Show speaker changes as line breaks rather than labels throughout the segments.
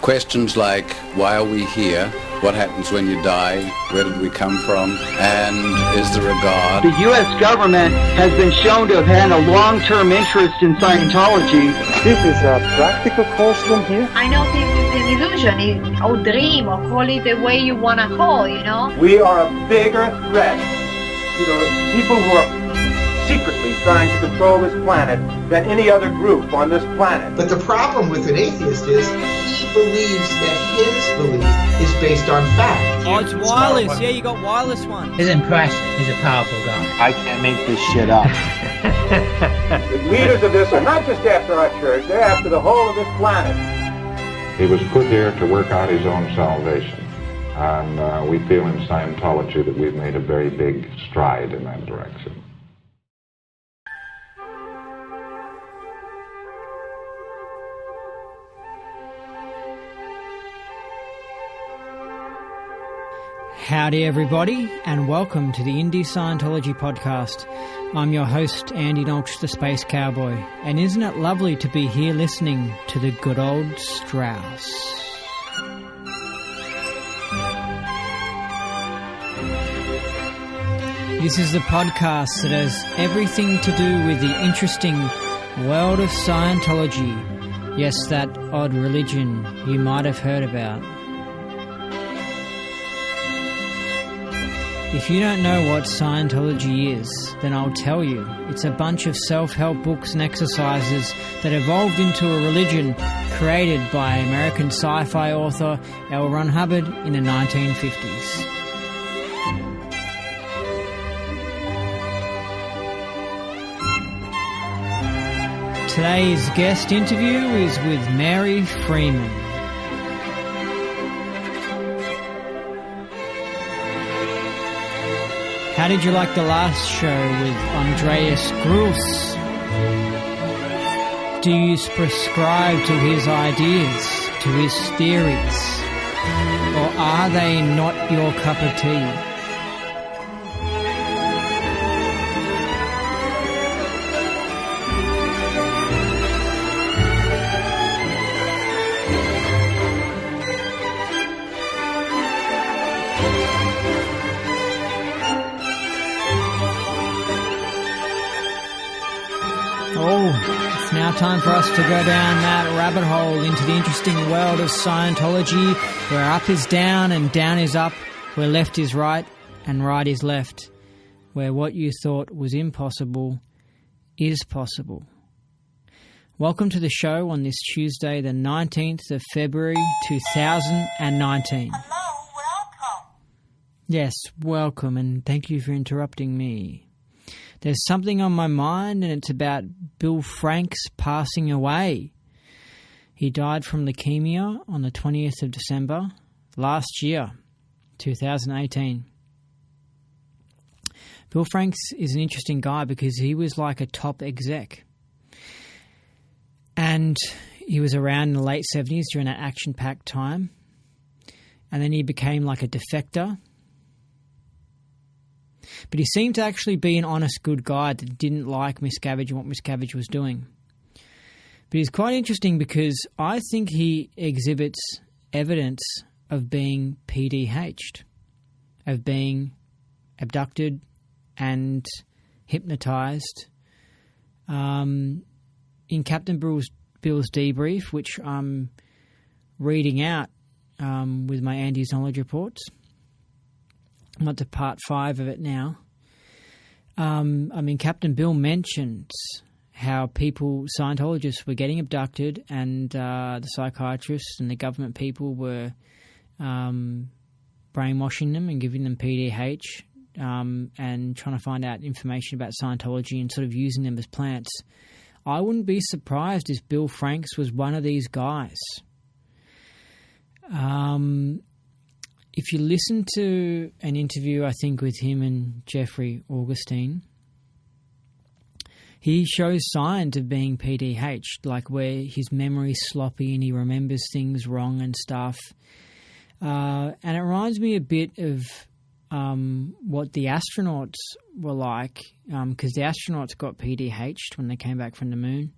Questions like, why are we here? What happens when you die? Where did we come from? And is there a God?
The U.S. government has been shown to have had a long-term interest in Scientology.
This is a practical question here.
I know this is an illusion, or dream, or call it the way you want to call, you know?
We are a bigger threat to the people who are secretly trying to control this planet than any other group on this planet.
But the problem with an atheist is he believes that his belief is based on fact.
Oh, it's wireless. Yeah, you got wireless one.
He's impressive. He's a powerful guy.
I can't make this shit up.
The leaders of this are not just after our church, they're after the whole of this planet.
He was put here to work out his own salvation. And we feel in Scientology that we've made a very big stride in that direction.
Howdy everybody, and welcome to the Indie Scientology podcast. I'm your host, Andy Nolch, the Space Cowboy, and isn't it lovely to be here listening to the good old Strauss? This is the podcast that has everything to do with the interesting world of Scientology. Yes, that odd religion you might have heard about. If you don't know what Scientology is, then I'll tell you. It's a bunch of self-help books and exercises that evolved into a religion created by American sci-fi author L. Ron Hubbard in the 1950s. Today's guest interview is with Mary Freeman. How did you like the last show with Andreas Gruss? Do you prescribe to his ideas, to his theories? Or are they not your cup of tea? It's now time for us to go down that rabbit hole into the interesting world of Scientology, where up is down and down is up, where left is right and right is left, where what you thought was impossible is possible. Welcome to the show on this Tuesday, the 19th of February 2019.
Hello, welcome.
Yes, welcome, and thank you for interrupting me. There's something on my mind, and it's about Bill Franks passing away. He died from leukemia on the 20th of December last year, 2018. Bill Franks is an interesting guy because he was like a top exec. And he was around in the late 70s during that action-packed time. And then he became like a defector. But he seemed to actually be an honest, good guy that didn't like Miscavige and what Miscavige was doing. But he's quite interesting because I think he exhibits evidence of being PDH'd, of being abducted and hypnotised. In Captain Bill's debrief, which I'm reading out with my Andy's Knowledge reports, I'm up to part 5 of it now. Captain Bill mentions how Scientologists were getting abducted, and the psychiatrists and the government people were brainwashing them and giving them PDH and trying to find out information about Scientology and sort of using them as plants. I wouldn't be surprised if Bill Franks was one of these guys. If you listen to an interview, I think, with him and Jeffrey Augustine, he shows signs of being PDH'd, like where his memory's sloppy and he remembers things wrong and stuff. And it reminds me a bit of what the astronauts were like, because the astronauts got PDH'd when they came back from the moon.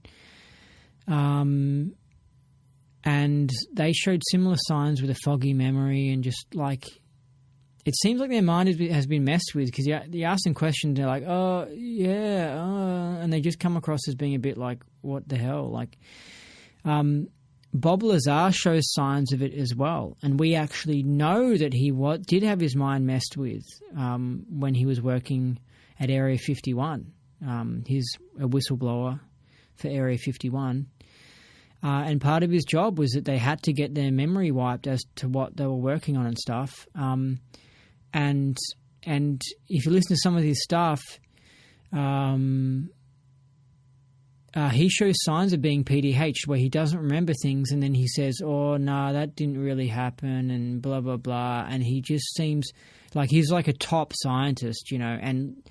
And they showed similar signs with a foggy memory and just like, it seems like their mind has been messed with, because you ask them questions, they're like, oh, yeah, and they just come across as being a bit like, what the hell? Like, Bob Lazar shows signs of it as well. And we actually know that he did have his mind messed with when he was working at Area 51. He's a whistleblower for Area 51. And part of his job was that they had to get their memory wiped as to what they were working on and stuff. And if you listen to some of his stuff, he shows signs of being PDH, where he doesn't remember things, and then he says, oh, no, that didn't really happen, and blah, blah, blah. And he just seems like he's like a top scientist, and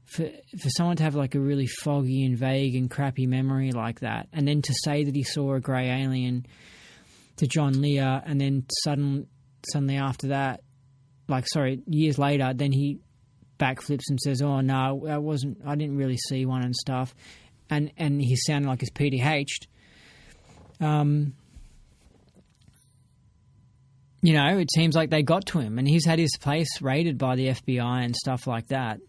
for someone to have like a really foggy and vague and crappy memory like that, and then to say that he saw a grey alien to John Lear, and then suddenly after that, years later, then he backflips and says, oh, no, I didn't really see one and stuff. And he's sounding like he's PDH'd. It seems like they got to him, and he's had his place raided by the FBI and stuff like that.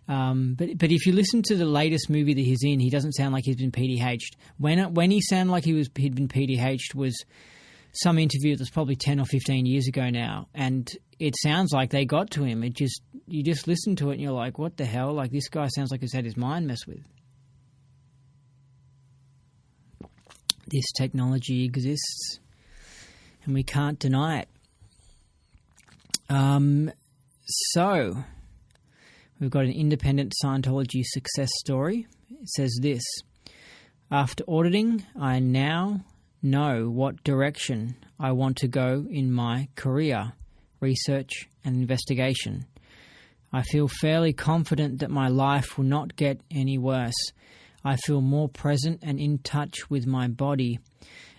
But if you listen to the latest movie that he's in, he doesn't sound like he's been PDH'd. When he sounded like he'd been PDH'd was some interview that's probably 10 or 15 years ago now, and it sounds like they got to him. You just listen to it and you're like, what the hell? Like, this guy sounds like he's had his mind messed with. This technology exists, and we can't deny it. So, we've got an independent Scientology success story. It says this: after auditing, I now know what direction I want to go in my career, research and investigation. I feel fairly confident that my life will not get any worse. I feel more present and in touch with my body,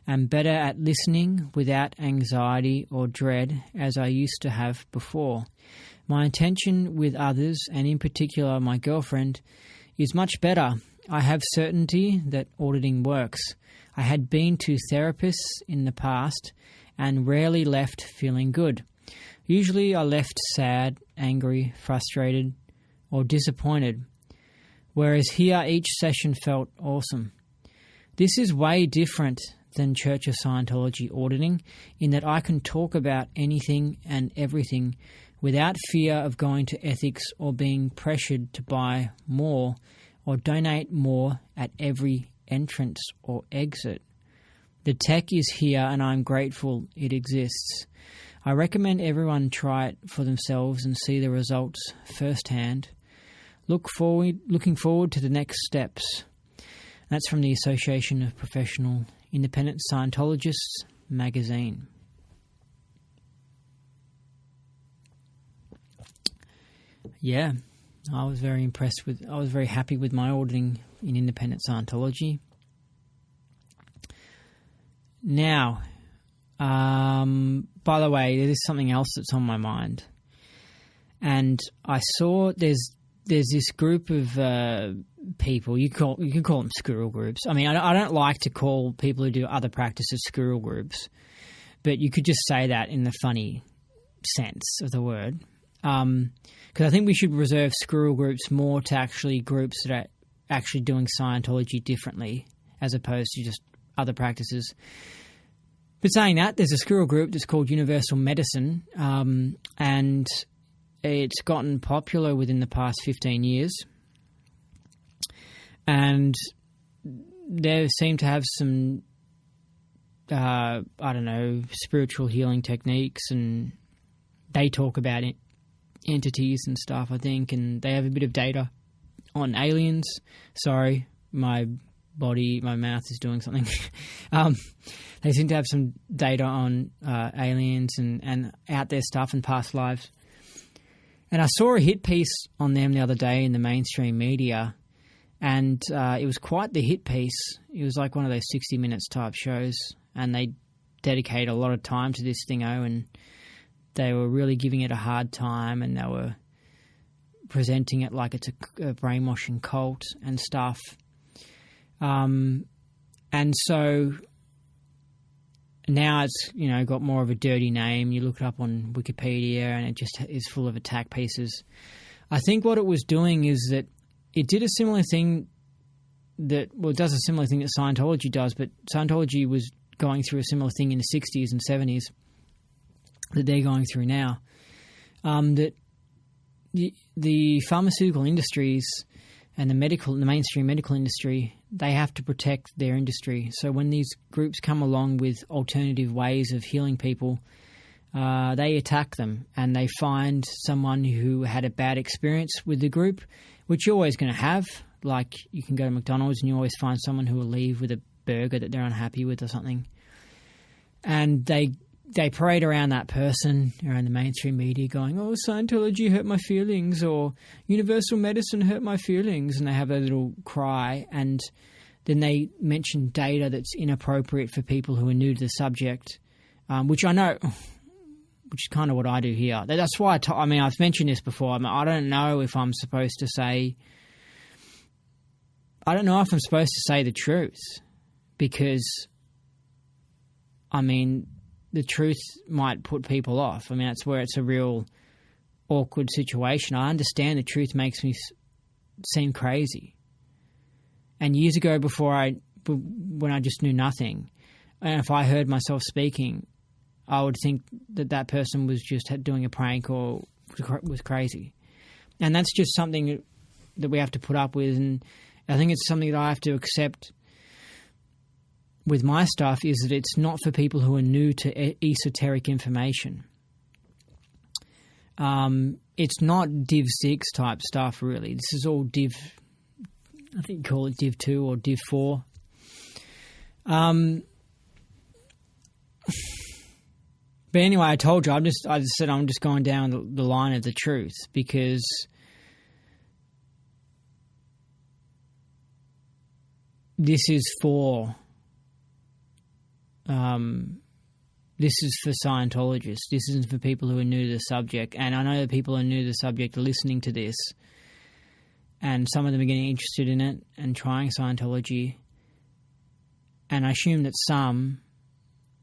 and better at listening without anxiety or dread as I used to have before. My intention with others, and in particular my girlfriend, is much better. I have certainty that auditing works. I had been to therapists in the past and rarely left feeling good. Usually I left sad, angry, frustrated, or disappointed, whereas here each session felt awesome. This is way different than Church of Scientology auditing, in that I can talk about anything and everything without fear of going to ethics or being pressured to buy more or donate more at every entrance or exit. The tech is here and I'm grateful it exists. I recommend everyone try it for themselves and see the results firsthand. Looking forward to the next steps. That's from the Association of Professional Independent Scientologists magazine. Yeah, I was very happy with my auditing in independent Scientology. Now, by the way, there is something else that's on my mind. And I saw there's this group of people, you can call them squirrel groups. I mean, I don't like to call people who do other practices squirrel groups, but you could just say that in the funny sense of the word. Because I think we should reserve squirrel groups more to actually groups that are actually doing Scientology differently as opposed to just other practices. But saying that, there's a squirrel group that's called Universal Medicine, and it's gotten popular within the past 15 years. And they seem to have some, spiritual healing techniques, and they talk about entities and stuff, I think, and they have a bit of data on aliens. Sorry, my mouth is doing something. They seem to have some data on aliens and out there stuff and past lives. And I saw a hit piece on them the other day in the mainstream media, and it was quite the hit piece. It was like one of those 60 Minutes type shows, and they dedicate a lot of time to this thingo, and they were really giving it a hard time, and they were presenting it like it's a brainwashing cult and stuff. And so now it's, got more of a dirty name. You look it up on Wikipedia and it just is full of attack pieces. I think what it was doing is that it did a similar thing it does a similar thing that Scientology does, but Scientology was going through a similar thing in the 60s and 70s that they're going through now. That the pharmaceutical industries and the mainstream medical industry, they have to protect their industry. So when these groups come along with alternative ways of healing people, they attack them and they find someone who had a bad experience with the group, which you're always going to have. Like you can go to McDonald's and you always find someone who will leave with a burger that they're unhappy with or something. And they parade around that person, around the mainstream media, going, "Oh, Scientology hurt my feelings," or "Universal medicine hurt my feelings," and they have a little cry, and then they mention data that's inappropriate for people who are new to the subject, which I know, which is kind of what I do here. That's why I've mentioned this before. I don't know if I'm supposed to say the truth, because, the truth might put people off. That's where it's a real awkward situation. I understand the truth makes me seem crazy. And years ago, when I just knew nothing, and if I heard myself speaking, I would think that person was just doing a prank or was crazy. And that's just something that we have to put up with. And I think it's something that I have to accept with my stuff, is that it's not for people who are new to esoteric information. It's not Div 6 type stuff, really. This is all Div, I think you call it Div 2 or Div 4. But anyway, I told you, I just said I'm just going down the line of the truth, because this is for Scientologists. This isn't for people who are new to the subject. And I know that people who are new to the subject are listening to this, and some of them are getting interested in it and trying Scientology. And I assume that some,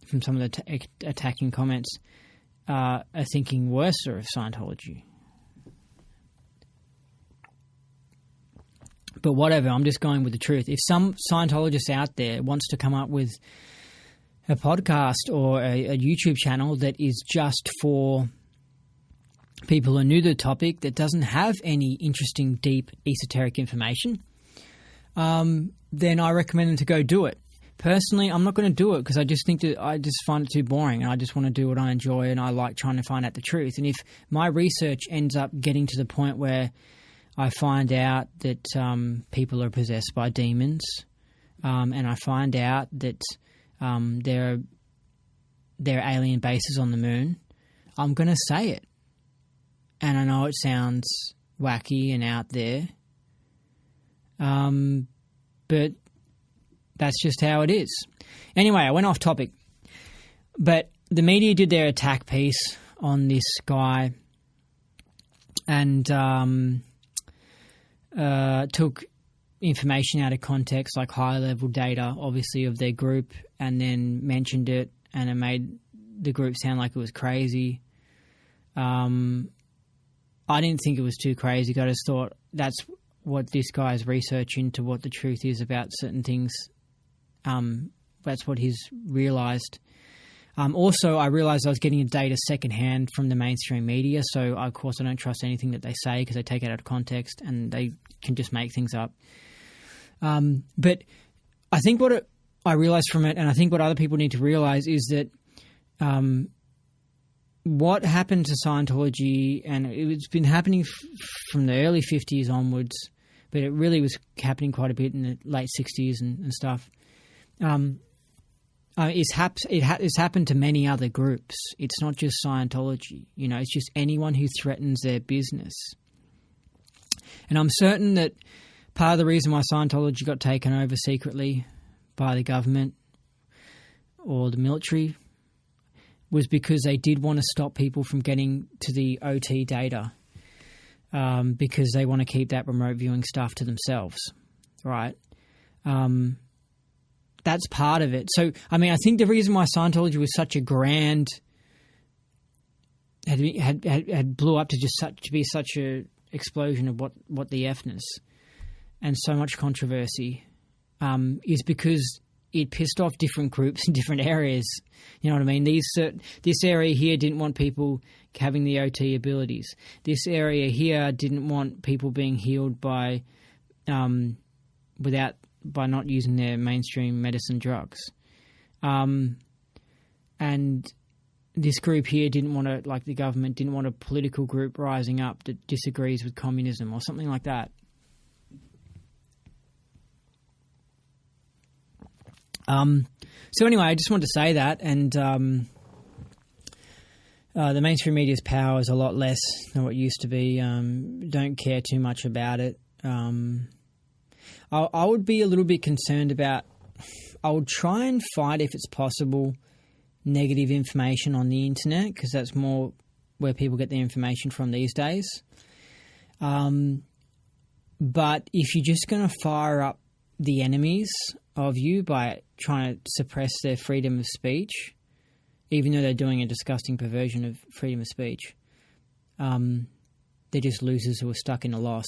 from some of the attacking comments, are thinking worse of Scientology. But whatever, I'm just going with the truth. If some Scientologist out there wants to come up with a podcast or a YouTube channel that is just for people who are new to the topic, that doesn't have any interesting, deep, esoteric information, then I recommend them to go do it. Personally, I'm not going to do it because I just think that I just find it too boring, and I just want to do what I enjoy, and I like trying to find out the truth. And if my research ends up getting to the point where I find out that people are possessed by demons, and I find out that there are alien bases on the moon, I'm going to say it. And I know it sounds wacky and out there, but that's just how it is. Anyway, I went off topic. But the media did their attack piece on this guy and took information out of context, like high-level data, obviously, of their group, and then mentioned it, and it made the group sound like it was crazy. I didn't think it was too crazy. I just thought that's what this guy's research into what the truth is about certain things. That's what he's realised. Also, I realised I was getting data secondhand from the mainstream media, so of course I don't trust anything that they say because they take it out of context and they can just make things up. But I think what I realised from it, and I think what other people need to realise, is that what happened to Scientology, and it's been happening from the early 50s onwards, but it really was happening quite a bit in the late 60s and stuff. It's happened to many other groups. It's not just Scientology. It's just anyone who threatens their business. And I'm certain that part of the reason why Scientology got taken over secretly by the government or the military was because they did want to stop people from getting to the OT data, because they want to keep that remote viewing stuff to themselves, right? that's part of it. So, I mean, I think the reason why Scientology was such a grand had blew up to be such a explosion of what the Fness and so much controversy is because it pissed off different groups in different areas. You know what I mean? This area here didn't want people having the OT abilities. This area here didn't want people being healed by not using their mainstream medicine drugs. And this group here didn't want to, like the government, didn't want a political group rising up that disagrees with communism or something like that. So anyway, I just wanted to say that, and the mainstream media's power is a lot less than what it used to be. Don't care too much about it. I would be a little bit concerned about. I would try and find, if it's possible, negative information on the internet, because that's more where people get their information from these days. But if you're just going to fire up the enemies of you by trying to suppress their freedom of speech, even though they're doing a disgusting perversion of freedom of speech, they're just losers who are stuck in a loss.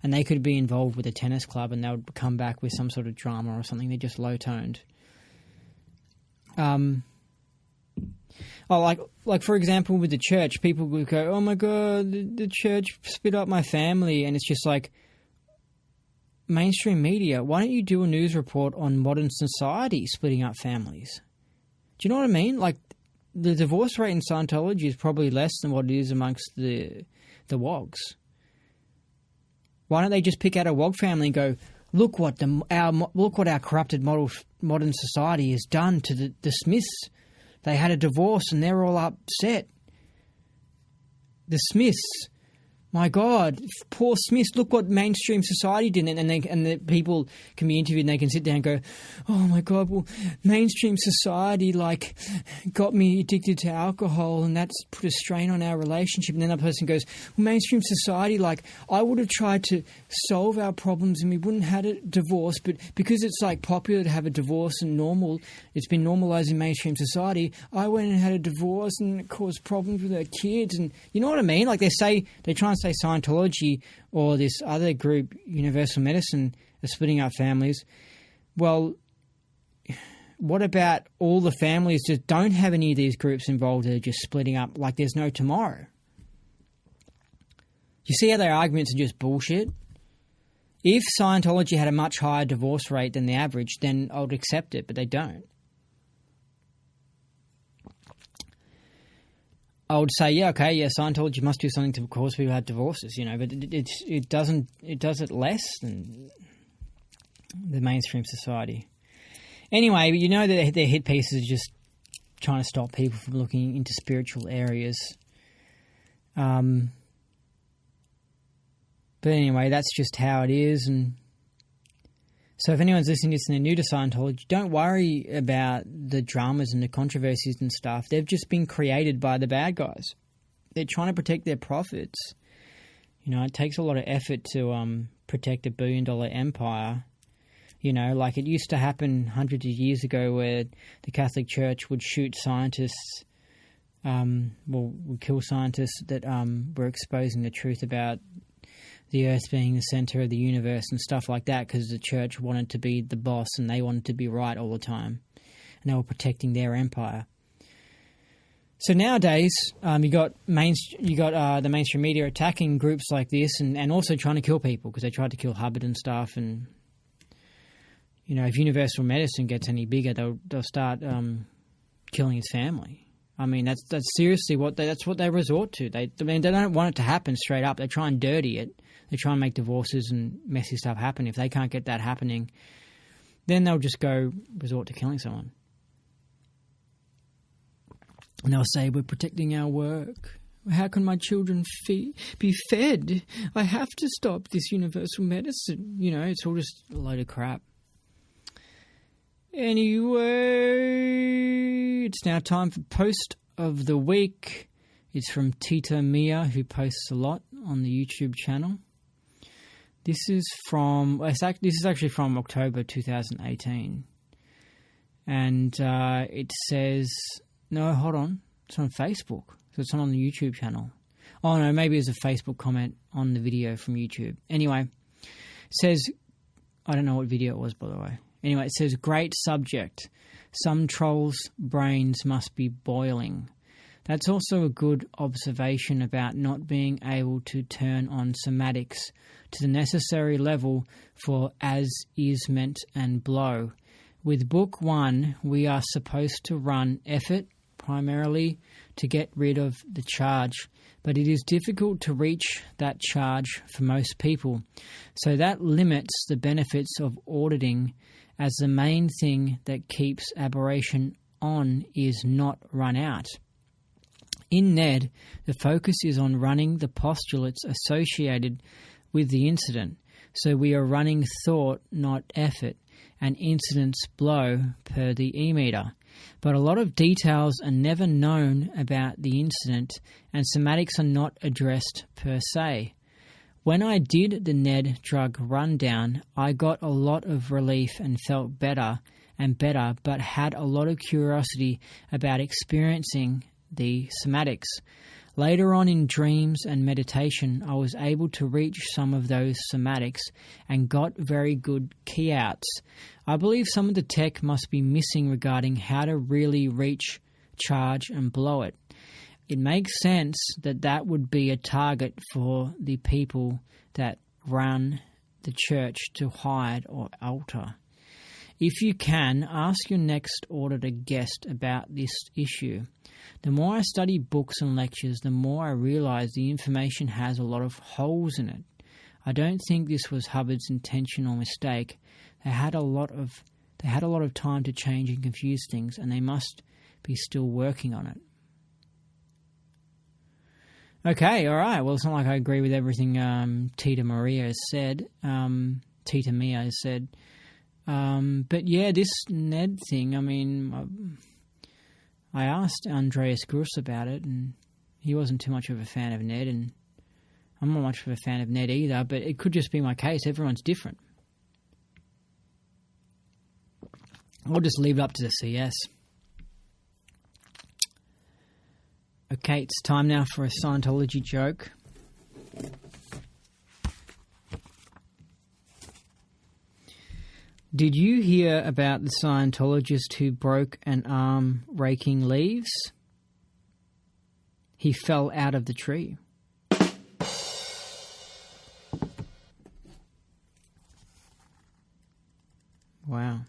And they could be involved with a tennis club and they would come back with some sort of drama or something. They're just low-toned. Like for example, with the church, people would go, oh my God, the church split up my family. And it's just like, mainstream media, why don't you do a news report on modern society splitting up families? Do you know what I mean? Like, the divorce rate in Scientology is probably less than what it is amongst the WOGs. Why don't they just pick out a WOG family and go, look what our corrupted modern society has done to the Smiths. They had a divorce and they're all upset. The Smiths, my God, poor Smiths, look what mainstream society did. And the people can be interviewed and they can sit down and go, oh my God, well, mainstream society got me addicted to alcohol and that's put a strain on our relationship. And then that person goes, well, mainstream society, I would have tried to solve our problems and we wouldn't have had a divorce, but because it's popular to have a divorce and it's been normalized in mainstream society, I went and had a divorce and it caused problems with our kids. And you know what I mean? They try and say Scientology or this other group, Universal Medicine, are splitting up families. Well, what about all the families that don't have any of these groups involved that are just splitting up like there's no tomorrow? You see how their arguments are just bullshit? If Scientology had a much higher divorce rate than the average, then I would accept it, but they don't. I would say, Scientology must do something to cause people to have divorces, but it does it less than the mainstream society. Anyway, that their hit pieces are just trying to stop people from looking into spiritual areas. But anyway, that's just how it is. And so if anyone's listening to this and they're new to Scientology, don't worry about the dramas and the controversies and stuff. They've just been created by the bad guys. They're trying to protect their profits. It takes a lot of effort to protect $1 billion empire. It used to happen hundreds of years ago where the Catholic Church would shoot scientists, would kill scientists that were exposing the truth about the Earth being the center of the universe and stuff like that, because the church wanted to be the boss and they wanted to be right all the time, and they were protecting their empire. So nowadays, you got the mainstream media attacking groups like this and also trying to kill people, because they tried to kill Hubbard and stuff. And if Universal Medicine gets any bigger, they'll start killing his family. I mean, that's seriously that's what they resort to. They don't want it to happen straight up. They try and dirty it. They try and make divorces and messy stuff happen. If they can't get that happening, then they'll just resort to killing someone. And they'll say, we're protecting our work. How can my children be fed? I have to stop this universal medicine. It's all just a load of crap. Anyway, it's now time for Post of the Week. It's from Tita Mia, who posts a lot on the YouTube channel. This is actually from October 2018. And it says, no, hold on, it's on Facebook, so it's not on the YouTube channel. Oh, no, maybe it's a Facebook comment on the video from YouTube. Anyway, it says, I don't know what video it was, by the way. Anyway, it says, great subject. Some trolls' brains must be boiling. That's also a good observation about not being able to turn on somatics to the necessary level for as is meant and blow. With Book 1, we are supposed to run effort primarily to get rid of the charge, but it is difficult to reach that charge for most people. So that limits the benefits of auditing, as the main thing that keeps aberration on is not run out. In NED, the focus is on running the postulates associated with the incident. So we are running thought, not effort, and incidents blow per the E-meter. But a lot of details are never known about the incident, and somatics are not addressed per se. When I did the NED drug rundown, I got a lot of relief and felt better and better, but had a lot of curiosity about experiencing the somatics. Later on in dreams and meditation, I was able to reach some of those somatics and got very good key outs. I believe some of the tech must be missing regarding how to really reach, charge and blow it. It makes sense that that would be a target for the people that run the church to hide or alter. If you can, ask your next auditor guest about this issue. The more I study books and lectures, the more I realise the information has a lot of holes in it. I don't think this was Hubbard's intention or mistake. They had a lot of time to change and confuse things, and they must be still working on it. Okay, all right. Well, it's not like I agree with everything Tita Mia has said. But yeah, this Ned thing, I mean, I asked Andreas Gruss about it, and he wasn't too much of a fan of Ned, and I'm not much of a fan of Ned either, but it could just be my case. Everyone's different. I'll just leave it up to the CS. Okay, it's time now for a Scientology joke. Did you hear about the Scientologist who broke an arm raking leaves? He fell out of the tree. Wow.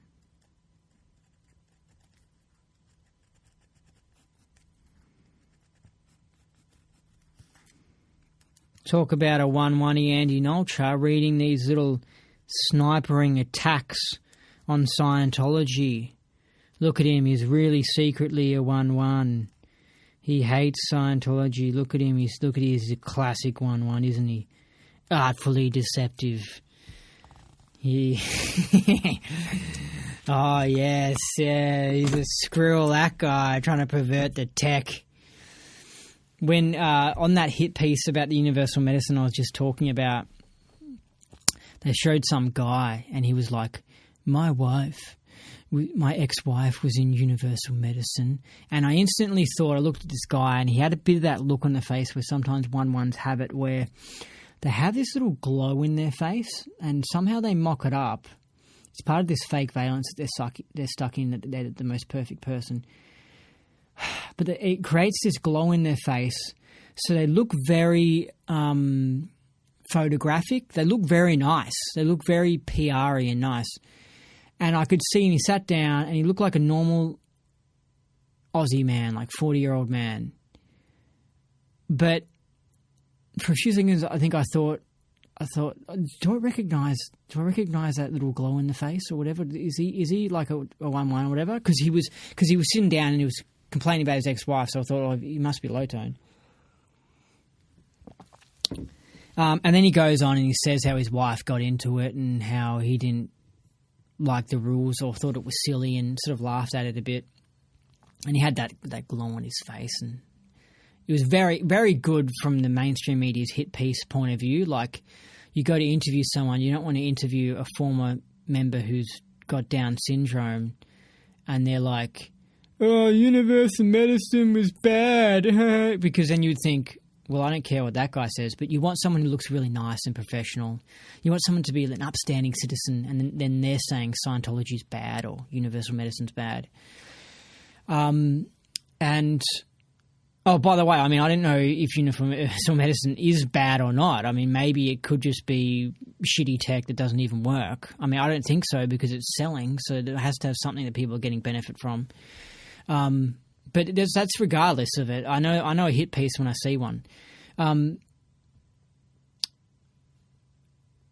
Talk about a 1-1-y Andy Nolcha reading these little snipering attacks on Scientology. Look at him, he's really secretly a 1-1. He hates Scientology. Look at him, he's a classic 1-1, isn't he? Artfully deceptive. Oh yes, yeah, he's a squirrel, that guy, trying to pervert the tech. When on that hit piece about the universal medicine I was just talking about, they showed some guy and he was like, my ex-wife was in universal medicine. And I instantly thought, I looked at this guy and he had a bit of that look on the face where sometimes 1-1s have it, where they have this little glow in their face and somehow they mock it up. It's part of this fake valence that they're stuck in, that they're the most perfect person. But it creates this glow in their face, so they look very photographic. They look very nice. They look very PR-y and nice. And I could see, and he sat down, and he looked like a normal Aussie man, like 40-year-old man. But for a few seconds, I thought, do I recognize that little glow in the face or whatever? Is he like a 1-1 or whatever? Because he was sitting down and he was complaining about his ex-wife, so I thought, he must be low tone. And then he goes on and he says how his wife got into it and how he didn't like the rules or thought it was silly and sort of laughed at it a bit. And he had that glow on his face, and it was very, very good from the mainstream media's hit piece point of view. Like, you go to interview someone, you don't want to interview a former member who's got Down syndrome and they're like, oh, universal medicine was bad, because then you'd think, well, I don't care what that guy says, but you want someone who looks really nice and professional. You want someone to be an upstanding citizen, and then they're saying Scientology's bad or universal medicine's bad. And, oh, by the way, I mean, I don't know if universal medicine is bad or not. I mean, maybe it could just be shitty tech that doesn't even work. I mean, I don't think so, because it's selling, so it has to have something that people are getting benefit from. But that's regardless of it. I know a hit piece when I see one.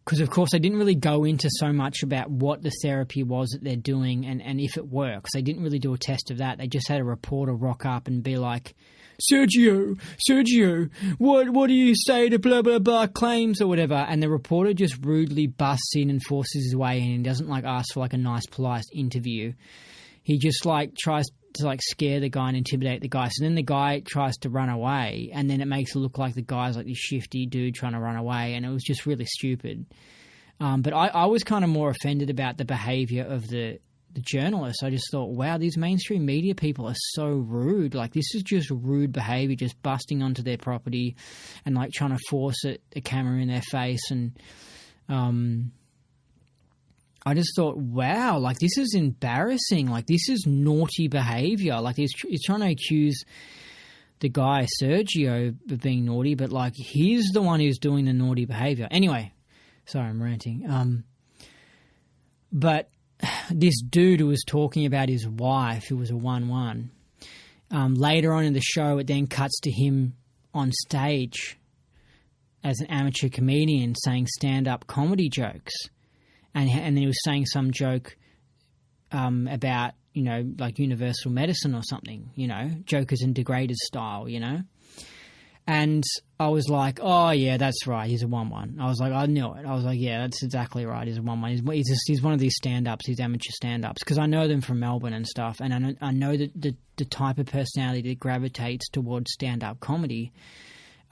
Because, of course, they didn't really go into so much about what the therapy was that they're doing and if it works. They didn't really do a test of that. They just had a reporter rock up and be like, Sergio, what do you say to blah, blah, blah claims or whatever? And the reporter just rudely busts in and forces his way in and doesn't, like, ask for, like, a nice, polite interview. He just, like, tries to, like, scare the guy and intimidate the guy. So then the guy tries to run away, and then it makes it look like the guy's like this shifty dude trying to run away, and it was just really stupid. But I was kind of more offended about the behaviour of the journalists. I just thought, wow, these mainstream media people are so rude. Like, this is just rude behaviour, just busting onto their property and, like, trying to force a camera in their face. And I just thought, wow, like, this is embarrassing. Like, this is naughty behaviour. Like, he's trying to accuse the guy, Sergio, of being naughty, but, like, he's the one who's doing the naughty behaviour. Anyway, sorry, I'm ranting. But this dude who was talking about his wife, who was a 1-1, later on in the show, it then cuts to him on stage as an amateur comedian saying stand-up comedy jokes. And then he was saying some joke about, you know, like universal medicine or something, you know, jokers and degraders style, you know. And I was like, oh, yeah, that's right, he's a 1-1. I was like, I knew it. I was like, yeah, that's exactly right, he's a 1-1. He's one of these stand-ups, these amateur stand-ups, because I know them from Melbourne and stuff, and I know that the type of personality that gravitates towards stand-up comedy.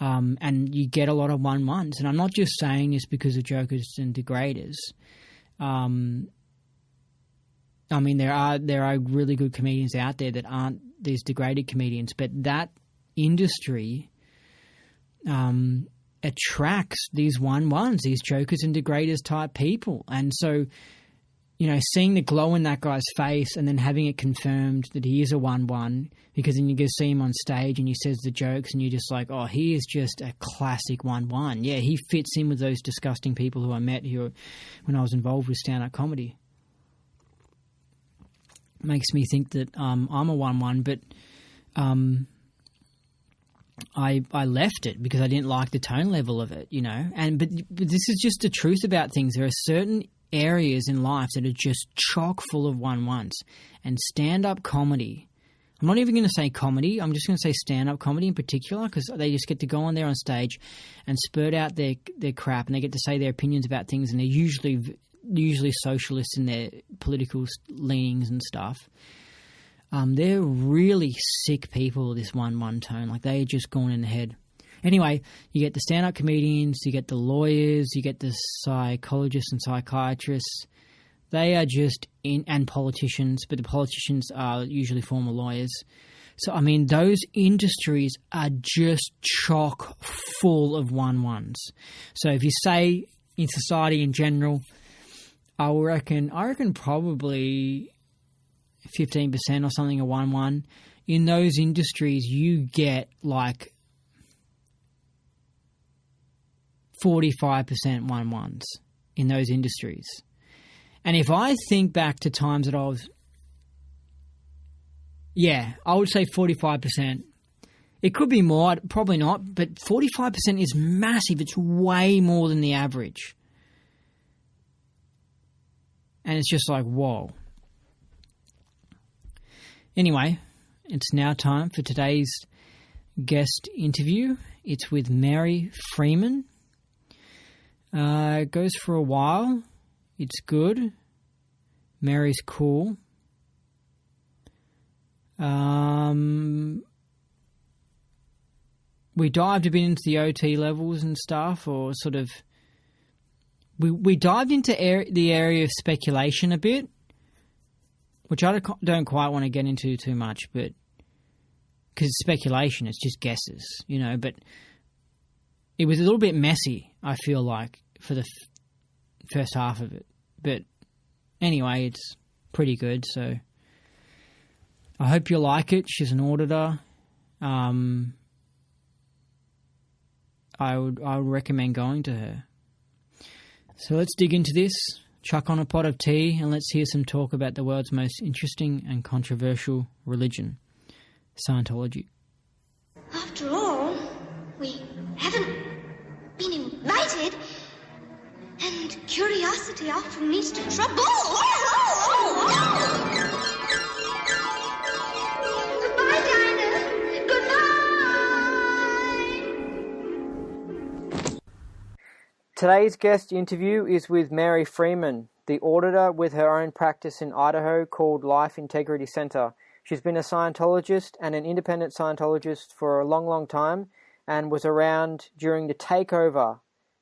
And you get a lot of 1-1s. And I'm not just saying this because of jokers and degraders. I mean, there are really good comedians out there that aren't these degraded comedians, but that industry attracts these 1-1s, these jokers and degraders type people. And so, you know, seeing the glow in that guy's face and then having it confirmed that he is a 1-1, because then you go see him on stage and he says the jokes and you're just like, oh, he is just a classic 1-1. Yeah, he fits in with those disgusting people who I met here when I was involved with stand-up comedy. Makes me think that I'm a 1-1, but I left it because I didn't like the tone level of it, you know. But this is just the truth about things. There are certain areas in life that are just chock full of 1-1s, and stand-up comedy. I'm not even going to say comedy. I'm just going to say stand-up comedy in particular, because they just get to go on there on stage and spurt out their crap, and they get to say their opinions about things, and they're usually socialists in their political leanings and stuff. They're really sick people, this 1-1 tone. Like, they're just gone in the head. Anyway, you get the stand-up comedians, you get the lawyers, you get the psychologists and psychiatrists. They are just and politicians, but the politicians are usually former lawyers. So, I mean, those industries are just chock full of 1-1s. So if you say in society in general, I reckon probably 15% or something a 1-1. In those industries, you get like 45% 1-1s in those industries. And if I think back to times that I was, yeah, I would say 45%. It could be more, probably not, but 45% is massive. It's way more than the average. And it's just like, whoa. Anyway, it's now time for today's guest interview. It's with Mary Freeman. It goes for a while. It's good. Mary's cool. We dived a bit into the OT levels and stuff, or sort of... We dived into the area of speculation a bit, which I don't quite want to get into too much, but because it's speculation, it's just guesses, but it was a little bit messy, I feel like, for the first half of it. But anyway, it's pretty good, so I hope you like it. She's an auditor. I would recommend going to her. So let's dig into this, chuck on a pot of tea, and let's hear some talk about the world's most interesting and controversial religion, Scientology.
After all, we haven't been invited, and curiosity often leads to trouble. Goodbye, Dinah. Good night.
Today's guest interview is with Mary Freeman, the auditor with her own practice in Idaho called Life Integrity Center. She's been a Scientologist and an independent Scientologist for a long, long time and was around during the takeover,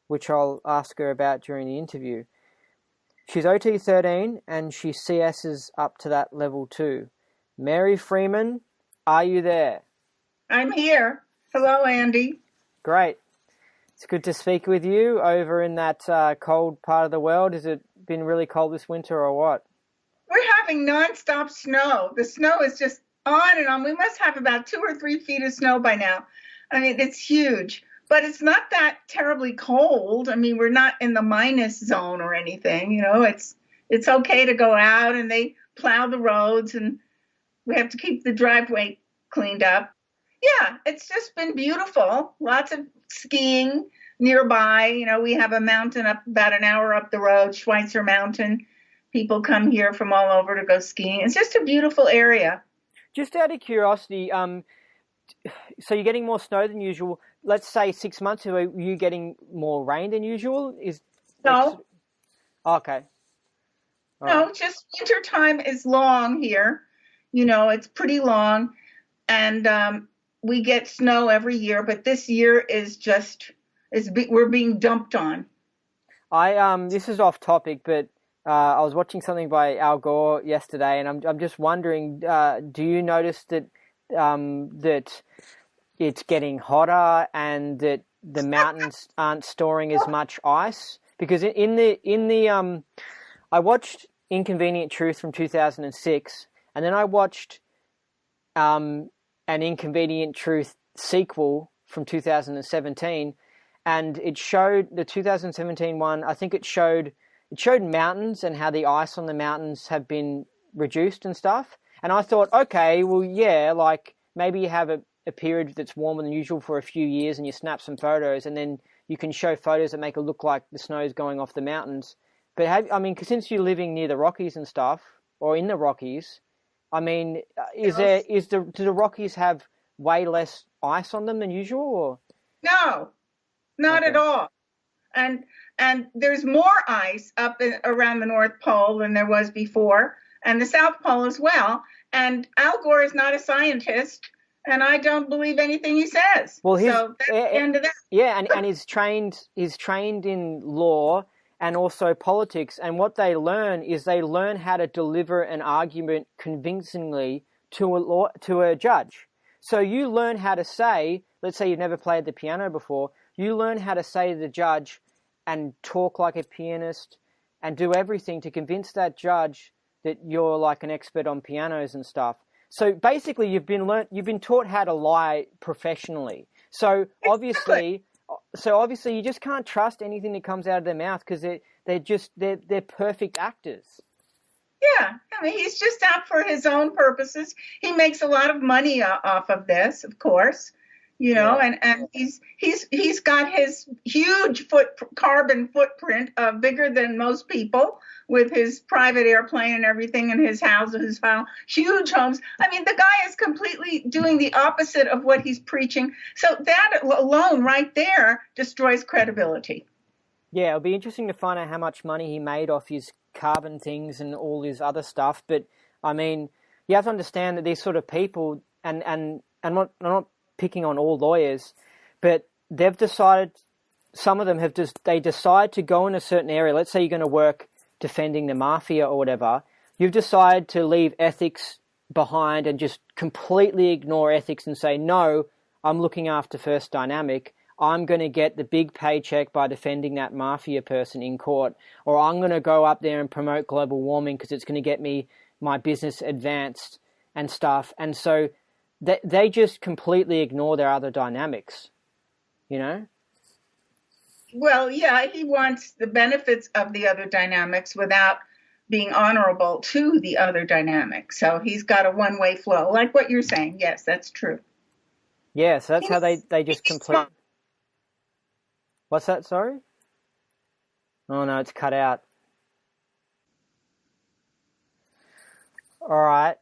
which I'll ask her about during the interview. She's OT 13 and she CS's up to that level too. Mary Freeman, are you there?
I'm here. Hello, Andy.
Great. It's good to speak with you over in that cold part of the world. Has it been really cold this winter or what?
We're having nonstop snow. The snow is just on and on. We must have about 2 or 3 feet of snow by now. I mean, it's huge, but it's not that terribly cold. I mean, we're not in the minus zone or anything. It's okay to go out, and they plow the roads, and we have to keep the driveway cleaned up. Yeah, it's just been beautiful. Lots of skiing nearby. We have a mountain up about an hour up the road, Schweitzer Mountain. People come here from all over to go skiing. It's just a beautiful area.
Just out of curiosity, so you're getting more snow than usual. Let's say 6 months ago, were you getting more rain than usual?
No.
Okay.
No, just winter time is long here. It's pretty long, and we get snow every year. But this year is we're being dumped on.
This is off topic, but I was watching something by Al Gore yesterday, and I'm just wondering, do you notice that that it's getting hotter and that the mountains aren't storing as much ice? Because I watched Inconvenient Truth from 2006, and then I watched an Inconvenient Truth sequel from 2017, and it showed the 2017 one. I think it showed mountains and how the ice on the mountains have been reduced and stuff. And I thought, okay, well, yeah, like maybe you have a period that's warmer than usual for a few years and you snap some photos, and then you can show photos that make it look like the snow's going off the mountains. But since you're living near the Rockies and stuff, or in the Rockies, I mean, do the Rockies have way less ice on them than usual? Or?
No, not at all. And there's more ice up around the North Pole than there was before, and the South Pole as well. And Al Gore is not a scientist, and I don't believe anything he says.
Well,
so that's the end of that.
Yeah, and he's trained in law and also politics. And what they learn is how to deliver an argument convincingly to a judge. So you learn how to say, let's say you've never played the piano before, you learn how to say to the judge and talk like a pianist and do everything to convince that judge that you're like an expert on pianos and stuff. So basically you've been taught how to lie professionally. So obviously you just can't trust anything that comes out of their mouth because they're perfect actors.
Yeah, I mean, he's just out for his own purposes. He makes a lot of money off of this, of course. And he's got his huge carbon footprint, bigger than most people, with his private airplane and everything, and his houses, huge homes. I mean, the guy is completely doing the opposite of what he's preaching. So that alone, right there, destroys credibility.
Yeah, it'll be interesting to find out how much money he made off his carbon things and all his other stuff. But I mean, you have to understand that these sort of people, and I'm not picking on all lawyers, but they've decided, some of them they decide to go in a certain area. Let's say you're going to work defending the mafia or whatever.
you've decided to leave ethics behind and just completely ignore ethics and say, no, I'm looking after First Dynamic. I'm going to get the big paycheck by defending that mafia person in court, or I'm going to go up there and promote global warming because it's going to get me my business advanced and stuff. And so they just completely ignore their other dynamics, you know?
Well, yeah, he wants the benefits of the other dynamics without being honorable to the other dynamics. So he's got a one-way flow, like what you're saying. Yes, that's true.
Yeah, so that's how they just complete. What's that, sorry? Oh, no, it's cut out. All right.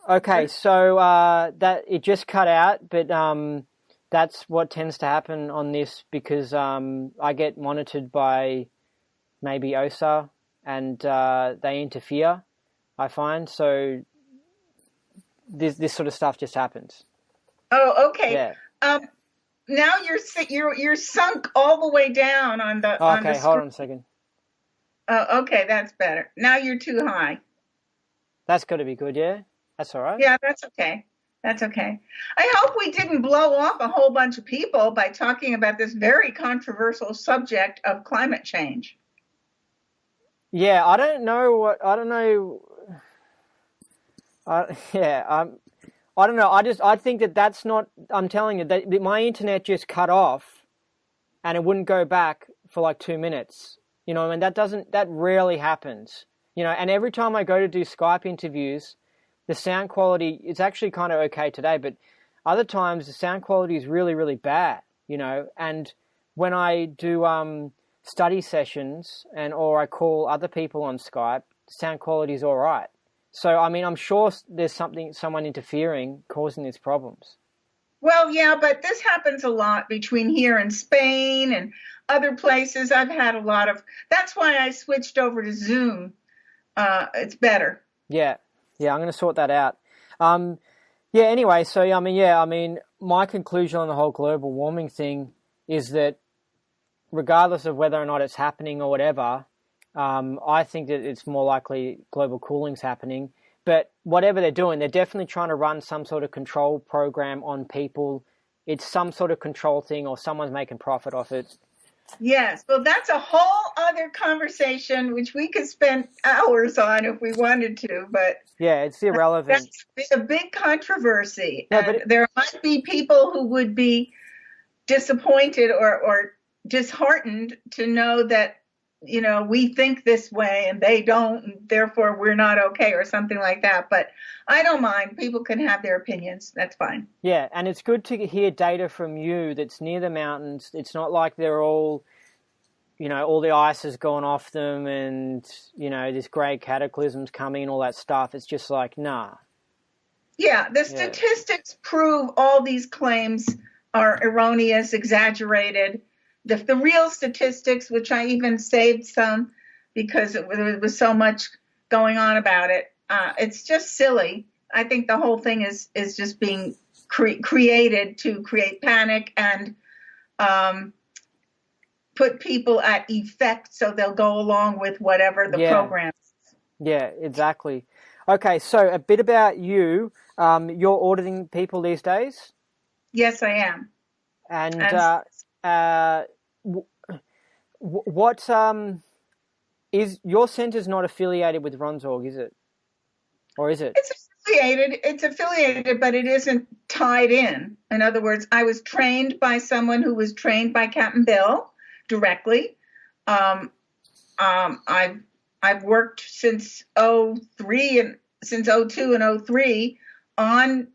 Okay, so that it just cut out, but that's what tends to happen on this because I get monitored by maybe OSA and they interfere, I find. So this sort of stuff just happens.
Oh, okay.
Yeah.
Now you're sunk all the way down on the.
Oh, okay, hold on a second.
Oh, okay, that's better. Now you're too high.
That's got to be good, yeah? That's all right.
Yeah, that's okay. That's okay. I hope we didn't blow off a whole bunch of people by talking about this very controversial subject of climate change.
Yeah, I don't know. I don't know. I think that's not, I'm telling you that my internet just cut off and it wouldn't go back for like 2 minutes. You know, and that rarely happens. You know, and every time I go to do Skype interviews, the sound quality is actually kind of okay today, but other times the sound quality is really, really bad, you know, and when I do study sessions or I call other people on Skype, sound quality is all right. So, I mean, I'm sure there's someone interfering, causing these problems.
Well, yeah, but this happens a lot between here and Spain and other places. I've had a lot of, that's why I switched over to Zoom. It's better.
Yeah, I'm going to sort that out. Anyway, so, I mean, my conclusion on the whole global warming thing is that regardless of whether or not it's happening or whatever, I think that it's more likely global cooling's happening. But whatever they're doing, they're definitely trying to run some sort of control program on people. It's some sort of control thing or someone's making profit off it.
Yes, well, that's a whole other conversation, which we could spend hours on if we wanted to, but...
Yeah, it's irrelevant.
That's a big controversy.
No,
and there might be people who would be disappointed or disheartened to know that, you know, we think this way and they don't, and therefore we're not okay or something like that. But I don't mind. People can have their opinions. That's fine.
Yeah, and it's good to hear data from you that's near the mountains. It's not like they're all, you know, all the ice has gone off them and, you know, this great cataclysm's coming and all that stuff. It's just like, nah.
Yeah, the statistics prove all these claims are erroneous, exaggerated. The real statistics, which I even saved some because there was so much going on about it, it's just silly. I think the whole thing is just being created to create panic and put people at effect so they'll go along with whatever the program is. Yeah,
exactly. Okay, so a bit about you. You're auditing people these days?
Yes, I am.
And what is your center's not affiliated with Ronsorg, is it? Or is it?
It's affiliated, but it isn't tied in. In other words, I was trained by someone who was trained by Captain Bill directly. I've worked since 2003 and since 2002 and 2003 on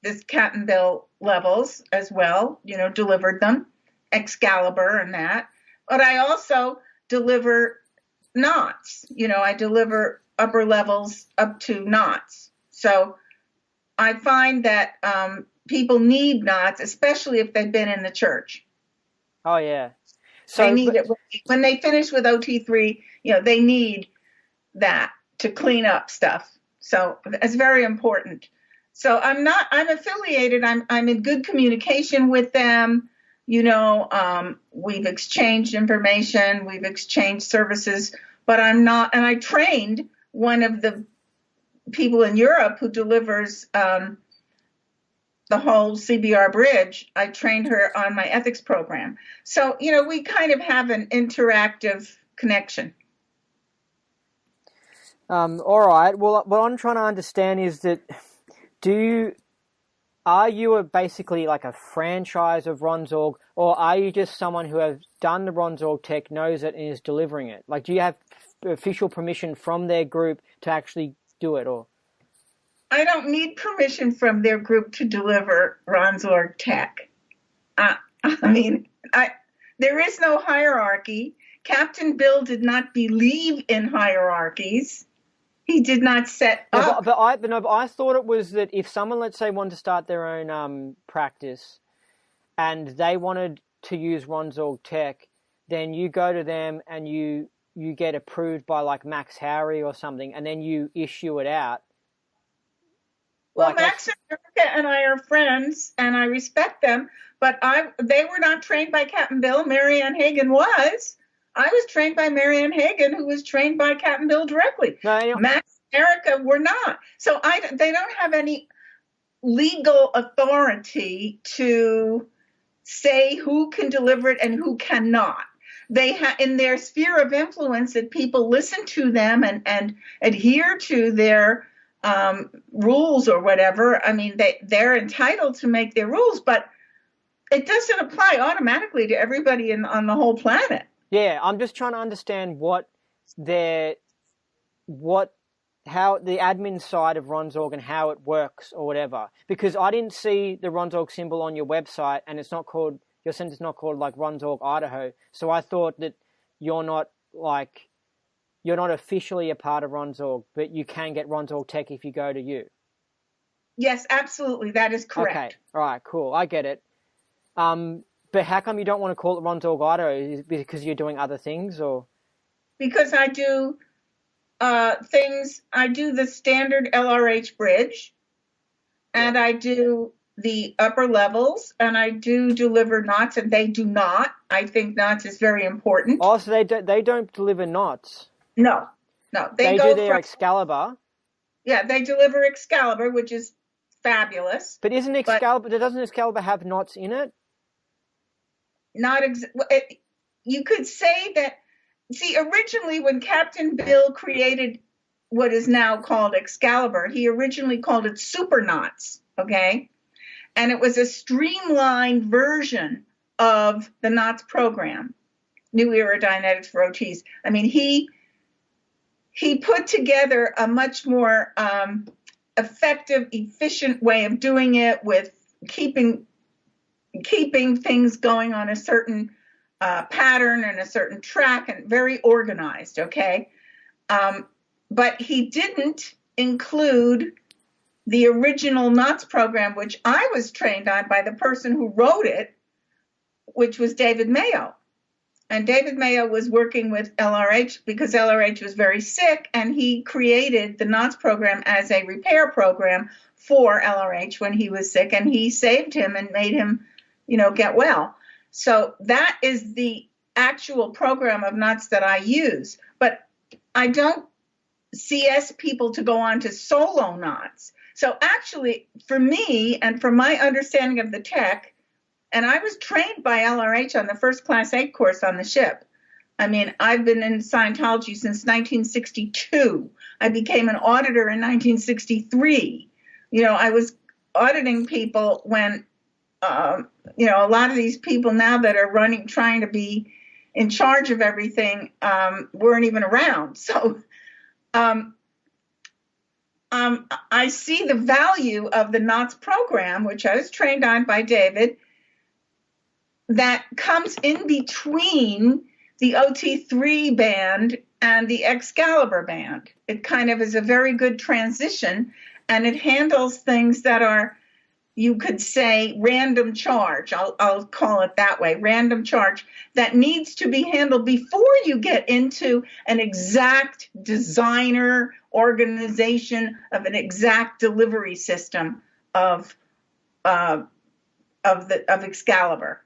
this Captain Bill levels as well, you know, delivered them, Excalibur and that. But I also deliver knots, you know, I deliver upper levels up to knots. So I find that people need knots, especially if they've been in the church.
Oh, yeah. So
they need it when they finish with OT3, you know, they need that to clean up stuff. So it's very important. So I'm affiliated. I'm in good communication with them. You know, we've exchanged information. We've exchanged services but I'm not. And I trained one of the people in Europe who delivers the whole CBR bridge. I trained her on my ethics program. So, we kind of have an interactive connection.
All right. Well, what I'm trying to understand is that are you basically like a franchise of Ronsorg, or are you just someone who has done the Ronsorg tech, knows it, and is delivering it? Like, do you have official permission from their group to actually do it, or?
I don't need permission from their group to deliver Ronsorg tech. There is no hierarchy. Captain Bill did not believe in hierarchies. He did not set up.
But I thought it was that if someone, let's say, wanted to start their own practice, and they wanted to use Ronsorg tech, then you go to them and you get approved by like Max Howry or something, and then you issue it out.
Well, Max and Erica and I are friends, and I respect them, but they were not trained by Captain Bill. Marianne Hagan was. I was trained by Marianne Hagan, who was trained by Captain Bill directly. No, Max and Erica were not. So they don't have any legal authority to say who can deliver it and who cannot. They have in their sphere of influence that people listen to them and adhere to their rules or whatever. I mean, they're entitled to make their rules, but it doesn't apply automatically to everybody on the whole planet.
Yeah, I'm just trying to understand how the admin side of Ronsorg and how it works or whatever. Because I didn't see the Ronsorg symbol on your website, and your center's not called like Ronsorg Idaho. So I thought that you're not officially a part of Ronsorg, but you can get Ronsorg tech if you go to you.
Yes, absolutely. That is correct.
Okay. All right, cool. I get it. But how come you don't want to call it Ronsorg Idaho? Is it because you're doing other things, or? Because
I do things. I do the standard LRH bridge, and I do the upper levels, and I do deliver knots, and they do not. I think knots is very important.
Oh, so they don't deliver knots?
No. They
do their Excalibur.
Yeah, they deliver Excalibur, which is fabulous.
But doesn't Excalibur have knots in it?
You could say that. See, originally when Captain Bill created what is now called Excalibur, he originally called it Super Knots, okay? And it was a streamlined version of the Knots program, New Era Dynetics for OTs. I mean, he put together a much more effective, efficient way of doing it, with keeping things going on a certain pattern and a certain track, and very organized, okay? But he didn't include the original Knots program, which I was trained on by the person who wrote it, which was David Mayo. And David Mayo was working with LRH because LRH was very sick, and he created the Knots program as a repair program for LRH when he was sick, and he saved him and made him, get well. So that is the actual program of Knots that I use. But I don't CS people to go on to solo Knots. So actually, for me and for my understanding of the tech, and I was trained by LRH on the first Class 8 course on the ship. I mean, I've been in Scientology since 1962. I became an auditor in 1963. I was auditing people when, a lot of these people now that are trying to be in charge of everything, weren't even around. So I see the value of the Knots program, which I was trained on by David, that comes in between the OT3 band and the Excalibur band. It kind of is a very good transition, and it handles things that are, you could say, random charge. I'll call it that way, random charge, that needs to be handled before you get into an exact designer organization of an exact delivery system of Excalibur.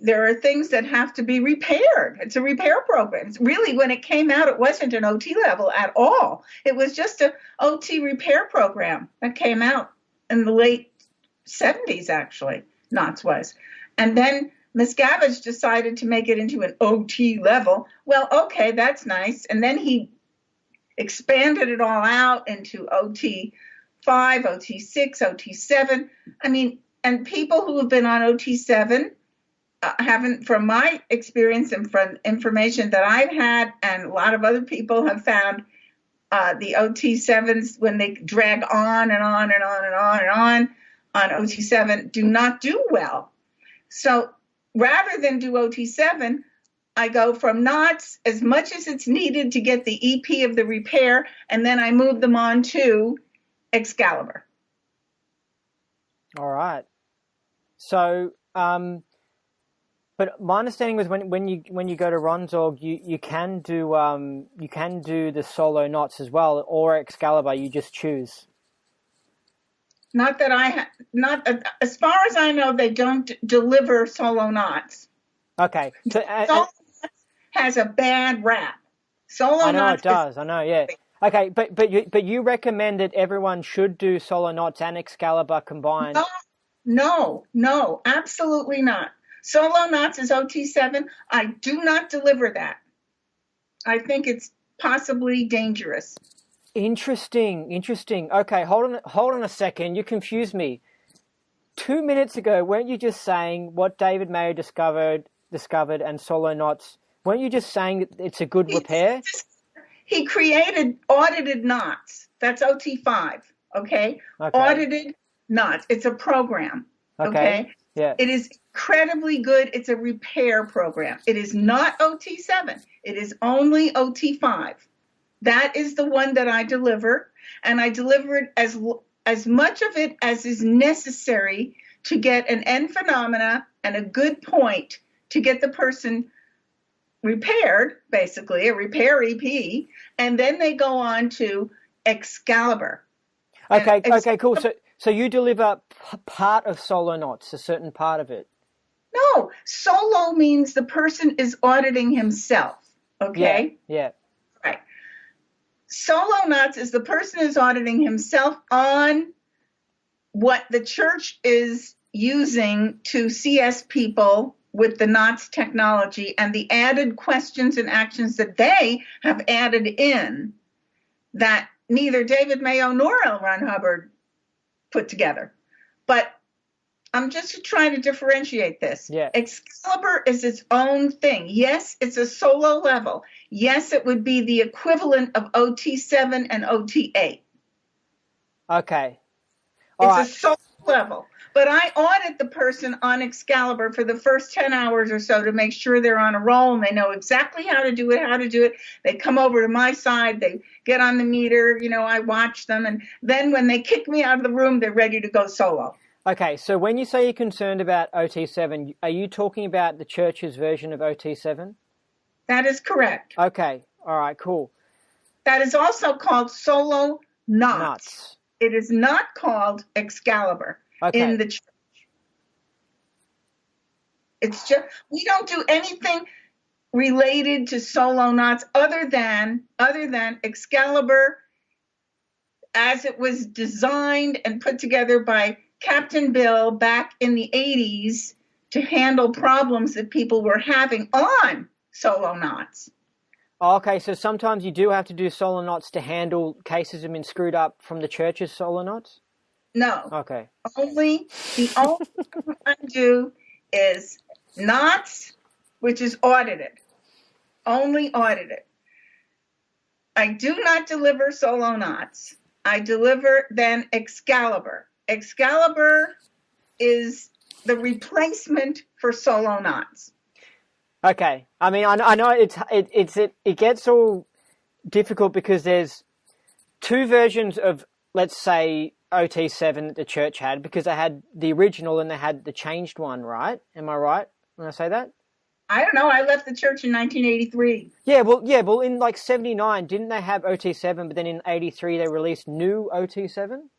there are things that have to be repaired. It's a repair program. It's really, when it came out, it wasn't an OT level at all. It was just a OT repair program that came out in the late 70s, actually, Knott's was. And then Miscavige decided to make it into an OT level. Well, okay, that's nice. And then he expanded it all out into OT 5, OT 6, OT 7. I mean, and people who have been on OT 7 haven't, from my experience and from information that I've had, and a lot of other people have found, the OT 7s, when they drag on and on and on and on and on OT 7, do not do well. So rather than do OT 7, I go from Knott's as much as it's needed to get the EP of the repair, and then I move them on to Excalibur.
All right. So, but my understanding was when you go to Ronzorg, you can do the solo Knots as well, or Excalibur. You just choose.
Not that as far as I know, they don't deliver solo Knots.
Okay. So,
solo Knots has a bad rap. Solo
I know
Knots
it does. I know. Yeah. Okay, but you recommend that everyone should do solo Knots and Excalibur combined.
No, absolutely not. Solo Knots is OT 7. I do not deliver that. I think it's possibly dangerous.
Interesting. Okay, hold on a second. You confused me. 2 minutes ago, weren't you just saying what David Mayo discovered and solo Knots? Weren't you just saying that it's a good repair?
He created audited Knots. That's OT 5. Okay? Audited Knots. It's a program. Okay?
Yeah.
It is incredibly good. It's a repair program. It is not OT 7. It is only OT 5. That is the one that I deliver, and I deliver it as much of it as is necessary to get an end phenomena and a good point to get the person repaired, basically, a repair EP, and then they go on to Excalibur.
Okay, cool. So you deliver part of solo Knots, a certain part of it.
No, solo means the person is auditing himself, okay?
Yeah.
Right. Solo Knots is the person is auditing himself on what the church is using to CS people with the Knots technology and the added questions and actions that they have added in that neither David Mayo nor L. Ron Hubbard put together. But I'm just trying to differentiate this.
Yeah.
Excalibur is its own thing. Yes, it's a solo level. Yes, it would be the equivalent of OT 7 and OT 8.
Okay.
It's a solo level. But I audit the person on Excalibur for the first 10 hours or so to make sure they're on a roll and they know exactly how to do it. They come over to my side. They get on the meter. I watch them. And then when they kick me out of the room, they're ready to go solo.
Okay, so when you say you're concerned about OT 7, are you talking about the church's version of OT 7?
That is correct.
Okay, all right, cool.
That is also called solo Knots. It is not called Excalibur in the church. It's just, we don't do anything related to solo Knots other than Excalibur as it was designed and put together by Captain Bill back in the 80s to handle problems that people were having on solo Knots.
Okay, so sometimes you do have to do solo Knots to handle cases that have been screwed up from the church's solo Knots?
No.
Okay.
The only thing I do is Knots, which is audited. Only audited. I do not deliver solo Knots. I deliver then Excalibur. Excalibur is the replacement for solo Knots.
Okay, I mean, I know it gets all difficult because there's two versions of, let's say, OT 7 that the church had, because they had the original and they had the changed one, right? Am I right when I say that?
I don't know. I left the church in 1983.
Yeah, well, in like 79, didn't they have OT 7? But then in 83 they released new OT 7.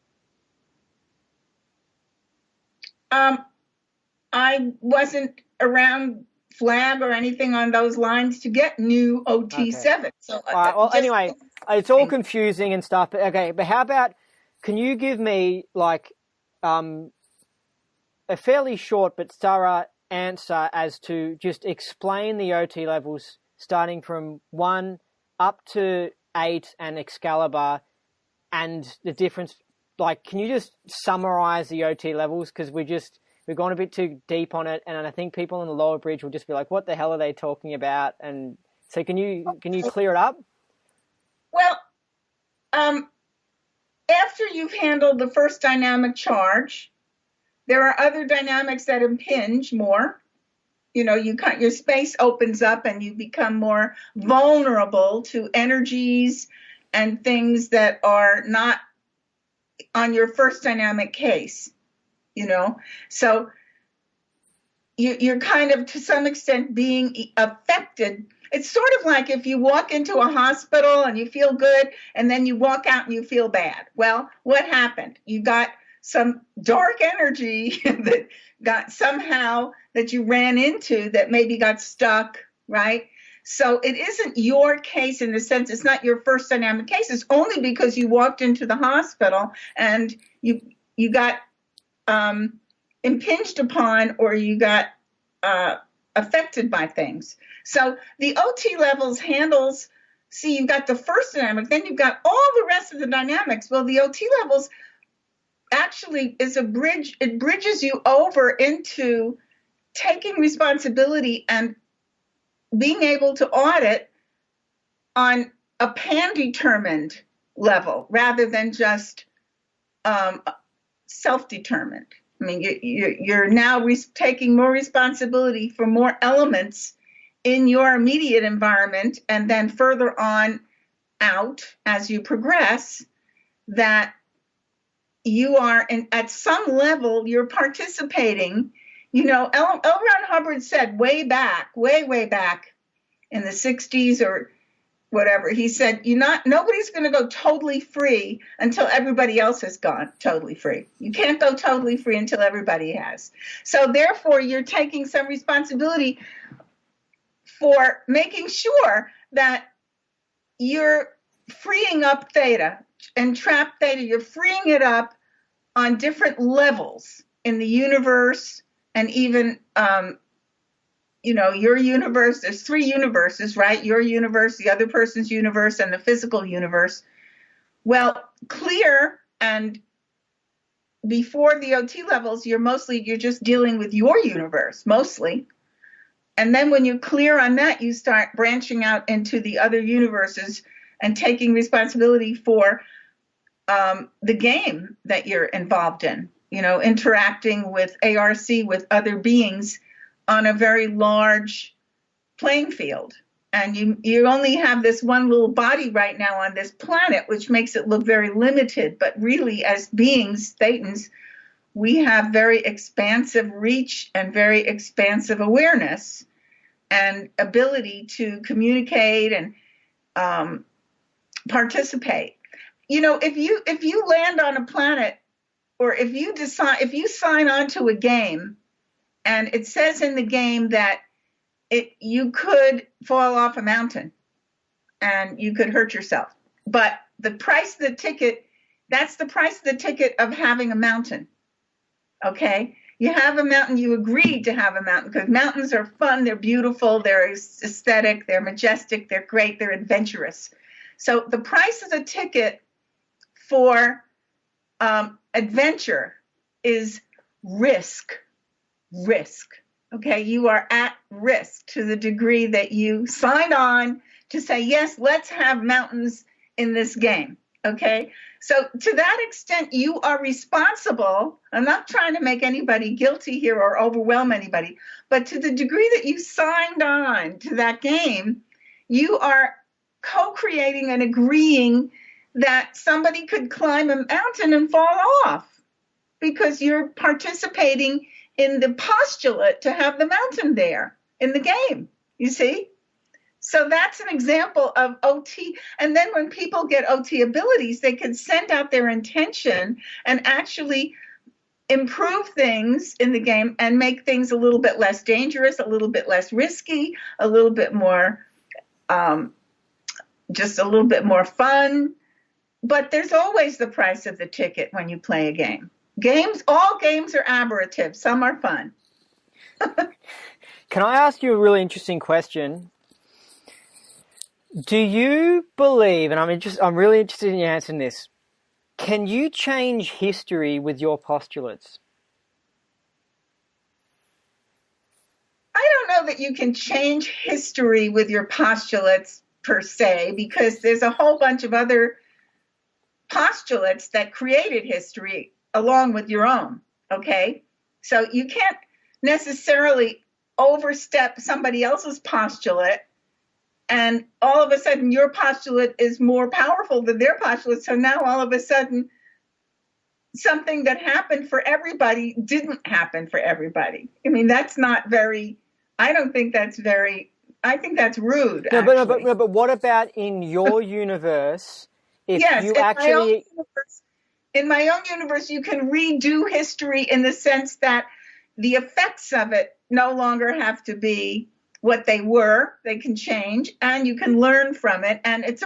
I wasn't around flag or anything on those lines to get new OT7. So
well, anyway, it's all confusing and stuff. But okay, but how about, can you give me like a fairly short but thorough answer as to just explain the OT levels starting from 1 up to 8 and Excalibur, and the difference? Like, can you just summarize the OT levels? Because we've gone a bit too deep on it, and I think people in the lower bridge will just be like, what the hell are they talking about? And so can you clear it up?
Well, after you've handled the first dynamic charge, there are other dynamics that impinge more. Your space opens up and you become more vulnerable to energies and things that are not on your first dynamic case, So you're kind of, to some extent, being affected. It's sort of like if you walk into a hospital and you feel good, and then you walk out and you feel bad. Well, what happened? You got some dark energy that you ran into that maybe got stuck, right? So it isn't your case in the sense, it's not your first dynamic case. It's only because you walked into the hospital and you got impinged upon, or you got affected by things. So the OT levels handles, see, you've got the first dynamic, then you've got all the rest of the dynamics. Well, the OT levels actually is a bridge. It bridges you over into taking responsibility and being able to audit on a pan-determined level rather than just self-determined. I mean, you're now taking more responsibility for more elements in your immediate environment, and then further on out as you progress, that you are, at some level, you're participating. L. Ron Hubbard said way back in the 60s or whatever, he said, nobody's going to go totally free until everybody else has gone totally free. You can't go totally free until everybody has. So therefore, you're taking some responsibility for making sure that you're freeing up theta and trapped theta. You're freeing it up on different levels in the universe, and even your universe. There's 3 universes, right? Your universe, the other person's universe, and the physical universe. Well, clear, and before the OT levels, you're just dealing with your universe mostly. And then when you clear on that, you start branching out into the other universes and taking responsibility for the game that you're involved in, interacting with ARC, with other beings on a very large playing field. And you only have this one little body right now on this planet, which makes it look very limited. But really, as beings, Thetans, we have very expansive reach and very expansive awareness and ability to communicate and participate. If you land on a planet, or if you sign on to a game, and it says in the game that you could fall off a mountain and you could hurt yourself, but the price of the ticket, that's the price of the ticket of having a mountain. Okay, you have a mountain, you agreed to have a mountain because mountains are fun, they're beautiful, they're aesthetic, they're majestic, they're great, they're adventurous. So the price of the ticket for adventure is risk. Okay, you are at risk to the degree that you sign on to say, yes, let's have mountains in this game. Okay, so to that extent, you are responsible. I'm not trying to make anybody guilty here or overwhelm anybody, but to the degree that you signed on to that game, you are co-creating and agreeing that somebody could climb a mountain and fall off because you're participating in the postulate to have the mountain there in the game, you see? So that's an example of OT. And then when people get OT abilities, they can send out their intention and actually improve things in the game and make things a little bit less dangerous, a little bit less risky, a little bit more, just a little bit more fun. But there's always the price of the ticket when you play a game. All games are aberrative. Some are fun.
Can I ask you a really interesting question? Do you believe, and I'm really interested in you answering this, can you change history with your postulates?
I don't know that you can change history with your postulates per se, because there's a whole bunch of other postulates that created history along with your own, okay? So you can't necessarily overstep somebody else's postulate and all of a sudden your postulate is more powerful than their postulate. So now all of a sudden something that happened for everybody didn't happen for everybody. I mean, that's not very, I think that's rude.
No, but what about in your universe? If
yes,
you actually...
in my own universe, you can redo history in the sense that the effects of it no longer have to be what they were. They can change, and you can learn from it. And it's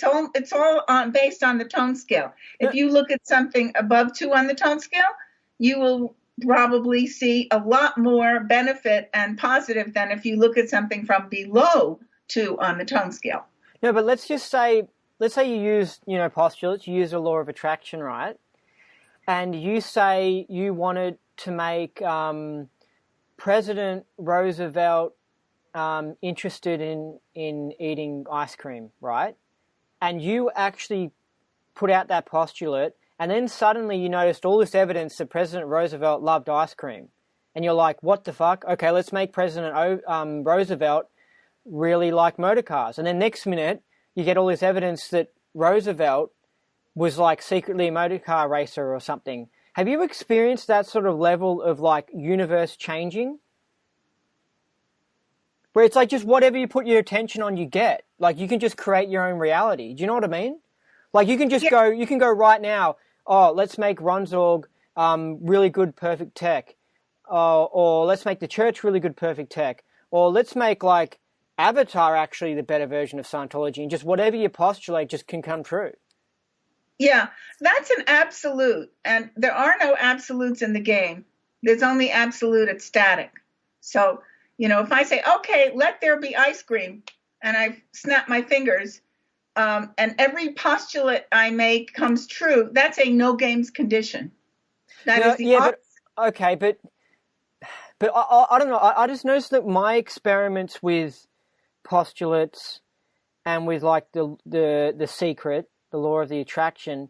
all based on the tone scale. If you look at something above 2 on the tone scale, you will probably see a lot more benefit and positive than if you look at something from below 2 on the tone scale.
No, but let's say you use, postulates, you use a law of attraction, right? And you say you wanted to make President Roosevelt interested in eating ice cream, right? And you actually put out that postulate, and then suddenly you noticed all this evidence that President Roosevelt loved ice cream. And you're like, what the fuck? Okay, let's make President Roosevelt really like motor cars. And then next minute, you get all this evidence that Roosevelt was like secretly a motor car racer or something. Have you experienced that sort of level of like universe changing? Where it's like just whatever you put your attention on, you get. Like you can just create your own reality. Do you know what I mean? Like you can just you can go right now, let's make Ronzorg really good perfect tech. Or let's make the church really good perfect tech. Or let's make like Avatar actually the better version of Scientology, and just whatever you postulate just can come true.
Yeah, that's an absolute, and there are no absolutes in the game. There's only absolute at static. So, if I say, okay, let there be ice cream, and I snap my fingers, and every postulate I make comes true, that's a no games condition. That is the opposite.
But I don't know. I just noticed that my experiments with postulates and with like the secret, the law of the attraction,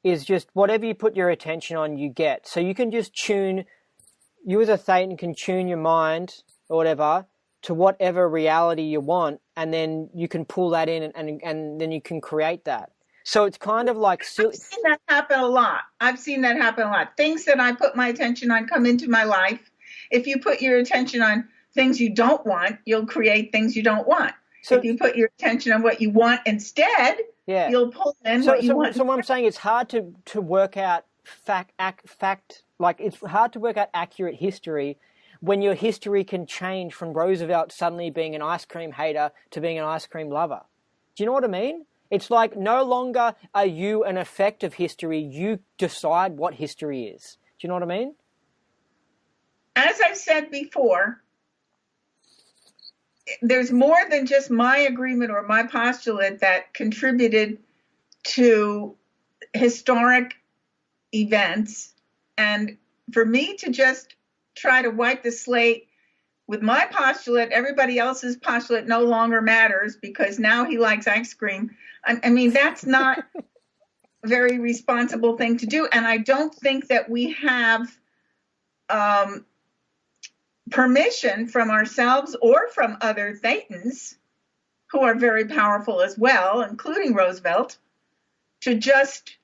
is just whatever you put your attention on, you get. So you can just you as a Thetan can tune your mind or whatever to whatever reality you want, and then you can pull that in and then you can create that. So it's kind of like silly.
I've seen that happen a lot. Things that I put my attention on come into my life. If you put your attention on things you don't want, you'll create things you don't want. So if you put your attention on what you want instead, you'll pull in what you want.
So what I'm saying, it's hard to work out it's hard to work out accurate history when your history can change from Roosevelt suddenly being an ice cream hater to being an ice cream lover. Do you know what I mean? It's like no longer are you an effect of history, you decide what history is. Do you know what I mean?
As I've said before, there's more than just my agreement or my postulate that contributed to historic events. And for me to just try to wipe the slate with my postulate, everybody else's postulate no longer matters because now he likes ice cream. I mean, that's not a very responsible thing to do. And I don't think that we have permission from ourselves or from other Thetans, who are very powerful as well, including Roosevelt, to just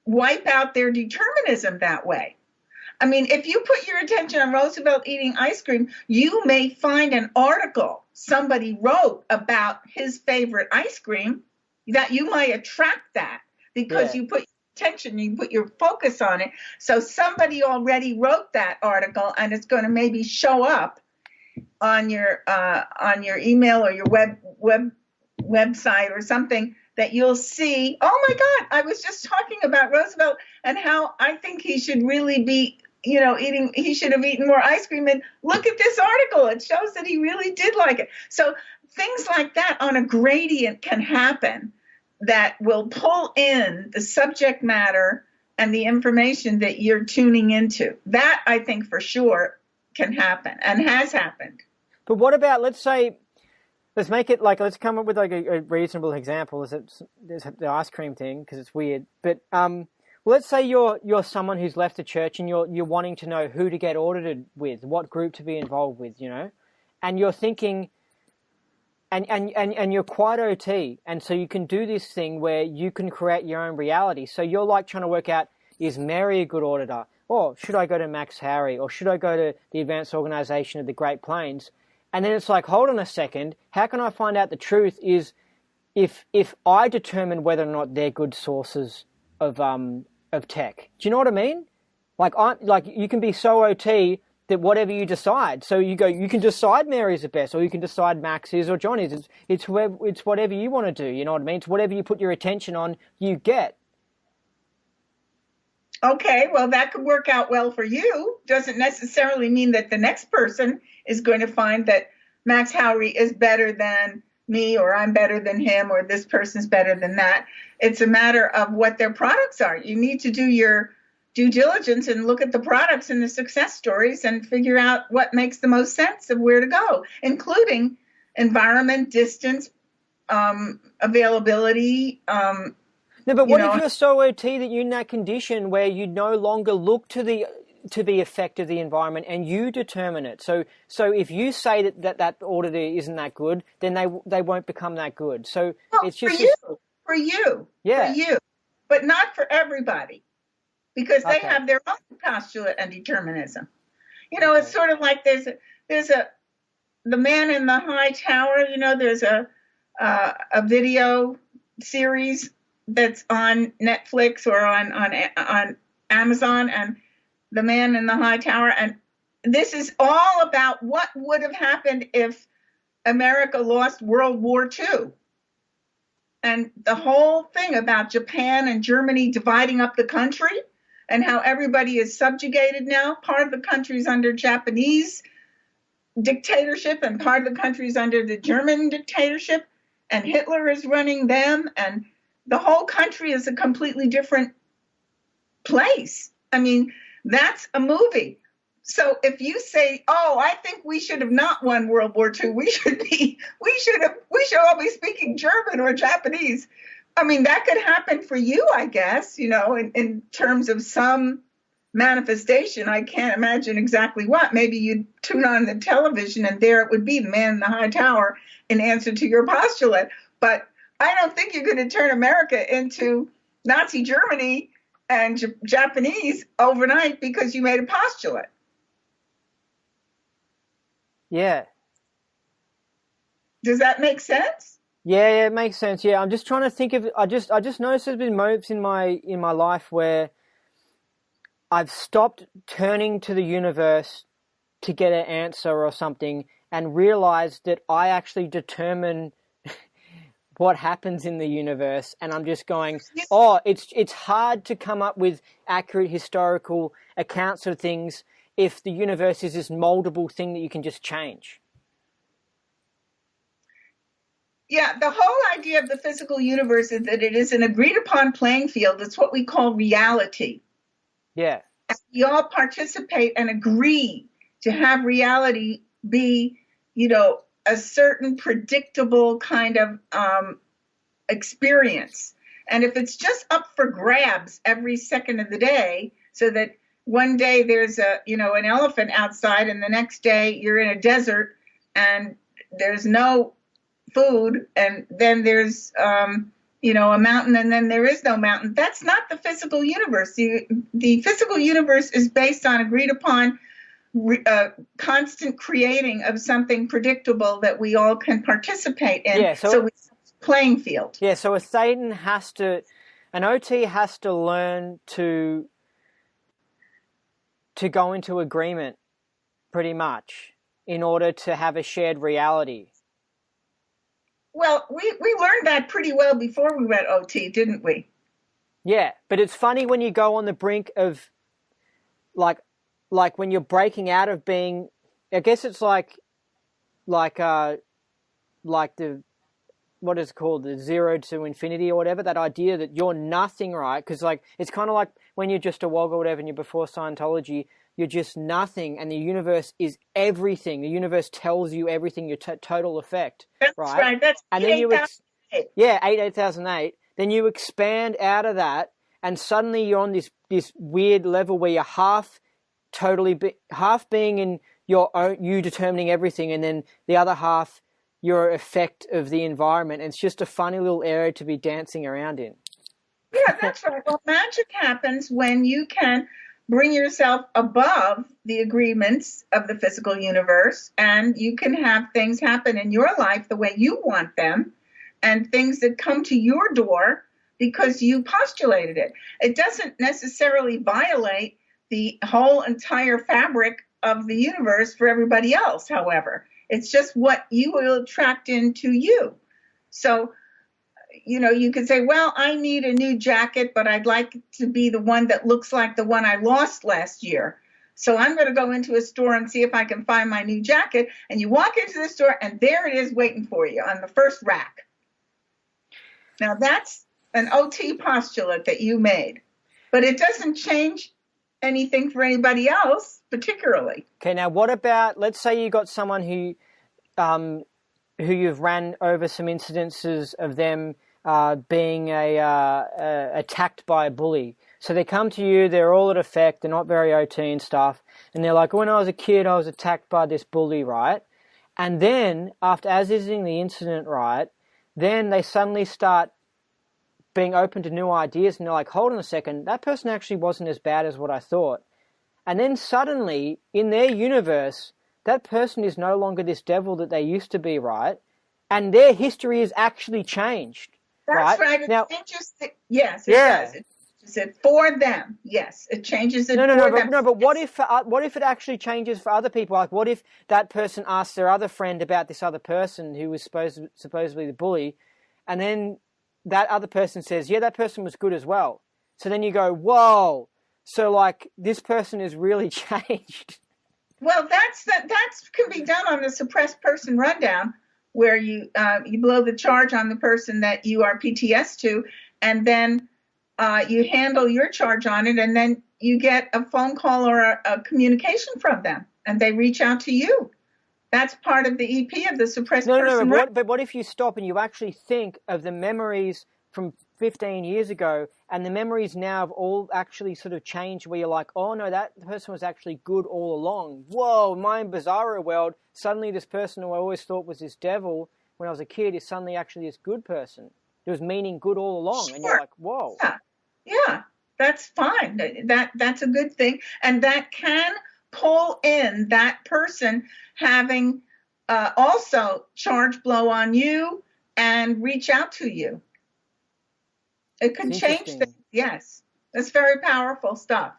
wipe out their determinism that way. I mean, if you put your attention on Roosevelt eating ice cream, you may find an article somebody wrote about his favorite ice cream that you might attract that because you put your attention, you put your focus on it. So somebody already wrote that article, and it's going to maybe show up on your email or your website or something, that you'll see, oh my God, I was just talking about Roosevelt and how I think he should really be, he should have eaten more ice cream. And look at this article. It shows that he really did like it. So things like that on a gradient can happen that will pull in the subject matter and the information that you're tuning into. That, I think, for sure can happen and has happened.
But what about, let's make it like, let's come up with like a reasonable example. There's the ice cream thing, because it's weird. But let's say you're someone who's left the church and you're wanting to know who to get audited with, what group to be involved with, and you're thinking, and you're quite OT, and so you can do this thing where you can create your own reality. So you're like trying to work out, is Mary a good auditor? Or should I go to Max Howry? Or should I go to the Advanced Organization of the Great Plains? And then it's like, hold on a second, how can I find out the truth is if I determine whether or not they're good sources of tech. Do you know what I mean? Like you can be so OT that whatever you decide. So you can decide Mary's the best, or you can decide Max is or John is. It's whatever you want to do, you know what I mean? It's whatever you put your attention on, you get.
Okay, well, that could work out well for you. Doesn't necessarily mean that the next person is going to find that Max Howry is better than me, or I'm better than him, or this person's better than that. It's a matter of what their products are. You need to do your due diligence and look at the products and the success stories and figure out what makes the most sense of where to go, including environment, distance, availability,
No, but what if you're so OT that you're in that condition where you no longer look to the effect of the environment and you determine it? So if you say that auditor isn't that good, then they won't become that good. So it's just
for you,
yeah,
but not for everybody, because they have their own postulate and determinism. It's sort of like there's the Man in the High Tower. There's a video series that's on Netflix or on Amazon, and The Man in the High Tower. And this is all about what would have happened if America lost World War II. And the whole thing about Japan and Germany dividing up the country and how everybody is subjugated now. Part of the country's under Japanese dictatorship and part of the country's under the German dictatorship, and Hitler is running them, and the whole country is a completely different place. I mean, that's a movie. So if you say, "Oh, I think we should have not won World War II. We should all be speaking German or Japanese." I mean, that could happen for you, I guess, in terms of some manifestation. I can't imagine exactly what. Maybe you'd tune on the television and there it would be, The Man in the High Tower, in answer to your postulate. But I don't think you're going to turn America into Nazi Germany and Japanese overnight because you made a postulate.
Yeah.
Does that make sense?
Yeah, it makes sense. Yeah, I'm just trying to think of. I just noticed there's been moments in my life where I've stopped turning to the universe to get an answer or something, and realized that I actually determine what happens in the universe, and I'm just going, oh, it's hard to come up with accurate historical accounts of things if the universe is this moldable thing that you can just change.
Yeah, the whole idea of the physical universe is that it is an agreed upon playing field. It's what we call reality.
Yeah.
And we all participate and agree to have reality be, a certain predictable kind of experience. And if it's just up for grabs every second of the day, so that one day there's an elephant outside and the next day you're in a desert and there's no food, and then there's a mountain, and then there is no mountain. That's not the physical universe. The physical universe is based on agreed upon constant creating of something predictable that we all can participate in.
Yeah,
so it's playing field.
Yeah, so a Thetan has to An OT has to learn to go into agreement, pretty much, in order to have a shared reality.
Well, we learned that pretty well before we went OT, didn't we?
Yeah, but it's funny when you go on the brink of, like when you're breaking out of being, I guess it's like the, what is it called, the 0 to infinity or whatever, that idea that you're nothing, right? Because like, it's kind of like when you're just a wog or whatever and you're before Scientology, you're just nothing, and the universe is everything. The universe tells you everything, your total effect.
That's right. That's
and then
8,008.
Yeah, 8008. Then you expand out of that, and suddenly you're on this weird level where you're half being in your own, you determining everything, and then the other half your effect of the environment. And it's just a funny little area to be dancing around in.
Yeah, that's right. Well, magic happens when you can bring yourself above the agreements of the physical universe, and you can have things happen in your life the way you want them, and things that come to your door because you postulated it. It doesn't necessarily violate the whole entire fabric of the universe for everybody else, however. It's just what you will attract into you. So, you could say, well, I need a new jacket, but I'd like it to be the one that looks like the one I lost last year. So I'm going to go into a store and see if I can find my new jacket. And you walk into the store, and there it is waiting for you on the first rack. Now, that's an OT postulate that you made. But it doesn't change anything for anybody else, particularly.
Okay, now what about, let's say you got someone who you've ran over some incidences of them being attacked by a bully. So they come to you, they're all at effect, they're not very OT and stuff, and they're like, when I was a kid, I was attacked by this bully, right? And then, after as-ising the incident, right, then they suddenly start being open to new ideas, and they're like, hold on a second, that person actually wasn't as bad as what I thought. And then suddenly, in their universe, that person is no longer this devil that they used to be, right? And their history is actually changed.
That's right. It changes it. Yes, it does. It changes it for them. Yes, it changes it for them.
No, but what if it actually changes for other people? Like, what if that person asks their other friend about this other person who was supposedly the bully, and then that other person says, yeah, that person was good as well. So then you go, whoa, so like this person is really changed.
Well, that can be done on the suppressed person rundown, where you blow the charge on the person that you are PTS to, and then you handle your charge on it, and then you get a phone call or a communication from them, and they reach out to you. That's part of the EP of the suppressed person.
But what if you stop and you actually think of the memories from 15 years ago, and the memories now have all actually sort of changed, where you're like, oh no, that person was actually good all along. Whoa, my bizarro world, suddenly this person who I always thought was this devil when I was a kid is suddenly actually this good person. It was meaning good all along. Sure. And you're like, whoa.
Yeah, that's fine. That's a good thing. And that can pull in that person having also charge blow on you and reach out to you. It could change things. Yes, that's very powerful stuff.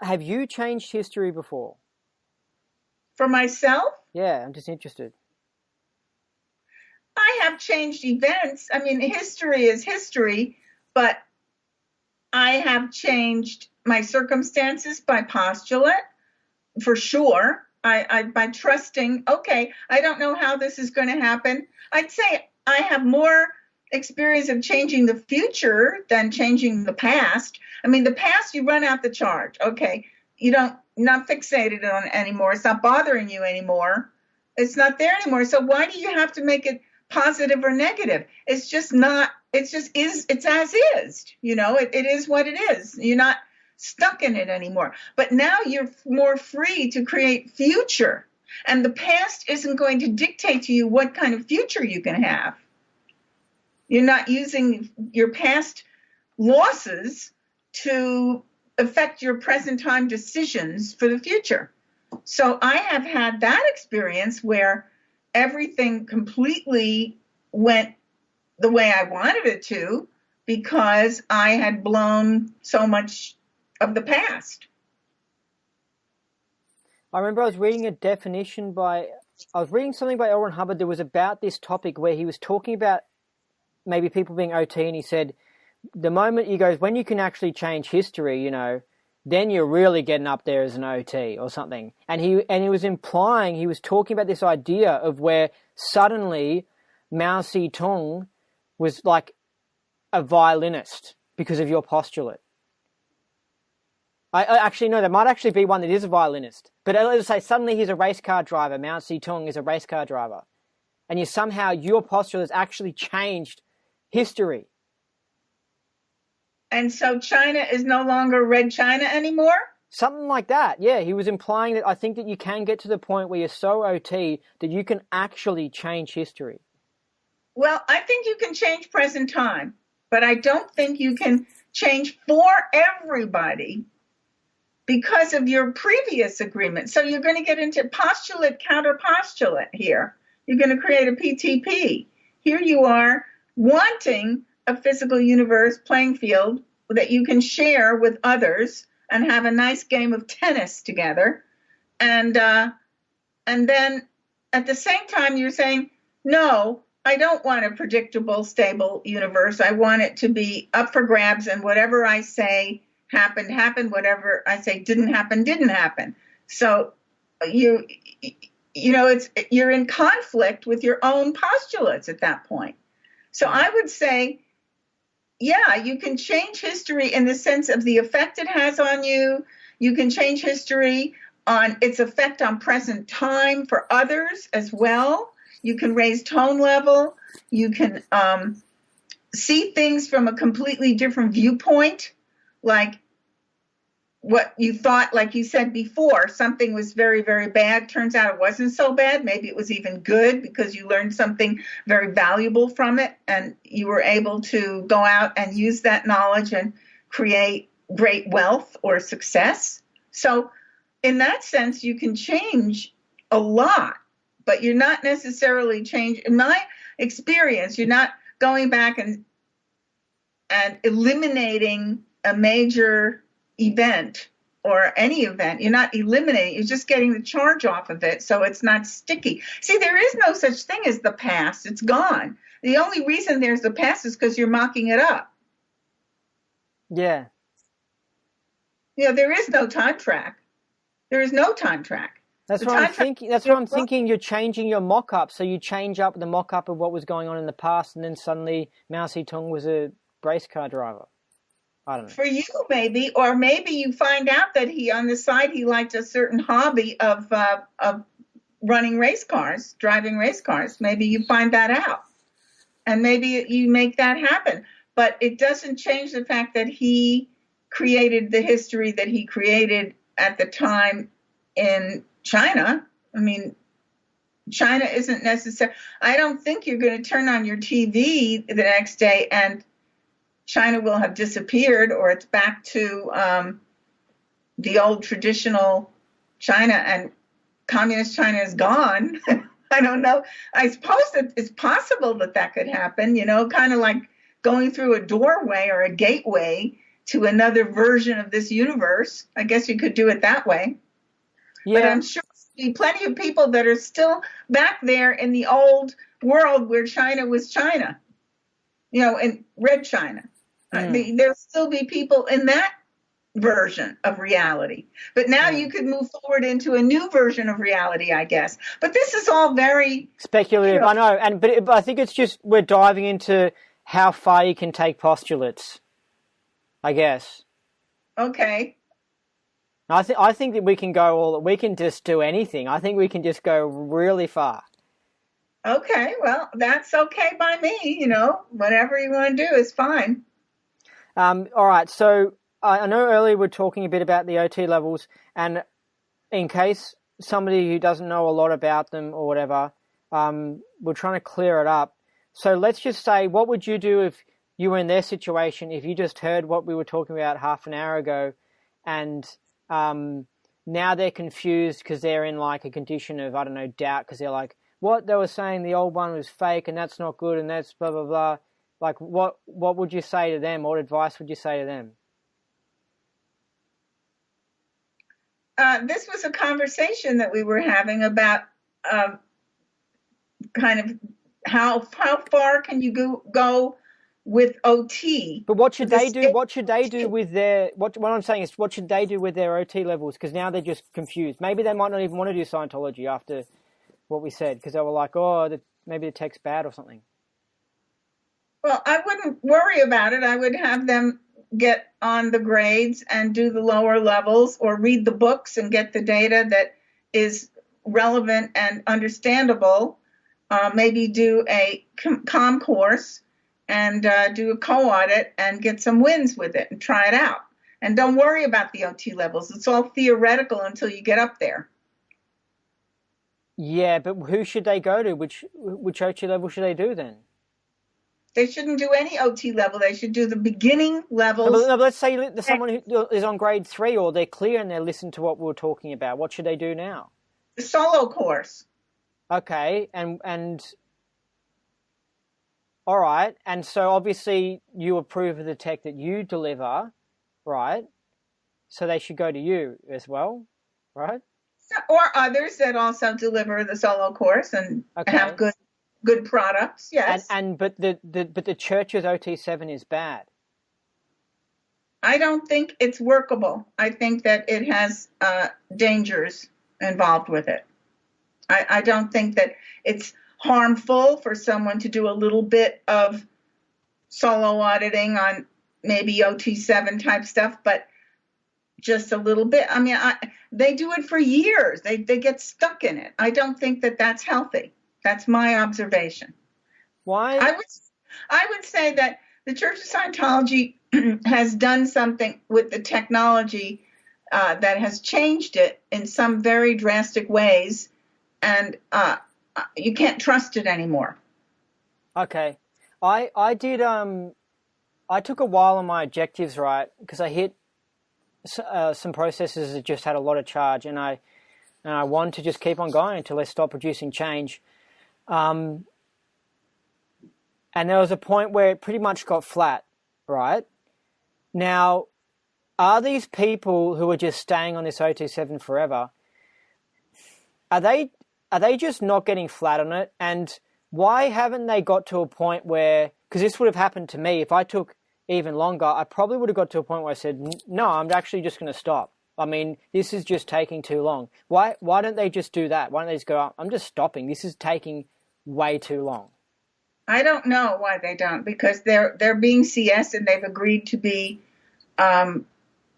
Have you changed history before?
For myself?
Yeah, I'm just interested.
I have changed events. I mean, history is history, but I have changed my circumstances by postulate, for sure. By trusting, okay, I don't know how this is going to happen. I'd say I have more experience of changing the future than changing the past. I mean, the past, you run out the charge. Okay, not fixated on it anymore. It's not bothering you anymore. It's not there anymore. So why do you have to make it positive or negative? It's just not. It's just is. It's as is. It is what it is. You're not stuck in it anymore. But now you're more free to create future, and the past isn't going to dictate to you what kind of future you can have. You're not using your past losses to affect your present time decisions for the future. So I have had that experience where everything completely went the way I wanted it to, because I had blown so much of the past.
I remember I was reading something by L. Ron Hubbard that was about this topic where he was talking about maybe people being OT, and he said, the moment he goes, when you can actually change history, you know, then you're really getting up there as an OT or something. And he was implying, he was talking about this idea of where suddenly Mao Zedong was like a violinist because of your postulate. I actually know there might actually be one that is a violinist, but let's say suddenly he's a race car driver. Mao Zedong is a race car driver, and your postulate has actually changed history.
And so China is no longer Red China anymore?
Something like that. Yeah, he was implying that I think that you can get to the point where you're so OT that you can actually change history.
Well, I think you can change present time, but I don't think you can change for everybody because of your previous agreement. So you're going to get into postulate, counter postulate here. You're going to create a PTP. Here you are wanting a physical universe playing field that you can share with others and have a nice game of tennis together. And then at the same time, you're saying, no, I don't want a predictable, stable universe. I want it to be up for grabs, and whatever I say happened, whatever I say didn't happen. So you're in conflict with your own postulates at that point. So I would say, yeah, you can change history in the sense of the effect it has on you. You can change history on its effect on present time for others as well. You can raise tone level. You can see things from a completely different viewpoint, like what you thought, like you said before, something was very, very bad. Turns out it wasn't so bad. Maybe it was even good because you learned something very valuable from it, and you were able to go out and use that knowledge and create great wealth or success. So in that sense, you can change a lot, but you're not necessarily changing. In my experience, you're not going back and eliminating a major event or any event. You're not eliminating, you're just getting the charge off of it so it's not sticky. See, there is no such thing as the past. It's gone. The only reason there's the past is because you're mocking it up.
Yeah.
There is no time track. There is no time track.
That's what I'm thinking. That's what I'm thinking. You're changing your mock-up, so you change up the mock-up of what was going on in the past, and then suddenly Mao Zedong was a race car driver. I don't know. For
you, maybe, or maybe you find out that on the side he liked a certain hobby of running race cars, driving race cars. Maybe you find that out, and maybe you make that happen. But it doesn't change the fact that he created the history that he created at the time in China. I mean, China isn't necessary. I don't think you're going to turn on your TV the next day and China will have disappeared, or it's back to the old traditional China, and communist China is gone. I don't know. I suppose that it's possible that could happen, kind of like going through a doorway or a gateway to another version of this universe. I guess you could do it that way. Yeah. But I'm sure there'll be plenty of people that are still back there in the old world where China was China, in Red China. There'll still be people in that version of reality. But now you could move forward into a new version of reality, I guess. But this is all very
speculative. I know, but I think it's just we're diving into how far you can take postulates, I guess.
Okay.
I think that we can just do anything. I think we can just go really far.
Okay, well, that's okay by me. Whatever you want to do is fine.
All right, so I know earlier we were talking a bit about the OT levels, and in case somebody who doesn't know a lot about them or whatever, we're trying to clear it up. So let's just say, what would you do if you were in their situation, if you just heard what we were talking about half an hour ago, and now they're confused because they're in like a condition of, I don't know, doubt, because they're like, what, they were saying the old one was fake and that's not good and that's blah, blah, blah. Like, what would you say to them? What advice would you say to them?
This was a conversation that we were having about kind of how far can you go with OT?
But what should they do? What should they do with their? What I'm saying is, what should they do with their OT levels? Because now they're just confused. Maybe they might not even want to do Scientology after what we said, because they were like, oh, maybe the tech's bad or something.
Well, I wouldn't worry about it. I would have them get on the grades and do the lower levels, or read the books and get the data that is relevant and understandable. Maybe do a comm course and do a co-audit and get some wins with it and try it out. And don't worry about the OT levels. It's all theoretical until you get up there.
Yeah, but who should they go to? Which OT level should they do then?
They shouldn't do any OT level. They should do the beginning levels.
No, but let's say there's someone who is on grade 3, or they're clear and they listen to what we were talking about. What should they do now?
The solo course.
Okay, and all right, and so obviously you approve of the tech that you deliver, right? So they should go to you as well, right?
Or others that also deliver the solo course and have good products. Yes.
But the church's OT7 is bad.
I don't think it's workable. I think that it has dangers involved with it. I don't think that it's harmful for someone to do a little bit of solo auditing on maybe OT7 type stuff, but just a little bit. I mean, they do it for years. They get stuck in it. I don't think that that's healthy. That's my observation.
Why?
I would say that the Church of Scientology has done something with the technology that has changed it in some very drastic ways, and you can't trust it anymore.
Okay. I did I took a while on my objectives, right, because I hit some processes that just had a lot of charge, and I wanted to just keep on going until they stopped producing change. And there was a point where it pretty much got flat, right? Now, are these people who are just staying on this OT7 forever, are they just not getting flat on it? And why haven't they got to a point where, because this would have happened to me, if I took even longer, I probably would have got to a point where I said, no, I'm actually just going to stop. I mean, this is just taking too long. Why don't they just do that? Why don't they just go, I'm just stopping. This is taking way too long.
I don't know why they don't, because they're being CS and they've agreed to be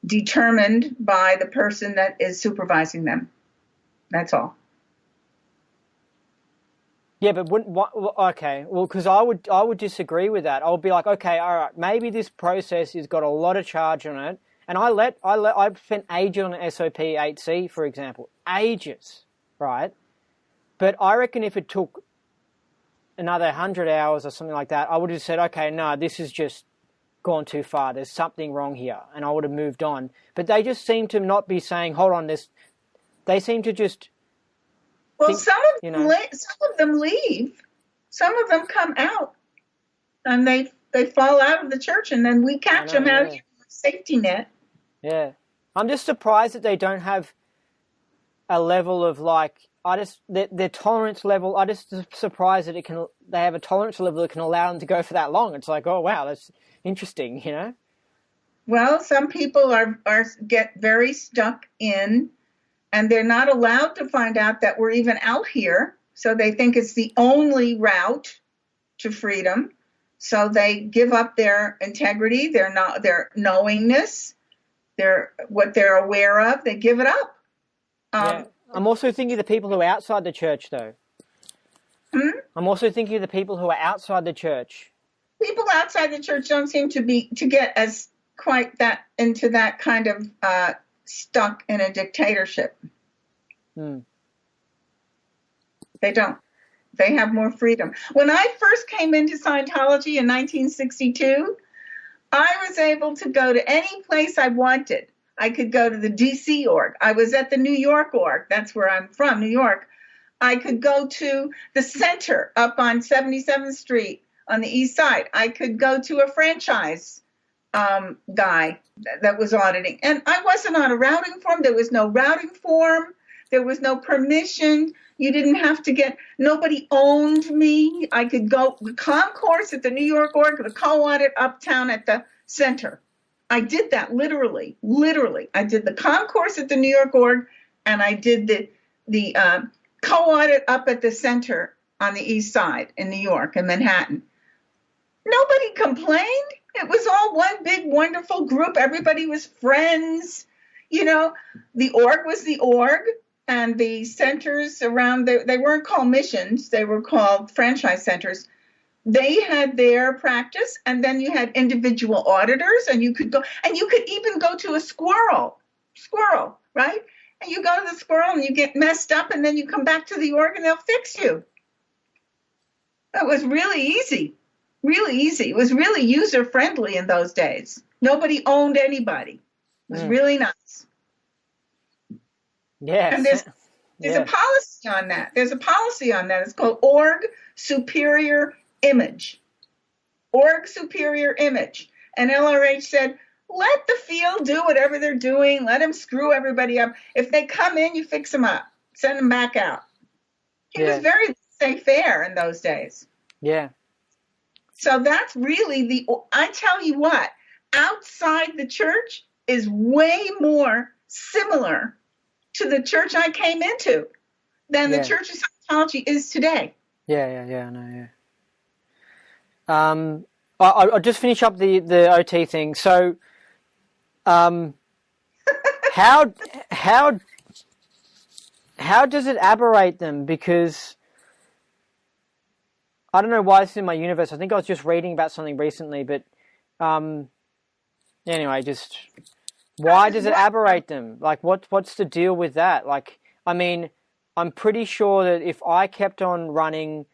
determined by the person that is supervising them. That's all.
Yeah, but okay, well, because I would disagree with that. I would be like, okay, all right, maybe this process has got a lot of charge on it, and I spent ages on SOP 8C, for example, ages, right? But I reckon if it took another 100 hours or something like that, I would have said, okay, no, this has just gone too far. There's something wrong here, and I would have moved on. But they just seem to not be saying, hold on, they seem to just.
Well, some of them leave. Some of them come out, and they fall out of the church, and then we catch them out here with a safety net.
Yeah, I'm just surprised that they don't have a level of their tolerance level. I just surprised that they have a tolerance level that can allow them to go for that long. It's like, oh wow, that's interesting, you know.
Well, some people get very stuck in. And they're not allowed to find out that we're even out here. So they think it's the only route to freedom. So they give up their integrity, their knowingness, what they're aware of. They give it up.
Yeah. I'm also thinking of the people who are outside the church, though. I'm also thinking of the people who are outside the church.
People outside the church don't seem to get as quite that into that kind of stuck in a dictatorship. They don't. They have more freedom. When I first came into Scientology in 1962, I was able to go to any place I wanted. I could go to the DC org. I was at the New York org. That's where I'm from, New York. I could go to the center up on 77th Street on the east side. I could go to a franchise guy that was auditing. And I wasn't on a routing form. There was no routing form. There was no permission. You didn't have to nobody owned me. I could go the comm course at the New York org, the co-audit uptown at the center. I did that literally. I did the comm course at the New York org, and I did the co-audit up at the center on the east side in New York in Manhattan. Nobody complained. It was all one big, wonderful group. Everybody was friends. You know, the org was the org, and the centers around, they weren't called missions. They were called franchise centers. They had their practice, and then you had individual auditors, and you could even go to a squirrel, right? And you go to the squirrel, and you get messed up, and then you come back to the org, and they'll fix you. It was really easy. Really easy. It was really user-friendly in those days. Nobody owned anybody. It was really nice.
Yes.
And there's a policy on that. There's a policy on that. It's called Org Superior Image. Org Superior Image. And LRH said, let the field do whatever they're doing. Let them screw everybody up. If they come in, you fix them up. Send them back out. It was very laissez-faire in those days.
Yeah.
So that's really I tell you what, outside the church is way more similar to the church I came into than the Church of Scientology is today.
I know, I'll just finish up the OT thing. So, how does it aberrate them? Because I don't know why this is in my universe. I think I was just reading about something recently, but anyway, just why does it aberrate them? Like, what's the deal with that? Like, I mean, I'm pretty sure that if I kept on running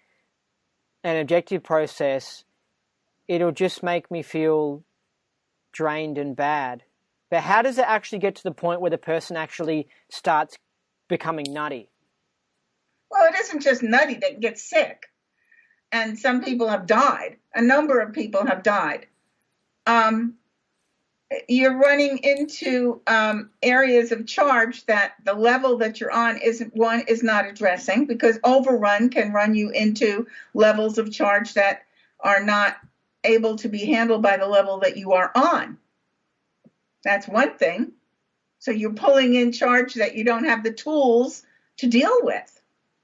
an objective process, it'll just make me feel drained and bad. But how does it actually get to the point where the person actually starts becoming nutty?
Well, it isn't just nutty. They get sick. And some people have died. A number of people have died. You're running into areas of charge that the level that you're on is not addressing, because overrun can run you into levels of charge that are not able to be handled by the level that you are on. That's one thing. So you're pulling in charge that you don't have the tools to deal with.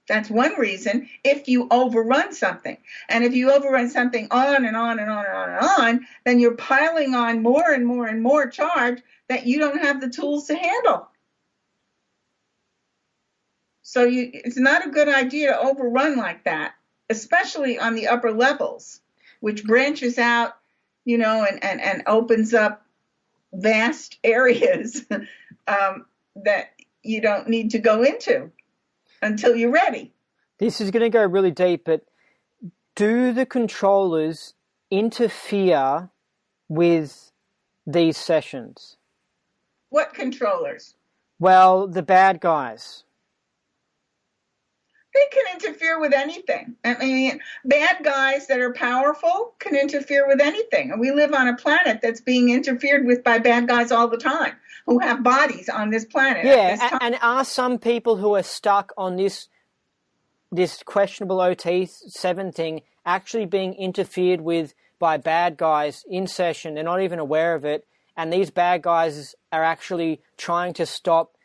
That's one reason if you overrun something. And if you overrun something on and on and on and on and on, then you're piling on more and more and more charge that you don't have the tools to handle. So it's not a good idea to overrun like that, especially on the upper levels, which branches out, and opens up vast areas that you don't need to go into until you're ready.
This is going to go really deep, but do the controllers interfere with these sessions?
What controllers?
Well, the bad guys.
They can interfere with anything. I mean, bad guys that are powerful can interfere with anything. And we live on a planet that's being interfered with by bad guys all the time, who have bodies on this planet.
Yeah, and are some people who are stuck on this questionable OT7 thing actually being interfered with by bad guys in session? They're not even aware of it. And these bad guys are actually trying to stop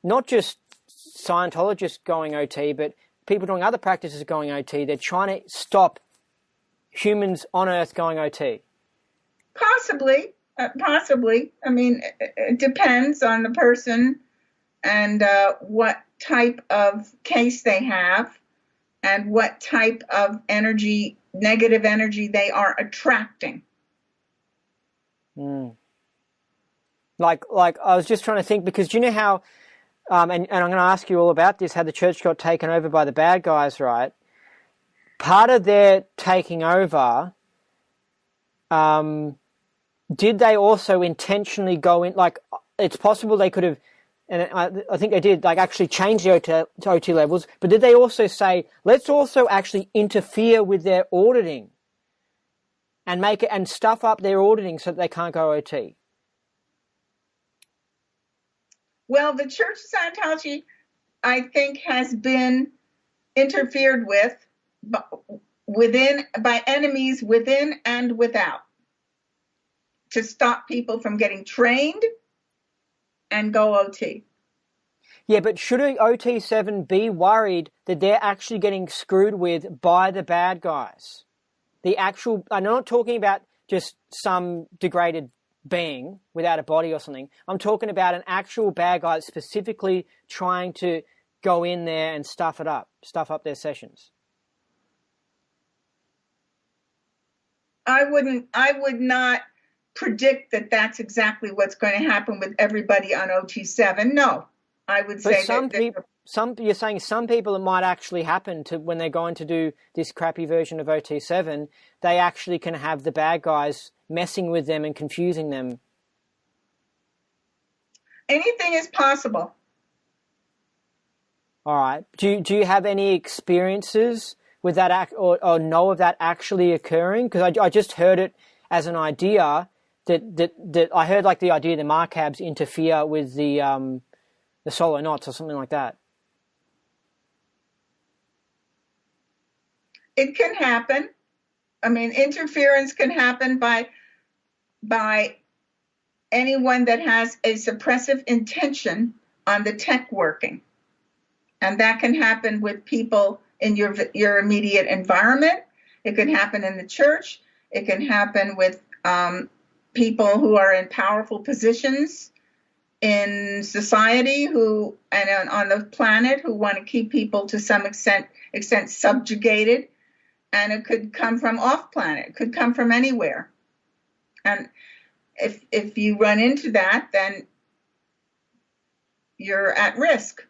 not just Scientologists going OT, but people doing other practices going OT. They're trying to stop humans on Earth going OT.
Possibly. I mean, it depends on the person and what type of case they have and what type of energy, negative energy they are attracting.
Like I was just trying to think, because do you know how, and I'm going to ask you all about this, how the church got taken over by the bad guys, right? Part of their taking over, did they also intentionally go in, like, it's possible they could have, and I think they did, like, actually change the OT levels, but did they also say, let's also actually interfere with their auditing? and make it and stuff up their auditing so that they can't go OT?
Well, the Church of Scientology, I think, has been interfered with by enemies within and without to stop people from getting trained and go OT.
Yeah, but should OT7 be worried that they're actually getting screwed with by the bad guys? I'm not talking about just some degraded being without a body or something. I'm talking about an actual bad guy that's specifically trying to go in there and stuff up their sessions.
I would not predict that that's exactly what's going to happen with everybody on OT7. No, I would say
you're saying some people, it might actually happen to when they're going to do this crappy version of OT7, they actually can have the bad guys messing with them and confusing them.
Anything is possible.
All right. Do you have any experiences with that or know of that actually occurring? Because I just heard it as an idea that I heard, like the idea the Markabs interfere with the solo knots or something like that.
It can happen. I mean, interference can happen by anyone that has a suppressive intention on the tech working. And that can happen with people in your immediate environment. It can happen in the church. It can happen with people who are in powerful positions in society and on the planet who want to keep people to some extent subjugated. And it could come from off planet. It could come from anywhere. And if you run into that, then you're at risk.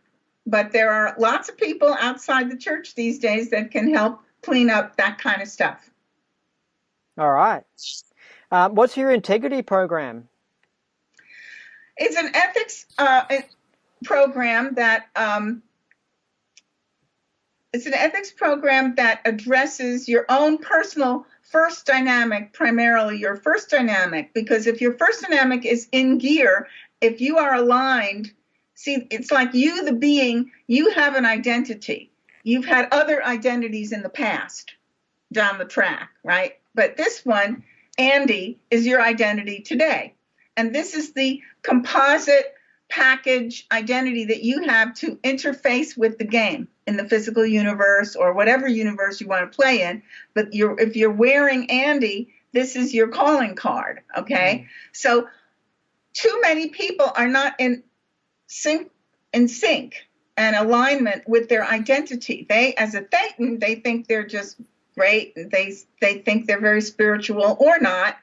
But there are lots of people outside the church these days that can help clean up that kind of stuff.
All right. What's your integrity program?
It's an ethics program that addresses your own personal first dynamic, primarily your first dynamic, because if your first dynamic is in gear, if you are aligned, see, it's like you, the being, you have an identity. You've had other identities in the past down the track, right? But this one, Andy, is your identity today. And this is the composite package identity that you have to interface with the game in the physical universe or whatever universe you want to play in. But if you're wearing Andy, this is your calling card, okay? So too many people are not in sync and alignment with their identity. They, as a Thetan, they think they're just great. They think they're very spiritual or not,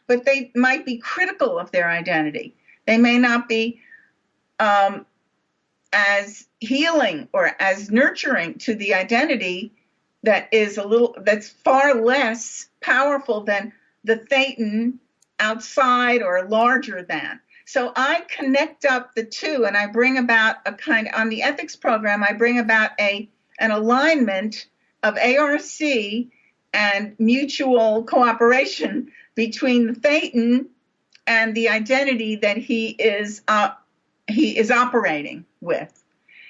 but they might be critical of their identity. They may not be as healing or as nurturing to the identity that's far less powerful than the Thetan outside or larger than. So I connect up the two, and I bring about on the ethics program, I bring about an alignment of ARC and mutual cooperation between the Thetan and the identity that he is operating with.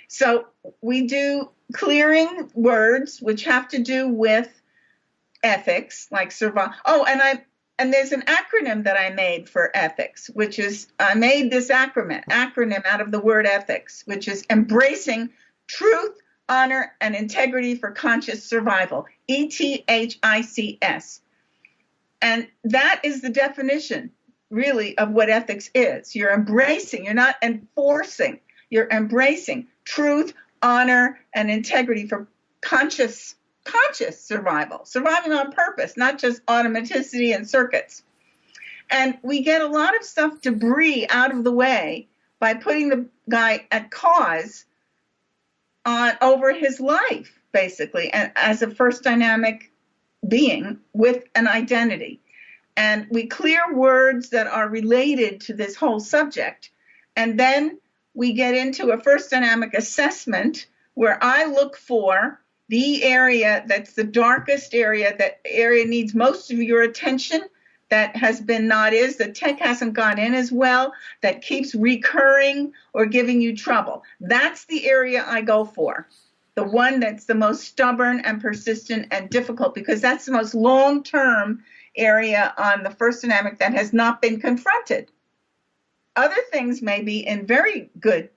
So we do clearing words, which have to do with ethics, like survival. Oh, and there's an acronym that I made for ethics, which is, I made this acronym out of the word ethics, which is embracing truth, honor, and integrity for conscious survival, ETHICS. And that is the definition, really, of what ethics is. You're embracing, you're not enforcing, you're embracing truth, honor, and integrity for conscious survival, surviving on purpose, not just automaticity and circuits. And we get a lot of stuff, debris, out of the way by putting the guy at cause over his life, basically, and as a first dynamic being with an identity. And we clear words that are related to this whole subject. And then we get into a first dynamic assessment where I look for the area that's the darkest area, that area needs most of your attention, that has been the tech hasn't gone in as well, that keeps recurring or giving you trouble. That's the area I go for. The one that's the most stubborn and persistent and difficult, because that's the most long-term area on the first dynamic that has not been confronted. Other things may be in very good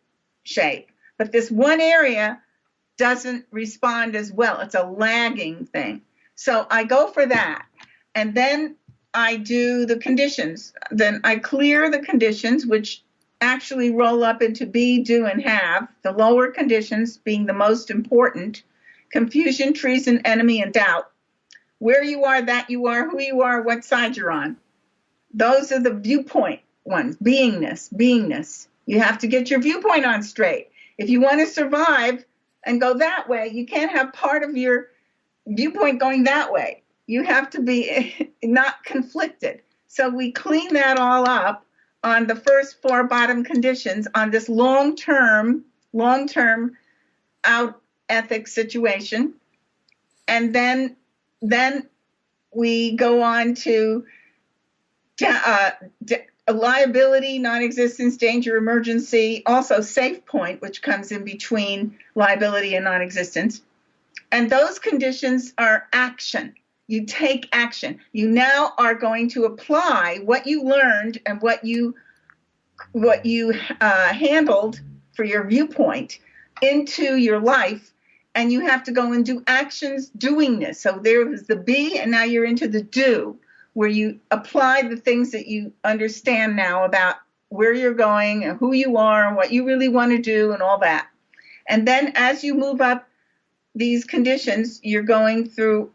shape, but this one area doesn't respond as well. It's a lagging thing. So I go for that. And then I do the conditions. Then I clear the conditions, which actually roll up into be, do, and have, the lower conditions being the most important: confusion, treason, enemy, and doubt. Where you are, that you are, who you are, what side you're on. Those are the viewpoint ones. Beingness. You have to get your viewpoint on straight. If you want to survive and go that way, you can't have part of your viewpoint going that way. You have to be not conflicted. So we clean that all up on the first 4 bottom conditions on this long-term out ethics situation. And then we go on to liability, non-existence, danger, emergency, also safe point, which comes in between liability and non-existence. And those conditions are action. You take action. You now are going to apply what you learned and what you handled for your viewpoint into your life, and you have to go and do actions doing this. So there was the be, and now you're into the do, where you apply the things that you understand now about where you're going and who you are and what you really want to do and all that. And then as you move up these conditions, you're going through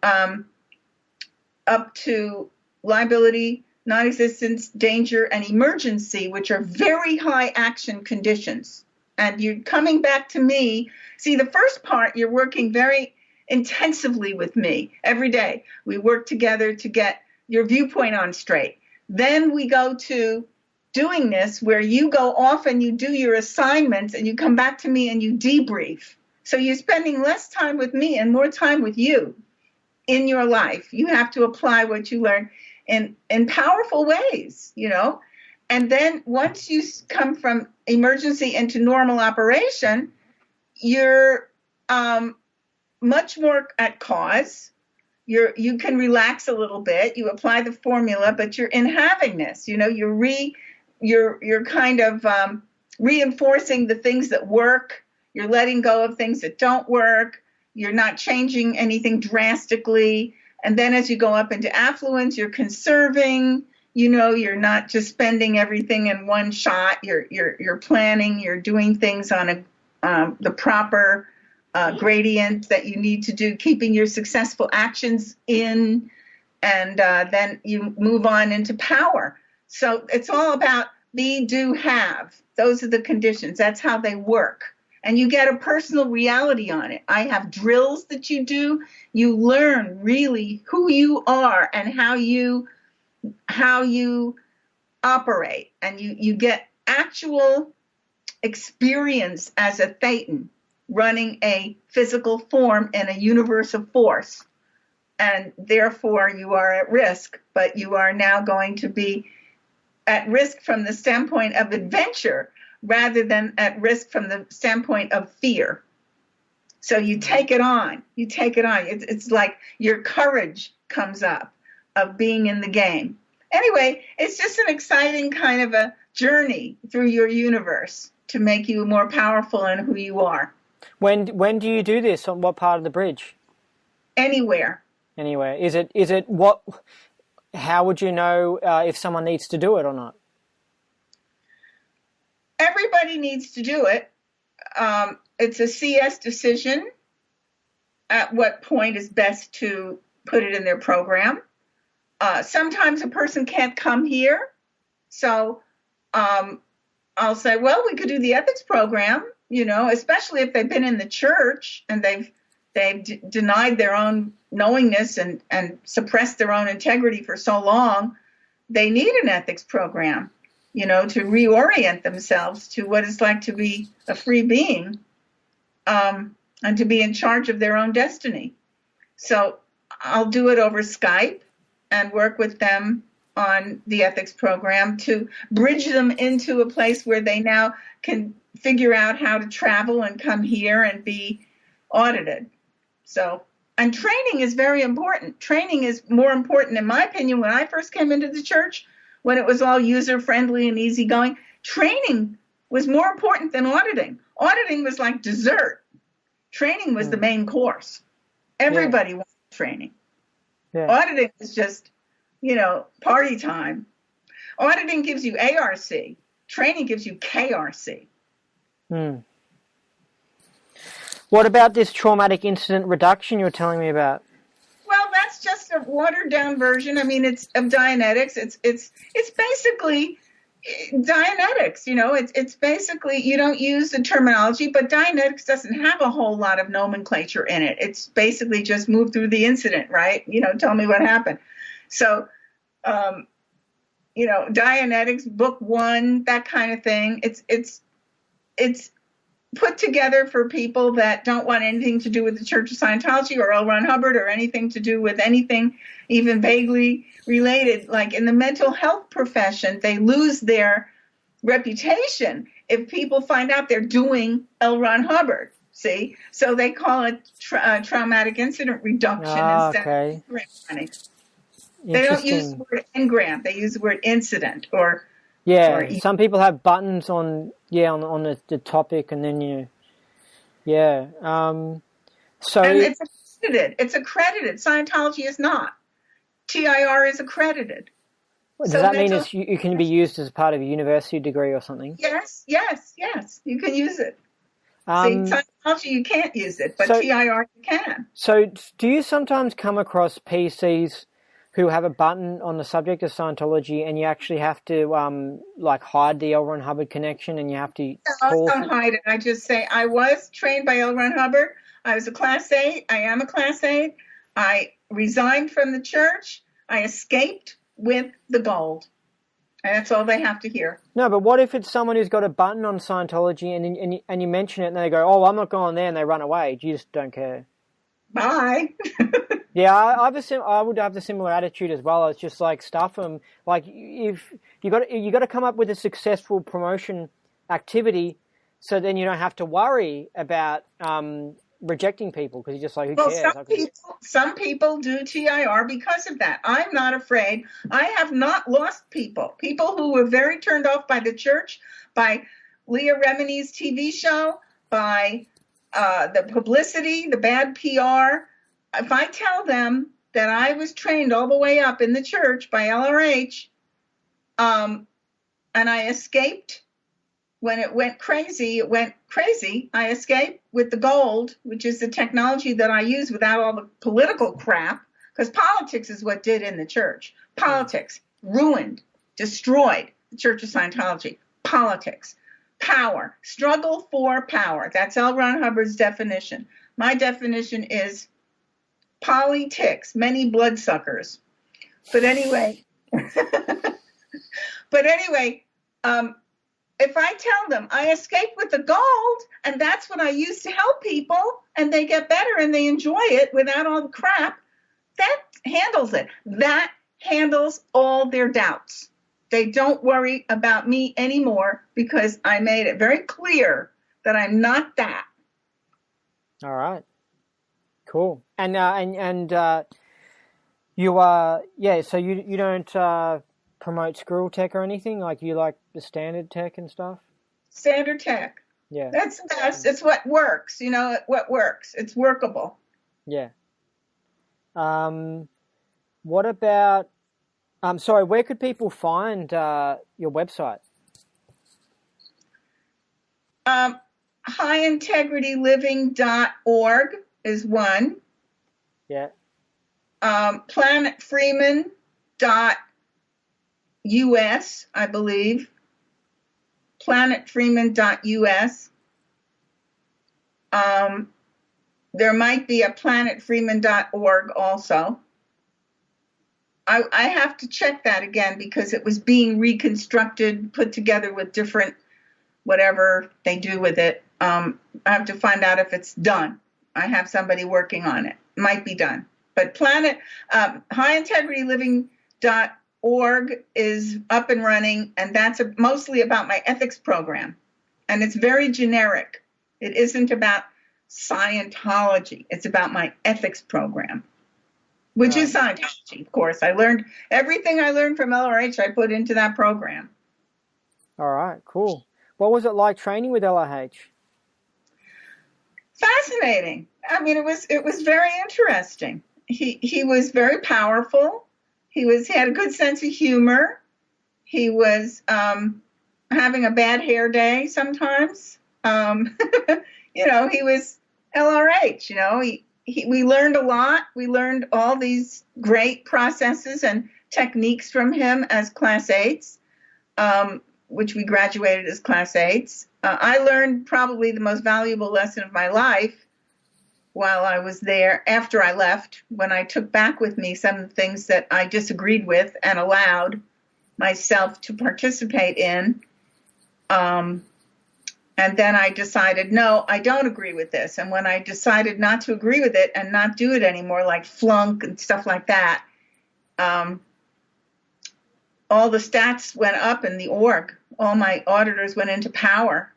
up to liability, non-existence, danger, and emergency, which are very high action conditions. And you're coming back to me. See, the first part, you're working very intensively with me every day. We work together to get your viewpoint on straight. Then we go to doing this, where you go off and you do your assignments and you come back to me and you debrief. So you're spending less time with me and more time with you in your life. You have to apply what you learn in powerful ways, you know. And then once you come from emergency into normal operation, you're much more at cause. You can relax a little bit. You apply the formula, but you're in havingness. You know, you're kind of reinforcing the things that work. You're letting go of things that don't work. You're not changing anything drastically. And then as you go up into affluence, you're conserving. You know, you're not just spending everything in one shot. You're planning. You're doing things on the proper gradient that you need to do, keeping your successful actions in, and then you move on into power. So it's all about be, do, have. Those are the conditions. That's how they work. And you get a personal reality on it. I have drills that you do. You learn really who you are and how you operate. And you get actual experience as a Thetan running a physical form in a universe of force. And therefore you are at risk, but you are now going to be at risk from the standpoint of adventure rather than at risk from the standpoint of fear. So you take it on. You take it on. It's like your courage comes up of being in the game. Anyway, it's just an exciting kind of a journey through your universe to make you more powerful in who you are.
When do you do this? On what part of the bridge?
Anywhere.
Anywhere. Is it what? How would you know if someone needs to do it or not?
Everybody needs to do it. It's a CS decision at what point is best to put it in their program. Sometimes a person can't come here, so I'll say, well, we could do the ethics program, you know, especially if they've been in the church and they've denied their own knowingness and suppressed their own integrity for so long. They need an ethics program, you know, to reorient themselves to what it's like to be a free being. and to be in charge of their own destiny. So I'll do it over Skype and work with them on the ethics program to bridge them into a place where they now can figure out how to travel and come here and be audited. So, and training is very important. Training is more important, in my opinion. When I first came into the church, when it was all user-friendly and easygoing, training was more important than auditing. Auditing was like dessert. Training was the main course. Everybody wanted training. Yeah. Auditing is just, party time. Auditing gives you ARC. Training gives you KRC.
What about this traumatic incident reduction you were telling me about?
Well, that's just a watered down version. I mean, it's of Dianetics. It's basically Dianetics. It's basically, you don't use the terminology, but Dianetics doesn't have a whole lot of nomenclature in it. It's basically just move through the incident, right? Tell me what happened. So, Dianetics, book 1, that kind of thing. It's put together for people that don't want anything to do with the Church of Scientology or L. Ron Hubbard or anything to do with anything even vaguely related. Like in the mental health profession, they lose their reputation if people find out they're doing L. Ron Hubbard. See? So they call it traumatic incident reduction instead of engram. They don't use the word engram. They use the word incident or...
Yeah, some people have buttons on the topic, and then so
and it's accredited. It's accredited. Scientology is not. TIR is accredited.
Does that mean you can be used as part of a university degree or something?
Yes. You can use it. Scientology, you can't use it, but TIR you can.
So, do you sometimes come across PCs who have a button on the subject of Scientology, and you actually have to hide the L. Ron Hubbard connection, and you have to call?
I don't hide it. I just say I was trained by L. Ron Hubbard. I was a Class 8. I am a Class 8. I resigned from the church. I escaped with the gold. And that's all they have to hear.
No, but what if it's someone who's got a button on Scientology, and you mention it, and they go, "Oh, I'm not going there," and they run away? You just don't care.
Bye.
Yeah, I would have the similar attitude as well. It's just like stuff them. Like if you got to come up with a successful promotion activity, so then you don't have to worry about rejecting people, because you're just like, who cares?
Some people do TIR because of that. I'm not afraid. I have not lost people who were very turned off by the church, by Leah Remini's TV show, by the publicity, the bad PR. If I tell them that I was trained all the way up in the church by LRH, and I escaped when it went crazy, I escaped with the gold, which is the technology that I use without all the political crap, because politics is what did in the church. Politics ruined, destroyed the Church of Scientology. Politics, power, struggle for power. That's L. Ron Hubbard's definition. My definition is politics, many bloodsuckers. But anyway, if I tell them I escaped with the gold, and that's what I use to help people, and they get better and they enjoy it without all the crap, that handles it. That handles all their doubts. They don't worry about me anymore because I made it very clear that I'm not that.
All right. Cool. And you are, so you don't promote squirrel tech or anything? Like you like the standard tech and stuff?
Standard tech.
Yeah.
That's the best. It's what works, what works. It's workable.
Yeah. What about, where could people find your website?
HighIntegrityLiving.org is one.
Yeah.
PlanetFreeman.us, I believe. PlanetFreeman.us. There might be a PlanetFreeman.org also. I have to check that again because it was being reconstructed, put together with different whatever they do with it. I have to find out if it's done. I have somebody working on it. Might be done. But highintegrityliving.org is up and running, and that's mostly about my ethics program. And it's very generic. It isn't about Scientology. It's about my ethics program, which is Scientology, of course. I learned everything I learned from LRH, I put into that program.
All right, cool. What was it like training with LRH?
Fascinating. I mean, it was very interesting. He was very powerful. He had a good sense of humor. He was having a bad hair day sometimes. You know, he was LRH. You know, we learned a lot. We learned all these great processes and techniques from him as Class 8s, which we graduated as Class 8s. I learned probably the most valuable lesson of my life while I was there after I left, when I took back with me some of the things that I disagreed with and allowed myself to participate in. And then I decided, no, I don't agree with this. And when I decided not to agree with it and not do it anymore, like flunk and stuff like that, all the stats went up in the org. All my auditors went into power.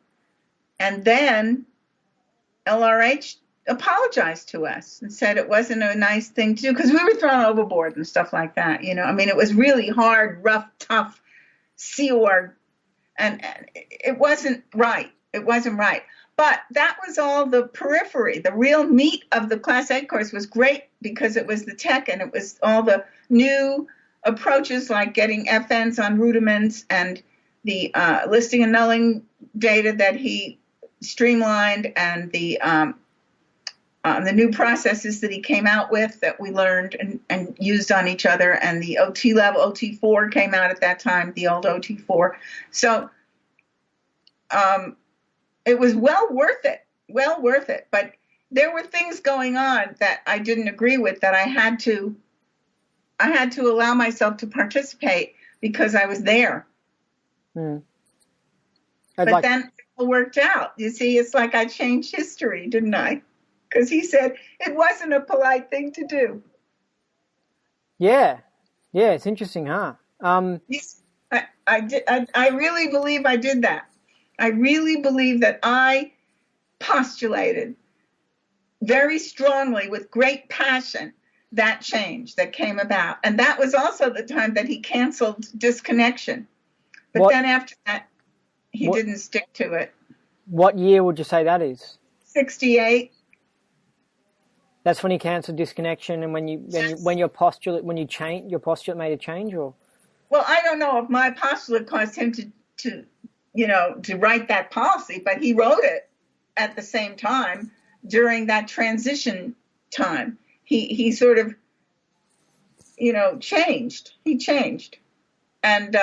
And then LRH apologized to us and said it wasn't a nice thing to do because we were thrown overboard and stuff like that. You know, I mean, it was really hard, rough, tough Sea Org, and it wasn't right. It wasn't right. But that was all the periphery. The real meat of the Class 8 course was great because it was the tech and it was all the new approaches like getting FNs on rudiments and the listing and nulling data that he streamlined and the new processes that he came out with that we learned and used on each other, and the OT level, OT4 came out at that time, the old OT4. So it was well worth it. But there were things going on that I didn't agree with that I had to allow myself to participate because I was there.
Mm.
But then it worked out. You see, it's like I changed history, didn't I? Because he said it wasn't a polite thing to do.
Yeah, it's interesting, huh?
Yes, I really believe I did that. I really believe that I postulated very strongly with great passion that change that came about. And that was also the time that he canceled disconnection. But then after that, he didn't stick to it.
What year would you say that is?
68.
That's when he cancelled disconnection, and when your postulate made a change, or?
Well, I don't know if my postulate caused him to write that policy, but he wrote it at the same time during that transition time. He sort of, changed. He changed, and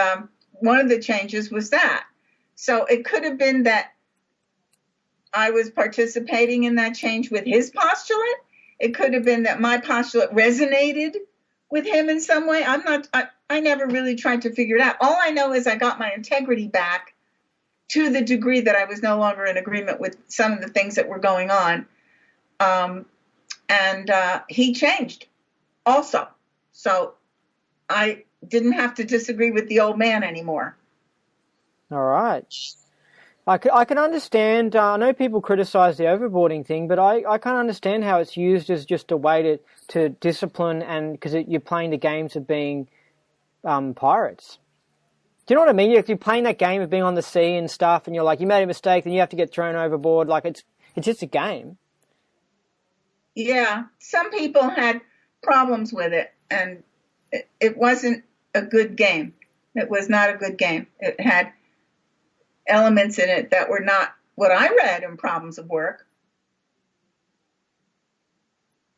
one of the changes was that. So it could have been that I was participating in that change with his postulate. It could have been that my postulate resonated with him in some way. I never really tried to figure it out. All I know is I got my integrity back to the degree that I was no longer in agreement with some of the things that were going on. And he changed also. So I didn't have to disagree with the old man anymore.
All right. I can understand. I know people criticize the overboarding thing, but I can't understand how it's used as just a way to discipline, and because you're playing the games of being pirates. Do you know what I mean? If you're playing that game of being on the sea and stuff, and you're like, you made a mistake, then you have to get thrown overboard. Like it's just a game.
Yeah, some people had problems with it, and it wasn't a good game. It was not a good game. It had elements in it that were not what I read in Problems of Work.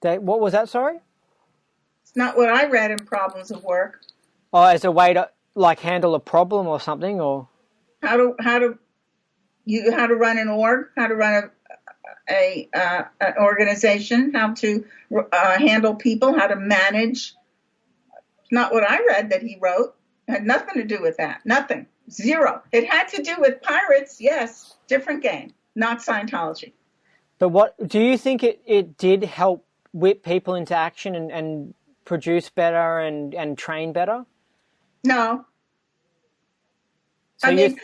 What was that, sorry?
It's not what I read in Problems of Work.
Oh, as a way to handle a problem or something, or
how to run an org, how to run an organization, how to handle people, how to manage. It's not what I read that he wrote. It had nothing to do with that. Nothing. Zero. It had to do with pirates, yes. Different game. Not Scientology.
But what do you think it did help whip people into action and produce better and train better?
No.
So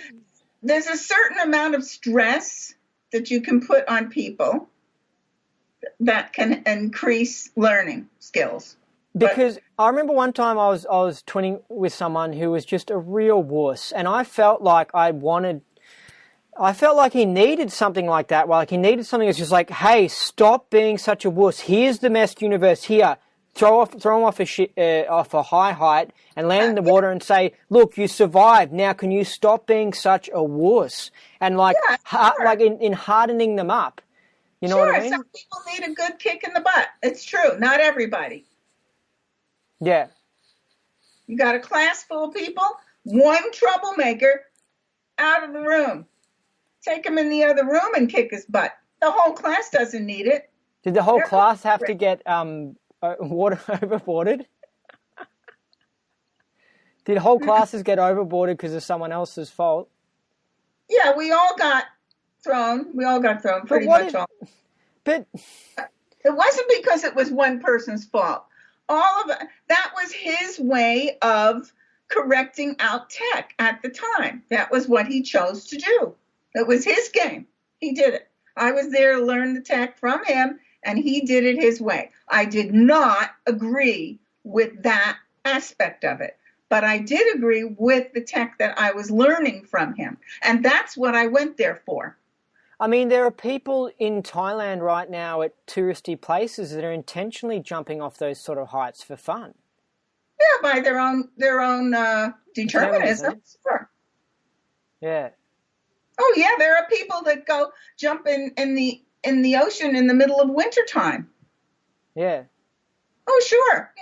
there's a certain amount of stress that you can put on people that can increase learning skills.
Because I remember one time I was twinning with someone who was just a real wuss, and I felt like he needed something like that. Like he needed something that's just like, hey, stop being such a wuss. Here's the meshed universe. Here, throw him off a high height and land in the water and say, look, you survived. Now, can you stop being such a wuss? And like in hardening them up. You know what I mean?
Some people need a good kick in the butt. It's true. Not everybody.
Yeah.
You got a class full of people, one troublemaker out of the room. Take him in the other room and kick his butt. The whole class doesn't need it.
Did the whole class have to get water overboarded? Did whole classes get overboarded because of someone else's fault?
Yeah, we all got thrown. Pretty much all.
But
it wasn't because it was one person's fault. All of it, that was his way of correcting out tech at the time. That was what he chose to do. It was his game. He did it. I was there to learn the tech from him, and he did it his way. I did not agree with that aspect of it, but I did agree with the tech that I was learning from him, and that's what I went there for.
I mean, there are people in Thailand right now at touristy places that are intentionally jumping off those sort of heights for fun.
Yeah, by their own determinism. Sure.
Yeah.
Oh yeah, there are people that go jump in the ocean in the middle of wintertime.
Yeah.
Oh sure,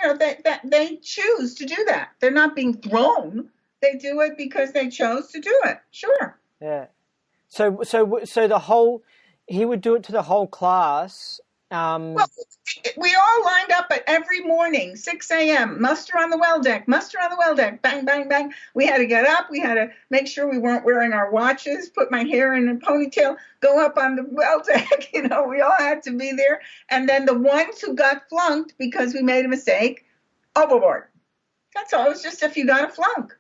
they choose to do that. They're not being thrown. They do it because they chose to do it. Sure.
Yeah. So he would do it to the whole class.
Well, we all lined up at every morning, 6 a.m., muster on the well deck, bang, bang, bang. We had to get up. We had to make sure we weren't wearing our watches, put my hair in a ponytail, go up on the well deck. We all had to be there. And then the ones who got flunked because we made a mistake, overboard. That's all. It was just if you got a flunk.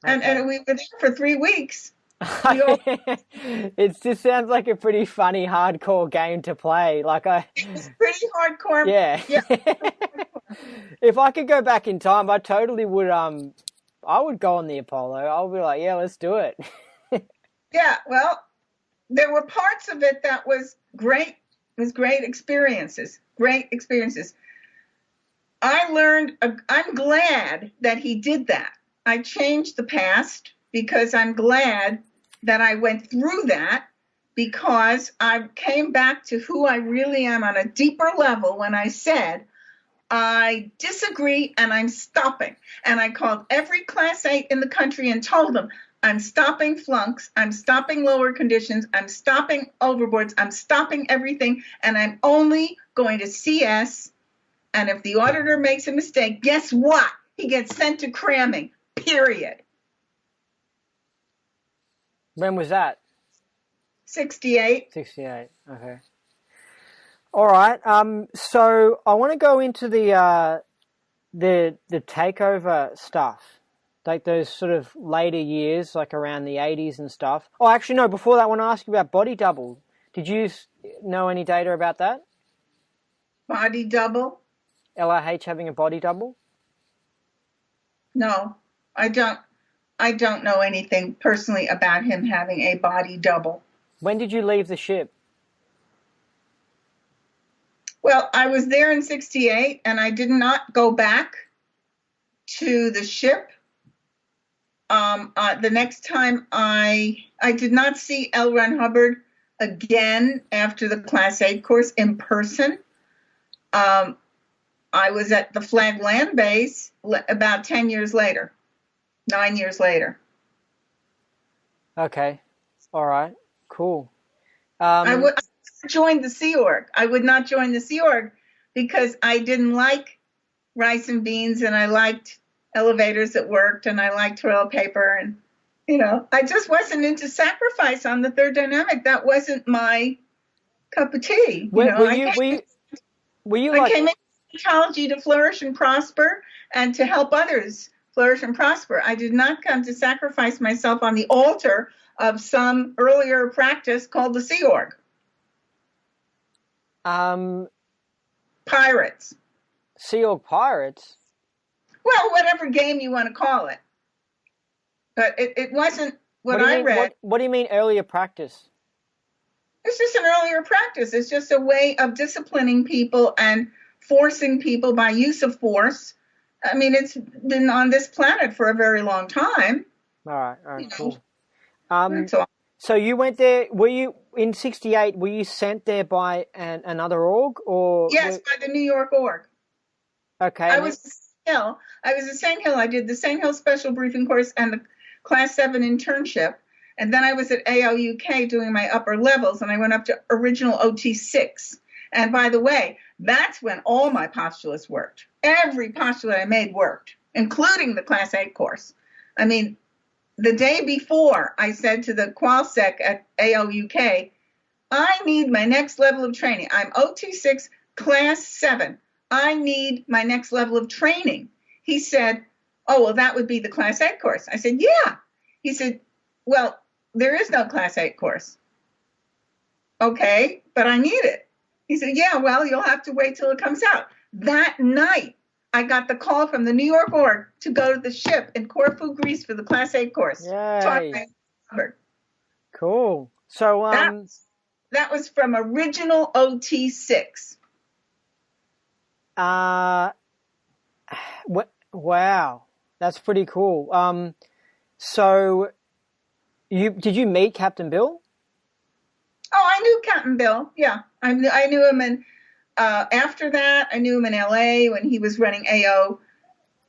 Okay. And we were there for 3 weeks.
It just sounds like a pretty funny, hardcore game to play.
It's pretty hardcore.
Yeah. If I could go back in time, I totally would. I would go on the Apollo. I would be like, yeah, let's do it.
Yeah. Well, there were parts of it that was great. It was great experiences. Great experiences. I learned. I'm glad that he did that. I changed the past because I'm glad that I went through that, because I came back to who I really am on a deeper level when I said, I disagree and I'm stopping. And I called every class 8 in the country and told them, I'm stopping flunks, I'm stopping lower conditions, I'm stopping overboards, I'm stopping everything, and I'm only going to CS. And if the auditor makes a mistake, guess what? He gets sent to cramming, period.
When was that?
68.
68. Okay. All right. So I want to go into the takeover stuff, like those sort of later years, like around the 80s and stuff. Oh, actually, no. Before that, I want to ask you about body double. Did you know any data about that?
Body double?
LRH having a body double?
No, I don't. I don't know anything personally about him having a body double.
When did you leave the ship?
Well, I was there in 68, and I did not go back to the ship. The next time I did not see L. Ron Hubbard again after the Class 8 course in person. I was at the Flag Land Base about 10 years later. 9 years later.
Okay. All right. Cool.
I joined the Sea Org. I would not join the Sea Org because I didn't like rice and beans, and I liked elevators that worked, and I liked toilet paper, and I just wasn't into sacrifice on the third dynamic. That wasn't my cup of tea.
Were you
I
like?
came into Scientology to flourish and prosper and to help others flourish and prosper. I did not come to sacrifice myself on the altar of some earlier practice called the Sea Org. Pirates.
Sea Org pirates?
Well, whatever game you want to call it. But it wasn't what I read.
What do you mean earlier practice?
It's just an earlier practice. It's just a way of disciplining people and forcing people by use of force. I mean, it's been on this planet for a very long time.
All right, cool.
So
you went there, were you, in 68, were you sent there by another org? Or
yes, by the New York org.
Okay.
I was at St. Hill. I did the St. Hill Special Briefing Course and the Class 7 internship. And then I was at AOUK doing my upper levels, and I went up to original OT6. And by the way, that's when all my postulates worked. Every postulate I made worked, including the Class 8 course. I mean, the day before, I said to the QualSec at AOUK, I need my next level of training. I'm OT6 Class 7. I need my next level of training. He said, oh, well, that would be the Class 8 course. I said, yeah. He said, well, there is no Class 8 course. Okay, but I need it. He said, yeah, well, you'll have to wait till it comes out. That night, I got the call from the New York org to go to the ship in Corfu, Greece for the Class 8 course.
Yay. Cool. So
that was from original OT6.
Wow, that's pretty cool. So did you meet Captain Bill?
Oh, I knew Captain Bill. Yeah, I knew him, and after that, I knew him in LA when he was running AO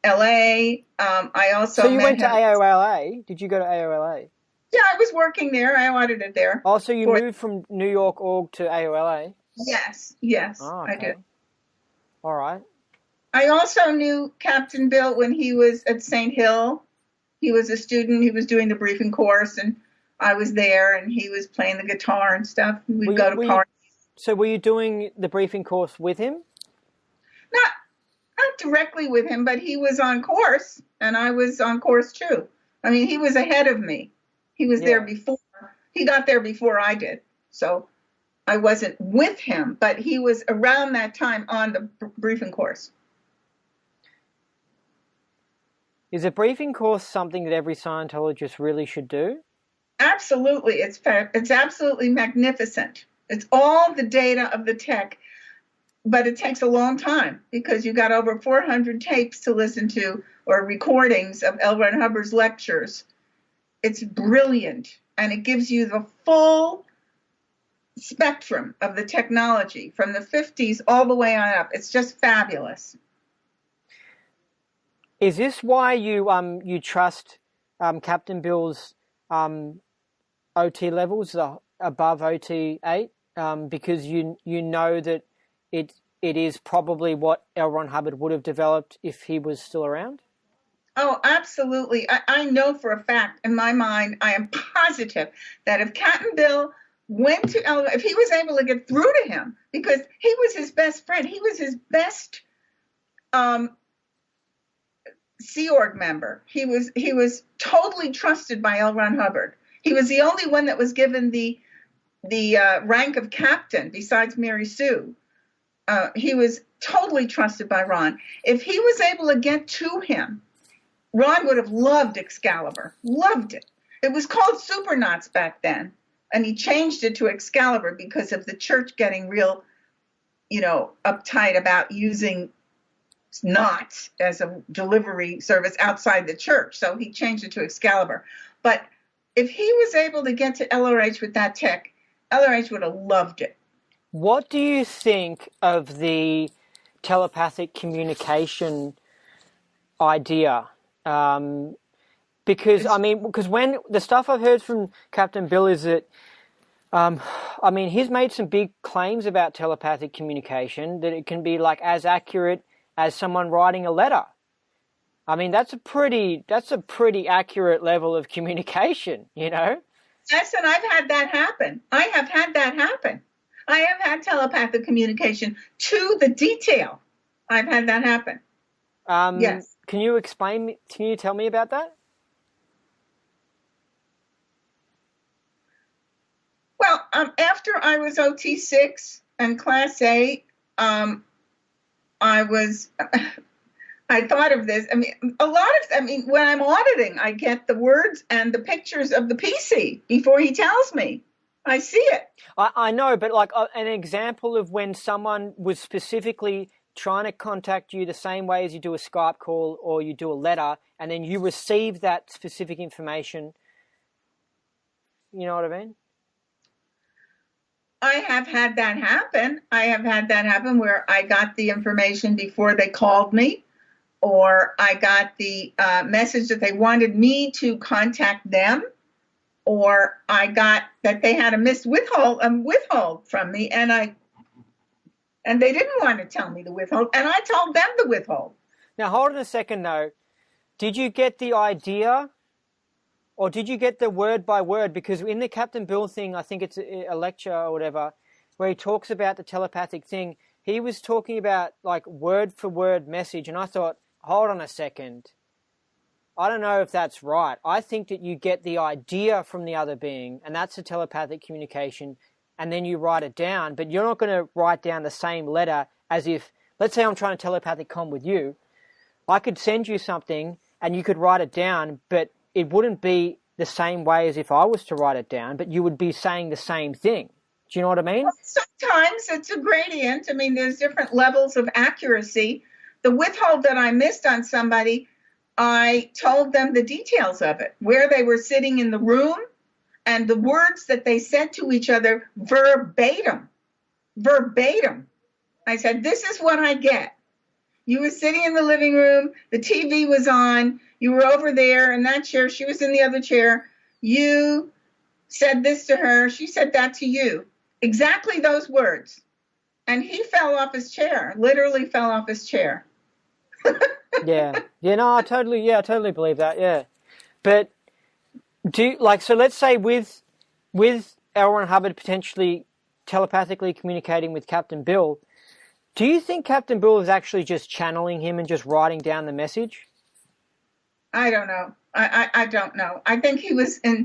LA. I also
so you went to AOLA. Did you go to AOLA?
Yeah, I was working there. I audited there.
Oh, so you moved from New York org to AOLA?
Yes,
oh, okay.
I did.
All right.
I also knew Captain Bill when he was at St. Hill. He was a student. He was doing the briefing course, and I was there, and he was playing the guitar and stuff. We'd go to parties.
So were you doing the briefing course with him?
Not directly with him, but he was on course, and I was on course too. I mean, he was ahead of me. He was there before. He got there before I did. So I wasn't with him, but he was around that time on the briefing course.
Is a briefing course something that every Scientologist really should do?
Absolutely. It's absolutely magnificent. It's all the data of the tech, but it takes a long time because you got over 400 tapes to listen to or recordings of L. Ron Hubbard's lectures. It's brilliant, and it gives you the full spectrum of the technology from the 50s all the way on up. It's just fabulous.
Is this why you trust Captain Bill's OT levels above OT 8? Because you know that it is probably what L. Ron Hubbard would have developed if he was still around?
Oh, absolutely. I know for a fact, in my mind, I am positive that if Captain Bill went to L, if he was able to get through to him, because he was his best friend, he was his best Sea Org member. He was totally trusted by L. Ron Hubbard. He was the only one that was given the rank of captain besides Mary Sue. He was totally trusted by Ron. If he was able to get to him, Ron would have loved Excalibur, loved it. It was called Super Knots back then, and he changed it to Excalibur because of the church getting real, uptight about using knots as a delivery service outside the church. So he changed it to Excalibur. But if he was able to get to LRH with that tech, LRH would have loved it.
What do you think of the telepathic communication idea? Because when the stuff I've heard from Captain Bill is that, he's made some big claims about telepathic communication, that it can be like as accurate as someone writing a letter. I mean, that's a pretty accurate level of communication,
Yes, and I've had that happen. I have had that happen. I have had telepathic communication to the detail. I've had that happen. Yes.
Can you tell me about that?
Well, after I was OT6 and Class A, I thought of this. I mean, when I'm auditing, I get the words and the pictures of the PC before he tells me. I see it.
I know, but like an example of when someone was specifically trying to contact you the same way as you do a Skype call or you do a letter, and then you receive that specific information. You know what I mean?
I have had that happen. I have had that happen where I got the information before they called me, or I got the message that they wanted me to contact them, or I got that they had a withhold from me, and they didn't want to tell me the withhold, and I told them the withhold.
Now, hold on a second, though. Did you get the idea, or did you get the word by word? Because in the Captain Bill thing, I think it's a lecture or whatever, where he talks about the telepathic thing, he was talking about like word for word message, and I thought, hold on a second. I don't know if that's right. I think that you get the idea from the other being, and that's a telepathic communication, and then you write it down, but you're not going to write down the same letter as if, let's say I'm trying to telepathic com with you. I could send you something, and you could write it down, but it wouldn't be the same way as if I was to write it down, but you would be saying the same thing. Do you know what I mean?
Well, sometimes it's a gradient. I mean, there's different levels of accuracy. The withhold that I missed on somebody, I told them the details of it, where they were sitting in the room and the words that they said to each other verbatim. I said, this is what I get. You were sitting in the living room, the TV was on, you were over there in that chair, she was in the other chair, you said this to her, she said that to you. Exactly those words. And he fell off his chair, literally fell off his chair.
Yeah, I totally believe that, yeah. But so let's say with L. Ron Hubbard potentially telepathically communicating with Captain Bill, do you think Captain Bill is actually just channeling him and just writing down the message?
I don't know. I don't know. I think he was I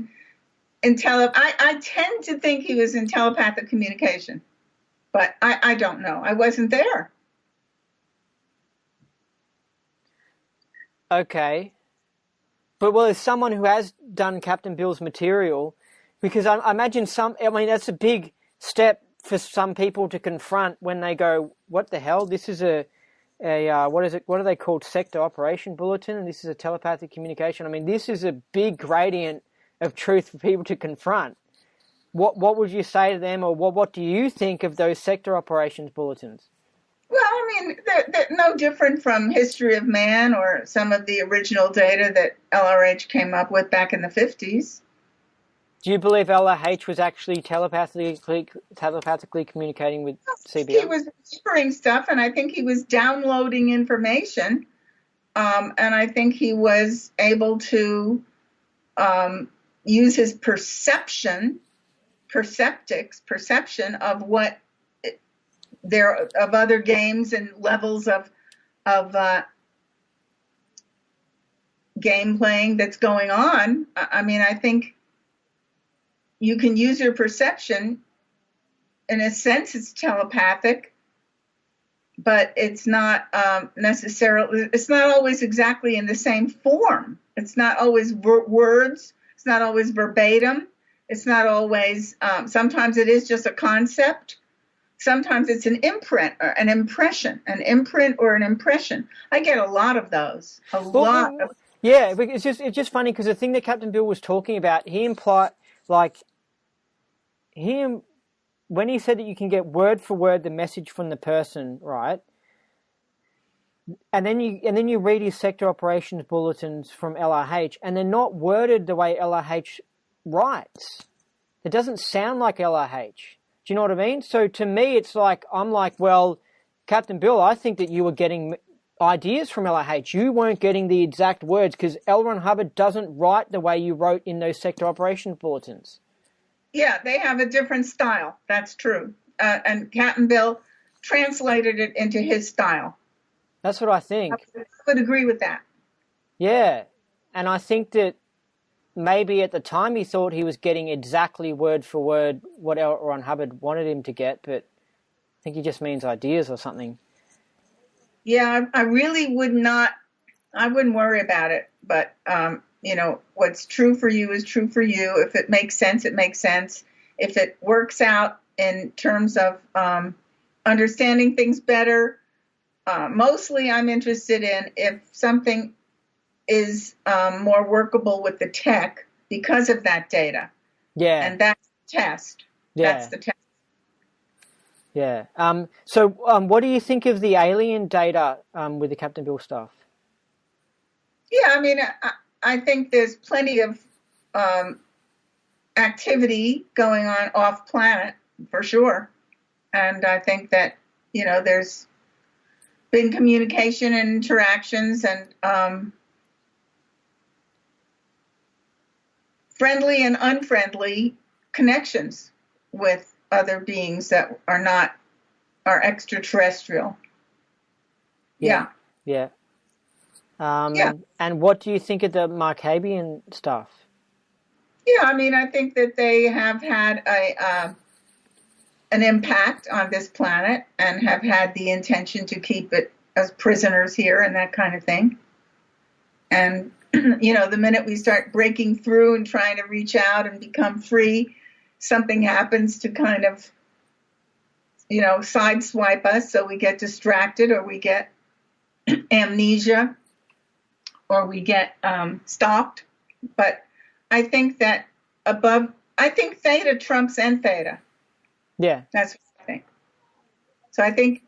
tend to think he was in telepathic communication, but I don't know. I wasn't there.
Okay. But as someone who has done Captain Bill's material, because I imagine that's a big step for some people to confront when they go, what the hell? This is what are they called? Sector Operation Bulletin, and this is a telepathic communication. I mean, this is a big gradient of truth for people to confront. What would you say to them, or what do you think of those sector operations bulletins?
Well, I mean, they're no different from History of Man or some of the original data that LRH came up with back in the 50s.
Do you believe LRH was actually telepathically communicating with CBO?
He was whispering stuff, and I think he was downloading information, and I think he was able to use his perception of what of other games and levels of game playing that's going on. I mean, I think you can use your perception. In a sense, it's telepathic, but it's not necessarily. It's not always exactly in the same form. It's not always words. It's not always verbatim. It's not always. Sometimes it is just a concept. Sometimes it's an imprint or an impression, an imprint or an impression. I get a lot of those.
Yeah, it's just funny because the thing that Captain Bill was talking about, he implied when he said that you can get word for word the message from the person, right? And then you read his sector operations bulletins from LRH, and they're not worded the way LRH writes. It doesn't sound like LRH. Do you know what I mean? So to me, it's like, I'm like, well, Captain Bill, I think that you were getting ideas from LRH. You weren't getting the exact words because L. Ron Hubbard doesn't write the way you wrote in those sector operations bulletins.
Yeah, they have a different style. That's true. and Captain Bill translated it into his style.
That's what I think.
I would agree with that.
Yeah, and I think that maybe at the time he thought he was getting exactly word for word what L. Ron Hubbard wanted him to get, but I think he just means ideas or something.
Yeah, I really would not. I wouldn't worry about it. But what's true for you is true for you. If it makes sense, it makes sense. If it works out in terms of understanding things better, mostly I'm interested in if something is more workable with the tech because of that data.
Yeah.
And that's the test.
Yeah.
That's the test.
Yeah. So what do you think of the alien data with the Captain Bill stuff?
Yeah, I mean, I think there's plenty of activity going on off planet for sure. And I think that, there's been communication and interactions and friendly and unfriendly connections with other beings that are extraterrestrial. Yeah.
Yeah. And what do you think of the Markabian stuff?
Yeah, I mean, I think that they have had an impact on this planet and have had the intention to keep it as prisoners here and that kind of thing. And, the minute we start breaking through and trying to reach out and become free, something happens to kind of, sideswipe us, so we get distracted or we get amnesia or we get stopped. But I think that I think theta trumps and theta.
Yeah.
That's what I think. So I think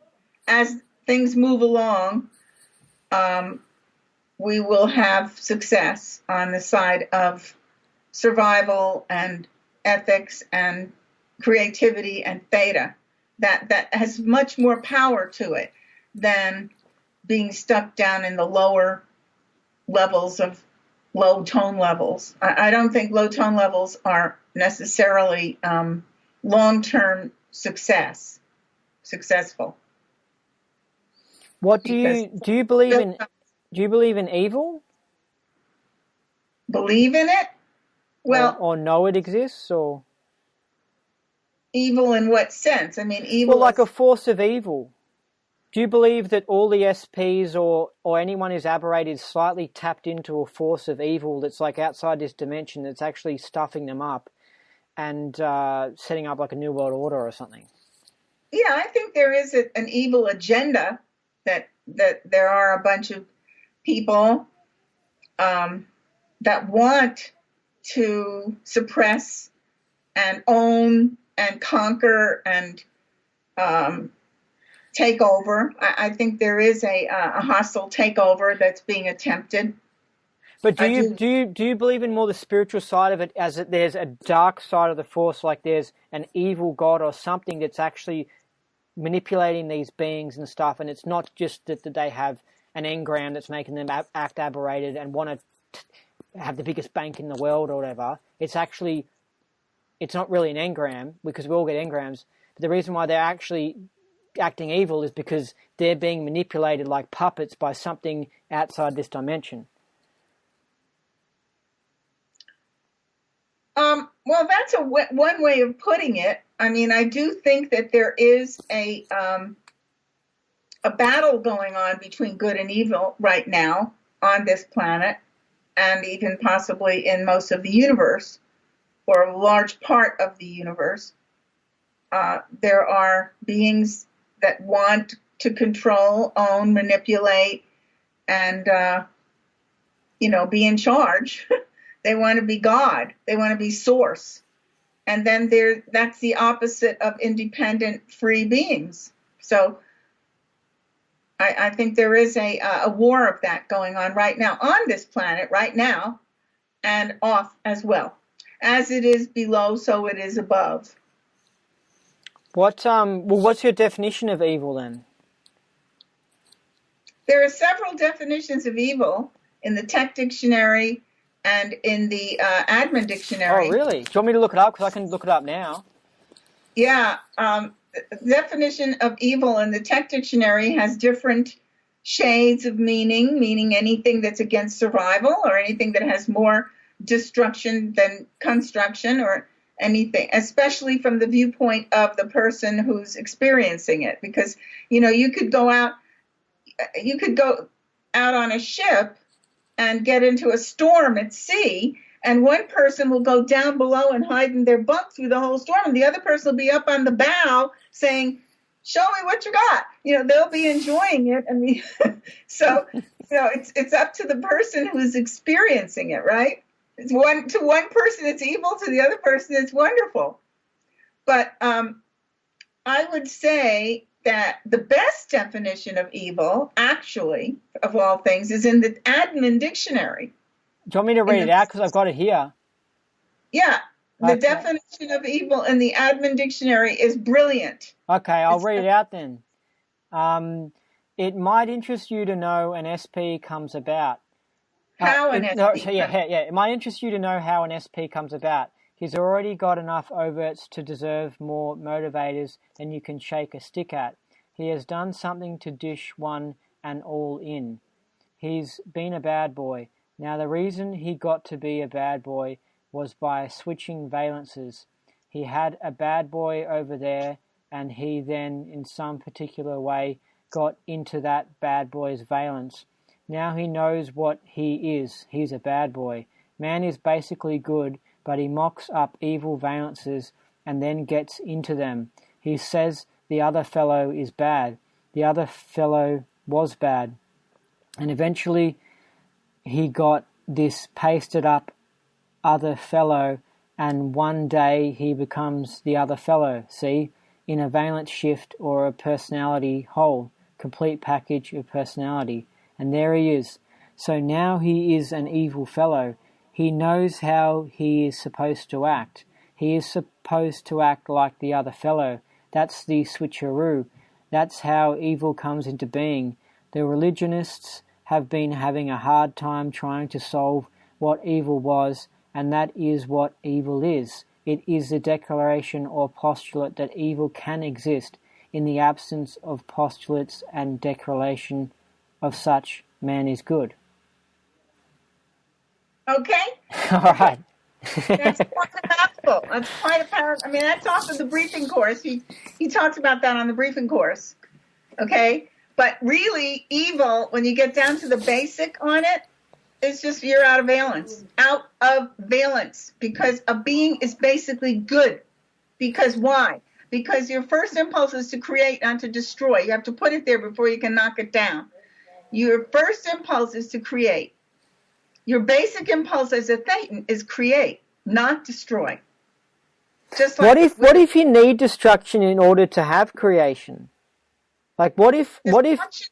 as things move along, we will have success on the side of survival and ethics and creativity and theta. That has much more power to it than being stuck down in the lower levels of low tone levels. I don't think low tone levels are necessarily long-term successful.
What do you believe in? Do you believe in evil?
Believe in it? Well,
or know it exists, or
evil in what sense? I mean, evil.
Well, like a force of evil. Do you believe that all the SPs or anyone who's aberrated is slightly tapped into a force of evil that's like outside this dimension that's actually stuffing them up and setting up like a new world order or something?
Yeah, I think there is an evil agenda that there are a bunch of people that want to suppress and own and conquer and take over. I think there is a hostile takeover that's being attempted.
But do you believe in more the spiritual side of it, as that there's a dark side of the force, like there's an evil god or something that's actually manipulating these beings and stuff, and it's not just that they have an engram that's making them act aberrated and want to have the biggest bank in the world or whatever. It's not really an engram, because we all get engrams. But the reason why they're actually acting evil is because they're being manipulated like puppets by something outside this dimension.
Well, that's one way of putting it. I mean, I do think that there is a battle going on between good and evil right now on this planet, and even possibly in most of the universe, or a large part of the universe. There are beings that want to control, own, manipulate, and be in charge. They want to be God. They want to be source. And then that's the opposite of independent, free beings. So I think there is a war of that going on right now on this planet, right now, and off as well. As it is below, so it is above.
What's your definition of evil then?
There are several definitions of evil in the Tech Dictionary and in the Admin Dictionary.
Oh, really? Do you want me to look it up? Because I can look it up now.
Yeah. definition of evil in the Tech Dictionary has different shades of meaning anything that's against survival or anything that has more destruction than construction or anything, especially from the viewpoint of the person who's experiencing it. Because, you could go out on a ship and get into a storm at sea, and one person will go down below and hide in their bunk through the whole storm, and the other person will be up on the bow saying, "Show me what you got." They'll be enjoying it. So, it's up to the person who's experiencing it, right? To one person it's evil, to the other person it's wonderful. But I would say that the best definition of evil, actually, of all things, is in the Admin Dictionary.
Do you want me to read it out? Because I've got it here.
Yeah. The
Okay.
definition of evil in the Admin Dictionary is brilliant.
Okay, I'll read it out then. It might interest you to know an SP comes about.
How an SP?
It might interest you to know how an SP comes about. He's already got enough overts to deserve more motivators than you can shake a stick at. He has done something to dish one and all in. He's been a bad boy. Now the reason he got to be a bad boy was by switching valences. He had a bad boy over there, and he then, in some particular way, got into that bad boy's valence. Now he knows what he is. He's a bad boy. Man is basically good, but he mocks up evil valences and then gets into them. He says the other fellow is bad. The other fellow was bad. And eventually he got this pasted up other fellow, and one day he becomes the other fellow, see, in a valence shift or a personality whole, complete package of personality. And there he is. So now he is an evil fellow. He knows how he is supposed to act. He is supposed to act like the other fellow. That's the switcheroo. That's how evil comes into being. The religionists have been having a hard time trying to solve what evil was, and that is what evil is. It is the declaration or postulate that evil can exist. In the absence of postulates and declaration of such, man is good.
Okay?
All right.
That's quite a mouthful. That's quite a paragraph. I mean, that's off of the briefing course. He talks about that on the briefing course. Okay? But really, evil, when you get down to the basic on it, it's just you're out of valence. Out of valence. Because a being is basically good. Because why? Because your first impulse is to create, not to destroy. You have to put it there before you can knock it down. Your first impulse is to create. Your basic impulse as a Thetan is create, not destroy. Just like
what if you need destruction in order to have creation? Like what if
destruction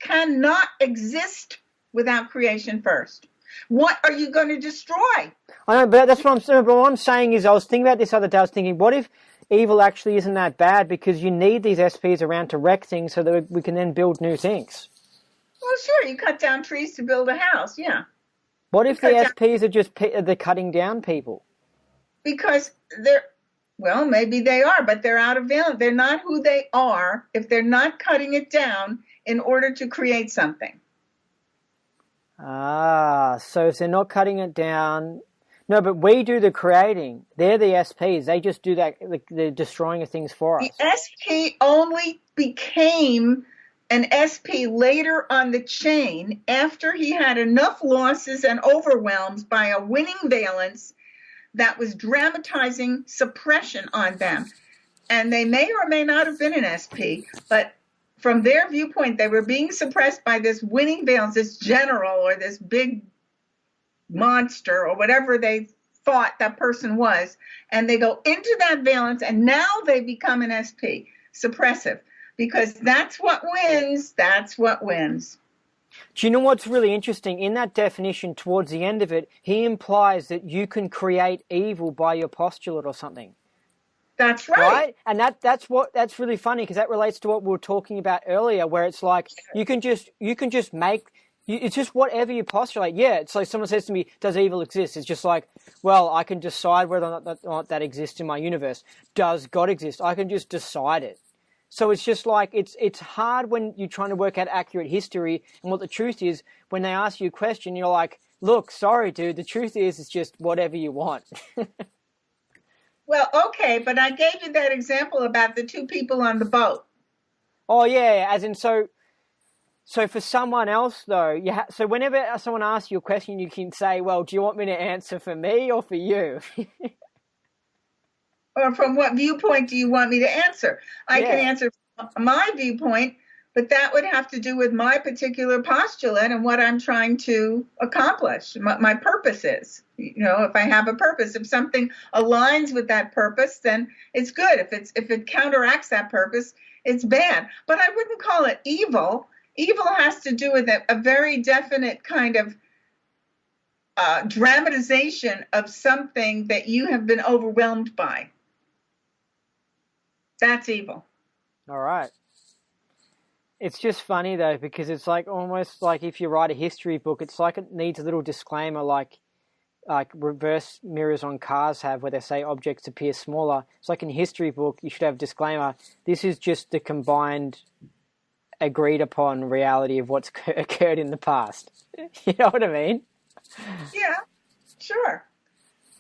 cannot exist without creation first? What are you going to destroy?
I know, but that's what I'm saying. But what I'm saying is, I was thinking about this other day. I was thinking, what if evil actually isn't that bad, because you need these SPs around to wreck things so that we can then build new things?
Well, sure, you cut down trees to build a house, yeah.
What if the SPs are just the cutting down people?
Because well, maybe they are, but they're out of valence. They're not who they are if they're not cutting it down in order to create something.
So if they're not cutting it down... No, but we do the creating. They're the SPs. They just do that, the destroying of things for us.
The SP only became an SP later on the chain after he had enough losses and overwhelms by a winning valence that was dramatizing suppression on them. And they may or may not have been an SP, but from their viewpoint, they were being suppressed by this winning valence, this general or this big monster or whatever they thought that person was, and they go into that valence, and now they become an SP, suppressive, because that's what wins. That's what wins.
Do you know what's really interesting? In that definition, towards the end of it, he implies that you can create evil by your postulate or something.
That's right.
And that's really funny, because that relates to what we were talking about earlier, where it's like you can just make It's just whatever you postulate. Yeah, it's like someone says to me, does evil exist? It's just like, well, I can decide whether or not that exists in my universe. Does God exist? I can just decide it. So it's just like, it's hard when you're trying to work out accurate history and what the truth is. When they ask you a question, you're like, look, sorry, dude, the truth is it's just whatever you want.
Well, okay, but I gave you that example about the two people on the boat.
Oh, yeah, as in, so for someone else, though, so whenever someone asks you a question, you can say, well, do you want me to answer for me or for you?
Or from what viewpoint do you want me to answer? I can answer from my viewpoint, but that would have to do with my particular postulate and what I'm trying to accomplish. My purpose is, if I have a purpose, if something aligns with that purpose, then it's good. If it counteracts that purpose, it's bad. But I wouldn't call it evil. Evil has to do with a very definite kind of dramatization of something that you have been overwhelmed by. That's evil.
All right. It's just funny, though, because it's like almost like if you write a history book, it's like it needs a little disclaimer like reverse mirrors on cars have where they say objects appear smaller. It's like in a history book, you should have a disclaimer. This is just the combined agreed upon reality of what's occurred in the past. You know what I mean?
Yeah, sure.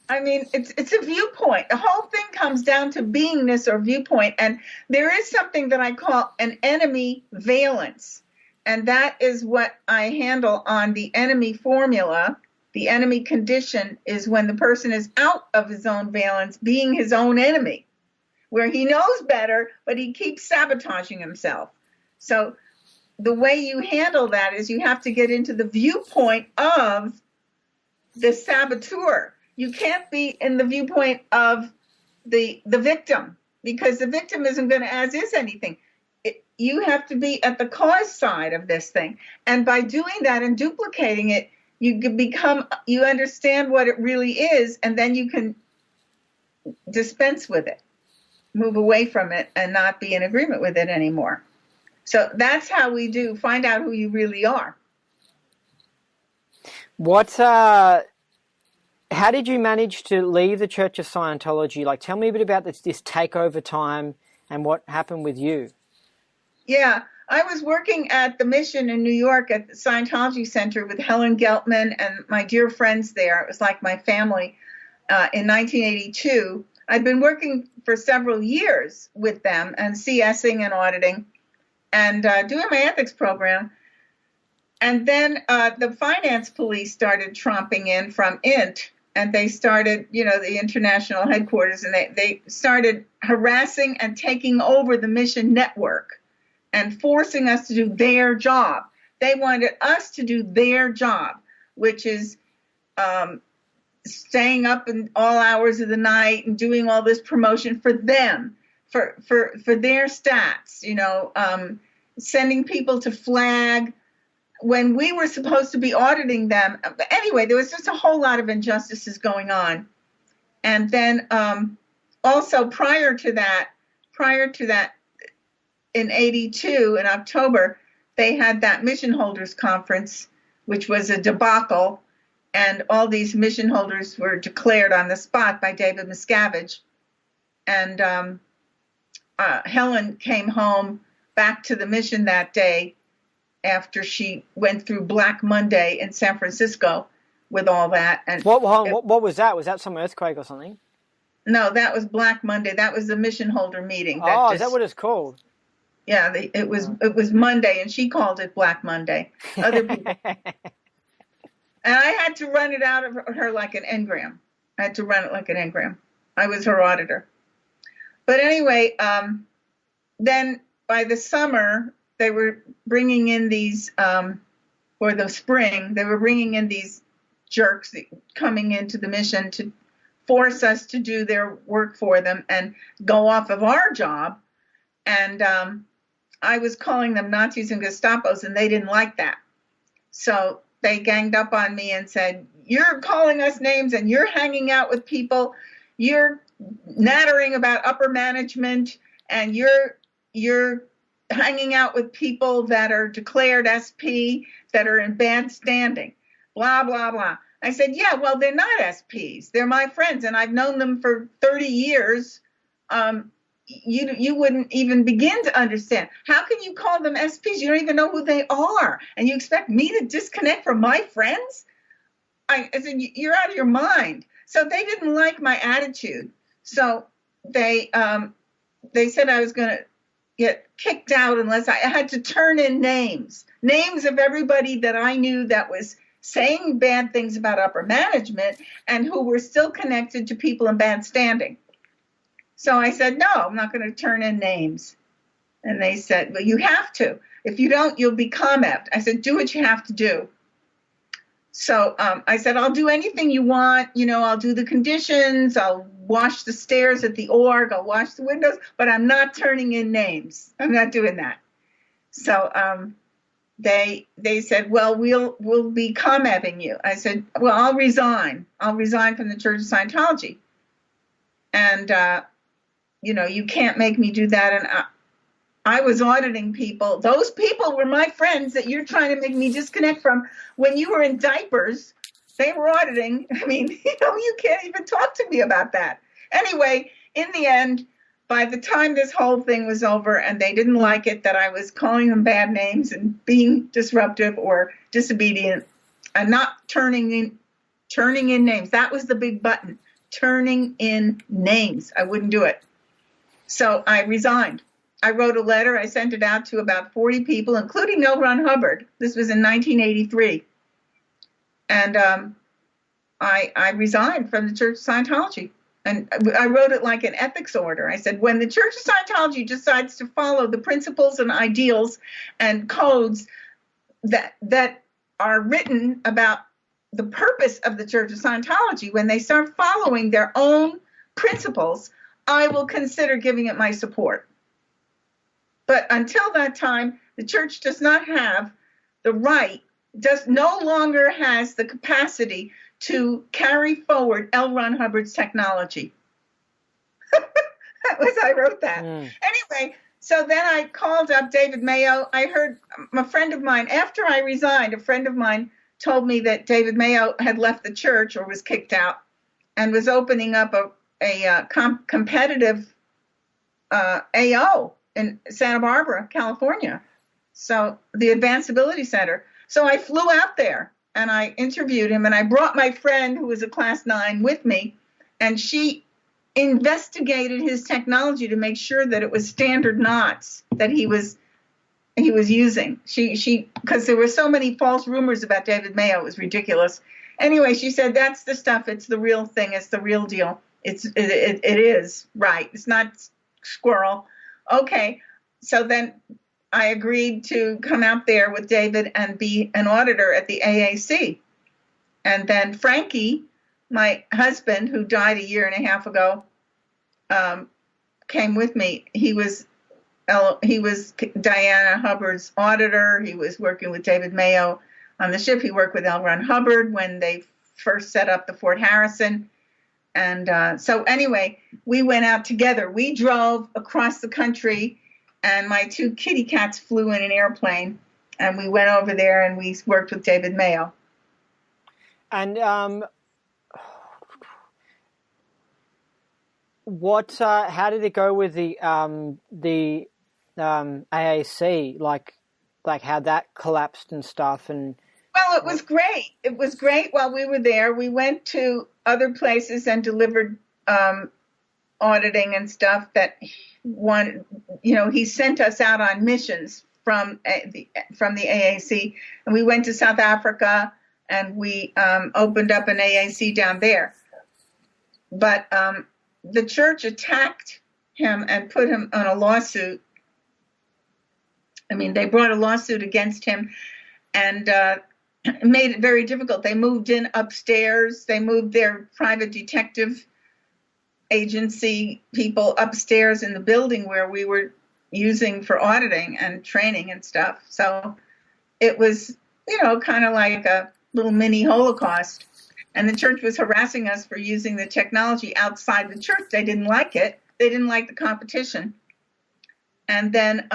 I mean, it's a viewpoint. The whole thing comes down to beingness or viewpoint. And there is something that I call an enemy valence. And that is what I handle on the enemy formula. The enemy condition is when the person is out of his own valence, being his own enemy, where he knows better, but he keeps sabotaging himself. So the way you handle that is you have to get into the viewpoint of the saboteur. You can't be in the viewpoint of the victim, because the victim isn't going to as is anything. You have to be at the cause side of this thing. And by doing that and duplicating it, you understand what it really is, and then you can dispense with it, move away from it, and not be in agreement with it anymore. So that's how we find out who you really are.
How did you manage to leave the Church of Scientology? Like, tell me a bit about this takeover time and what happened with you.
Yeah, I was working at the mission in New York at the Scientology Center with Helen Geltman and my dear friends there. It was like my family in 1982. I'd been working for several years with them and CSing and auditing and doing my ethics program. And then the finance police started tromping in from INT, and they started, the international headquarters, and they started harassing and taking over the mission network and forcing us to do their job. They wanted us to do their job, which is staying up in all hours of the night and doing all this promotion for them, for their stats, sending people to flag when we were supposed to be auditing them. Anyway, there was just a whole lot of injustices going on. And then also prior to that, in 82, in October, they had that mission holders conference, which was a debacle. And all these mission holders were declared on the spot by David Miscavige. And Helen came home back to the mission that day after she went through Black Monday in San Francisco with all that. And
what was that? Was that some earthquake or something?
No, that was Black Monday. That was the mission holder meeting.
Is that what it's called?
Yeah, it was Monday, and she called it Black Monday. Other people. And I had to run it out of her like an engram. I had to run it like an engram. I was her auditor. But anyway, then by the summer, they were bringing in these, or the spring, they were bringing in these jerks coming into the mission to force us to do their work for them and go off of our job. And I was calling them Nazis and Gestapos, and they didn't like that. So they ganged up on me and said, you're calling us names and you're hanging out with people, you're nattering about upper management, and you're hanging out with people that are declared SP, that are in bad standing, blah, blah, blah. I said, yeah, well, they're not SPs. They're my friends, and I've known them for 30 years. You wouldn't even begin to understand. How can you call them SPs? You don't even know who they are. And you expect me to disconnect from my friends? I said, you're out of your mind. So they didn't like my attitude. So they said I was going to get kicked out unless I had to turn in names of everybody that I knew that was saying bad things about upper management and who were still connected to people in bad standing. So I said, no, I'm not going to turn in names. And they said, well, you have to. If you don't, you'll be ComEv'd. I said, do what you have to do. So I said, I'll do anything you want. I'll do the conditions. I'll wash the stairs at the org. I'll wash the windows. But I'm not turning in names. I'm not doing that. So they said, well, we'll be ComEv'ing you. I said, well, I'll resign. I'll resign from the Church of Scientology. And, you can't make me do that. And I was auditing people. Those people were my friends that you're trying to make me disconnect from. When you were in diapers, they were auditing. I mean, you can't even talk to me about that. Anyway, in the end, by the time this whole thing was over and they didn't like it that I was calling them bad names and being disruptive or disobedient and not turning in names. That was the big button, turning in names. I wouldn't do it. So I resigned. I wrote a letter. I sent it out to about 40 people, including L. Ron Hubbard. This was in 1983. And I resigned from the Church of Scientology. And I wrote it like an ethics order. I said, when the Church of Scientology decides to follow the principles and ideals and codes that are written about the purpose of the Church of Scientology, when they start following their own principles, I will consider giving it my support. But until that time, the church does not have the right, no longer has the capacity to carry forward L. Ron Hubbard's technology. I wrote that. Anyway, so then I called up David Mayo. I heard a friend of mine, after I resigned, a friend of mine told me that David Mayo had left the church or was kicked out and was opening up a competitive AO in Santa Barbara, California. So the Advanced Ability Center. So I flew out there and I interviewed him, and I brought my friend who was a class 9 with me, and she investigated his technology to make sure that it was standard knots that he was using. She because there were so many false rumors about David Mayo, it was ridiculous. Anyway, she said, that's the stuff. It's the real thing. It's the real deal. It is right. It's not squirrel. Okay. So then I agreed to come out there with David and be an auditor at the AAC. And then Frankie, my husband, who died a year and a half ago, came with me. He was Diana Hubbard's auditor. He was working with David Mayo on the ship. He worked with L. Ron Hubbard when they first set up the Fort Harrison. And so anyway, we went out together. We drove across the country, and my 2 kitty cats flew in an airplane, and we went over there and we worked with David Mayo.
And how did it go with the AAC? Like how that collapsed and stuff? And
well, it was great. It was great while we were there. We went to other places and delivered auditing and stuff that he sent us out on missions from the AAC, and we went to South Africa and we opened up an AAC down there. But the church attacked him and put him on a lawsuit. I mean, they brought a lawsuit against him and made it very difficult. They moved in upstairs. They moved their private detective agency people upstairs in the building where we were using for auditing and training and stuff. So it was, kind of like a little mini Holocaust. And the church was harassing us for using the technology outside the church. They didn't like it. They didn't like the competition. And then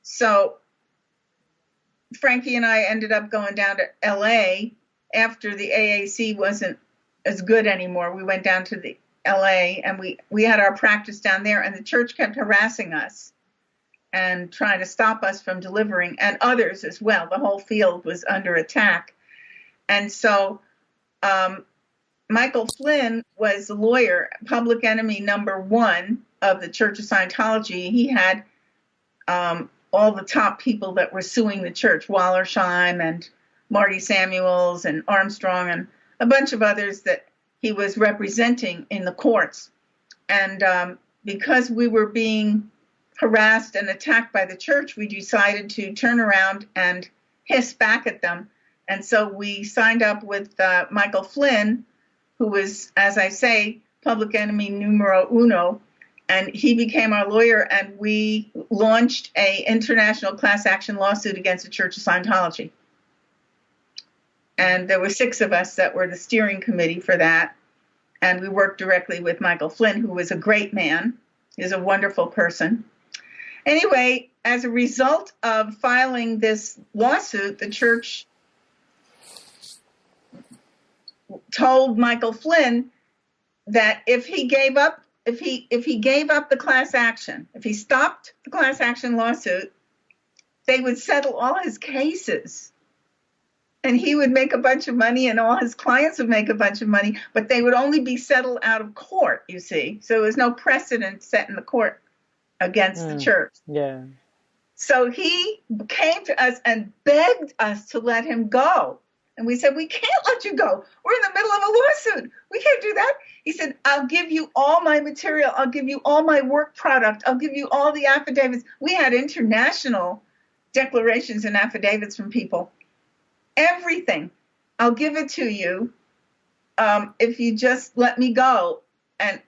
So Frankie and I ended up going down to LA after the AAC wasn't as good anymore. We went down to the LA and we had our practice down there, and the church kept harassing us and trying to stop us from delivering, and others as well. The whole field was under attack. And so Michael Flynn was the lawyer, public enemy number one of the Church of Scientology. He had all the top people that were suing the church, Wallersheim and Marty Samuels and Armstrong and a bunch of others that he was representing in the courts. And because we were being harassed and attacked by the church, we decided to turn around and hiss back at them. And so we signed up with Michael Flynn, who was, as I say, public enemy numero uno, and he became our lawyer, and we launched an international class action lawsuit against the Church of Scientology. And there were 6 of us that were the steering committee for that, and we worked directly with Michael Flynn, who was a great man. He's a wonderful person. Anyway, as a result of filing this lawsuit, the church told Michael Flynn that if he gave up the class action, if he stopped the class action lawsuit, they would settle all his cases. And he would make a bunch of money, and all his clients would make a bunch of money, but they would only be settled out of court, you see. So there was no precedent set in the court against the church.
Yeah.
So he came to us and begged us to let him go. And we said, we can't let you go. We're in the middle of a lawsuit. We can't do that. He said, I'll give you all my material. I'll give you all my work product. I'll give you all the affidavits. We had international declarations and affidavits from people. Everything. I'll give it to you if you just let me go. And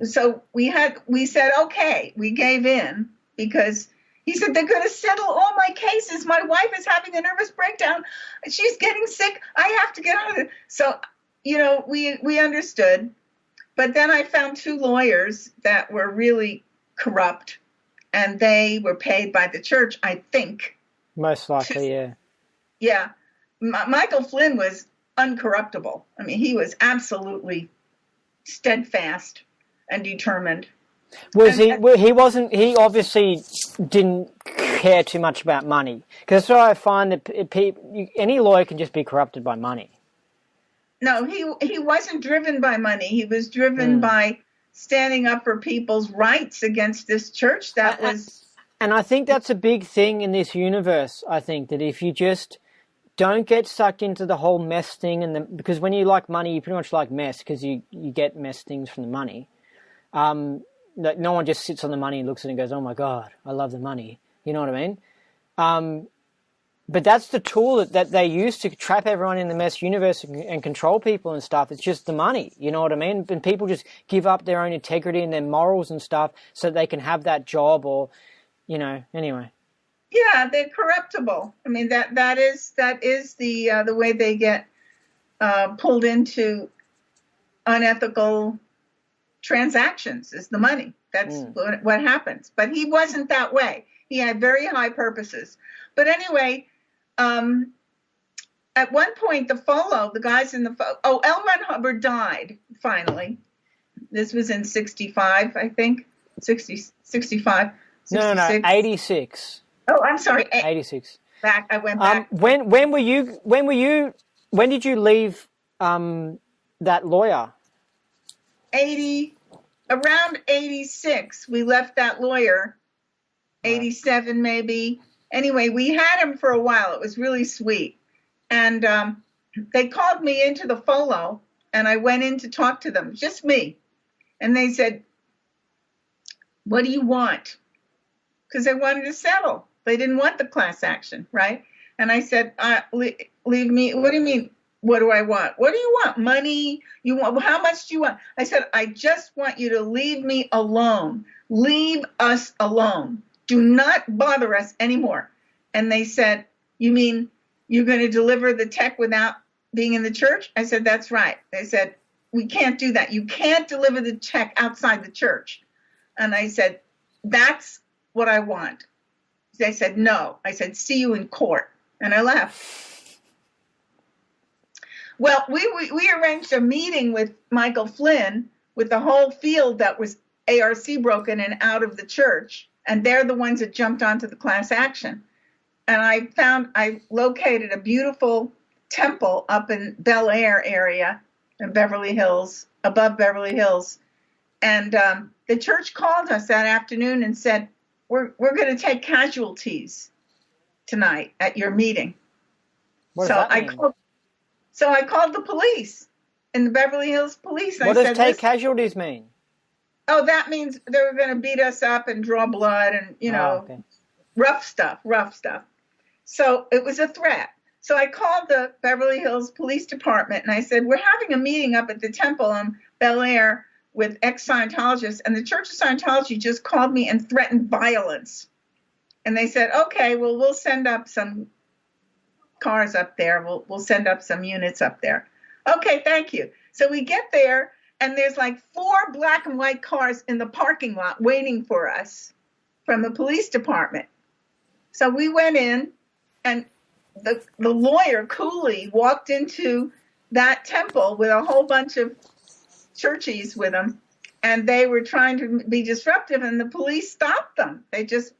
so we said, okay, we gave in, because he said, they're going to settle all my cases. My wife is having a nervous breakdown. She's getting sick. I have to get out of it. So, we understood. But then I found 2 lawyers that were really corrupt, and they were paid by the church, I think.
Most likely, yeah.
Yeah. Michael Flynn was uncorruptible. I mean, he was absolutely steadfast and determined.
He obviously didn't care too much about money. Because that's why I find that any lawyer can just be corrupted by money.
No, he wasn't driven by money. He was driven by standing up for people's rights against this church.
And I think that's a big thing in this universe. I think that if you just don't get sucked into the whole mess thing, because when you like money, you pretty much like mess, because you get mess things from the money. No one just sits on the money and looks at it and goes, oh my God, I love the money. You know what I mean? But that's the tool that they use to trap everyone in the mess universe and control people and stuff. It's just the money. You know what I mean? And people just give up their own integrity and their morals and stuff so they can have that job or, anyway.
Yeah, they're corruptible. I mean, that is the way they get pulled into unethical transactions, is the money. That's what happens. But he wasn't that way. He had very high purposes. But anyway, at one point, the guys in the L. Ron Hubbard died, finally. This was in 65, I think. 65.
No, 86.
Oh, I'm sorry.
86.
I went back.
When did you leave that lawyer?
Around 86, we left that lawyer. 87 maybe. Anyway, we had him for a while. It was really sweet. And they called me into the FOLO, and I went in to talk to them, just me. And they said, what do you want? Because they wanted to settle. They didn't want the class action, right? And I said, leave me. What do you mean? What do I want? What do you want? Money? You want? How much do you want? I said, I just want you to leave me alone. Leave us alone. Do not bother us anymore. And they said, you mean you're going to deliver the tech without being in the church? I said, that's right. They said, we can't do that. You can't deliver the tech outside the church. And I said, that's what I want. They said, no. I said, see you in court. And I left. Well, we arranged a meeting with Michael Flynn with the whole field that was ARC broken and out of the church. And they're the ones that jumped onto the class action. And I located a beautiful temple up in Bel Air area in Beverly Hills, above Beverly Hills. And the church called us that afternoon and said, we're going to take casualties tonight at your meeting.
What does that mean?
So I called the police in the Beverly Hills police.
What does take casualties mean?
Oh, that means they were going to beat us up and draw blood and, rough stuff. So it was a threat. So I called the Beverly Hills Police Department and I said, we're having a meeting up at the temple in Bel Air with ex-Scientologists, and the Church of Scientology just called me and threatened violence. And they said, okay, well, we'll send up some cars up there. We'll send up some units up there. Okay, thank you. So we get there, and there's like 4 black and white cars in the parking lot waiting for us from the police department. So we went in, and the lawyer, Cooley, walked into that temple with a whole bunch of churchies with them, and they were trying to be disruptive, and the police stopped them. The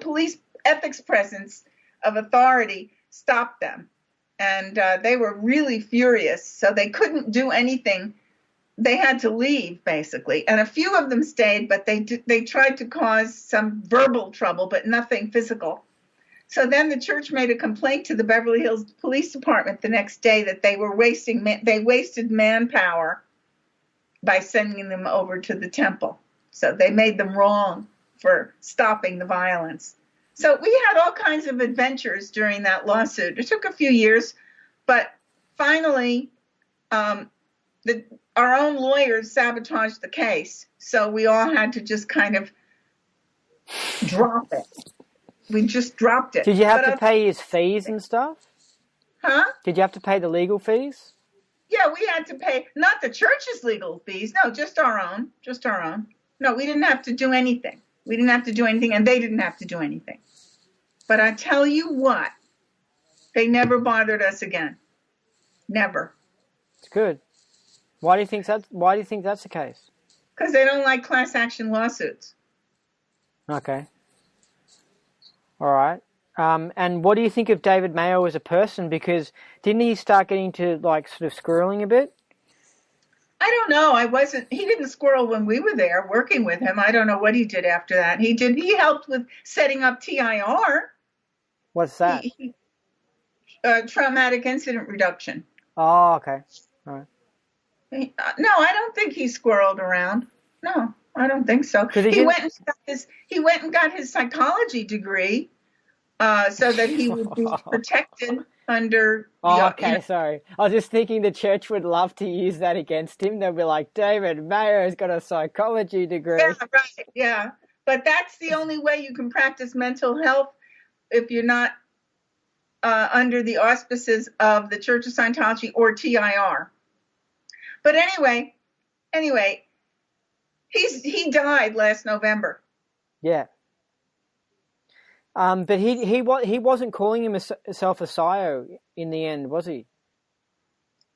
police ethics presence of authority stopped them, and they were really furious, so they couldn't do anything. They had to leave, basically, and a few of them stayed, but they tried to cause some verbal trouble, but nothing physical. So then the church made a complaint to the Beverly Hills Police Department the next day that they wasted manpower by sending them over to the temple. So they made them wrong for stopping the violence. So we had all kinds of adventures during that lawsuit. It took a few years, but finally our own lawyers sabotaged the case. So we all had to just kind of drop it. We just dropped it.
Did you have to pay his fees and stuff?
Huh?
Did you have to pay the legal fees?
Yeah, we had to pay, not the church's legal fees. No, just our own. No, we didn't have to do anything. And they didn't have to do anything. But I tell you what, they never bothered us again. Never.
It's good. Why do you think that's the case?
Because they don't like class action lawsuits.
Okay. All right. And what do you think of David Mayo as a person? Because didn't he start getting to sort of squirreling a bit?
I don't know. He didn't squirrel when we were there working with him. I don't know what he did after that. He helped with setting up TIR.
What's that?
Traumatic incident reduction.
Oh, okay. All right.
No, I don't think he squirreled around. No, I don't think so. He went and got his psychology degree so that he would be protected under...
Oh, okay, sorry. I was just thinking the church would love to use that against him. They'll be like, David Mayo's got a psychology degree.
Yeah, right, yeah. But that's the only way you can practice mental health if you're not under the auspices of the Church of Scientology or TIR. But anyway, he died last November.
Yeah. But he wasn't calling himself a psyo in the end, was he?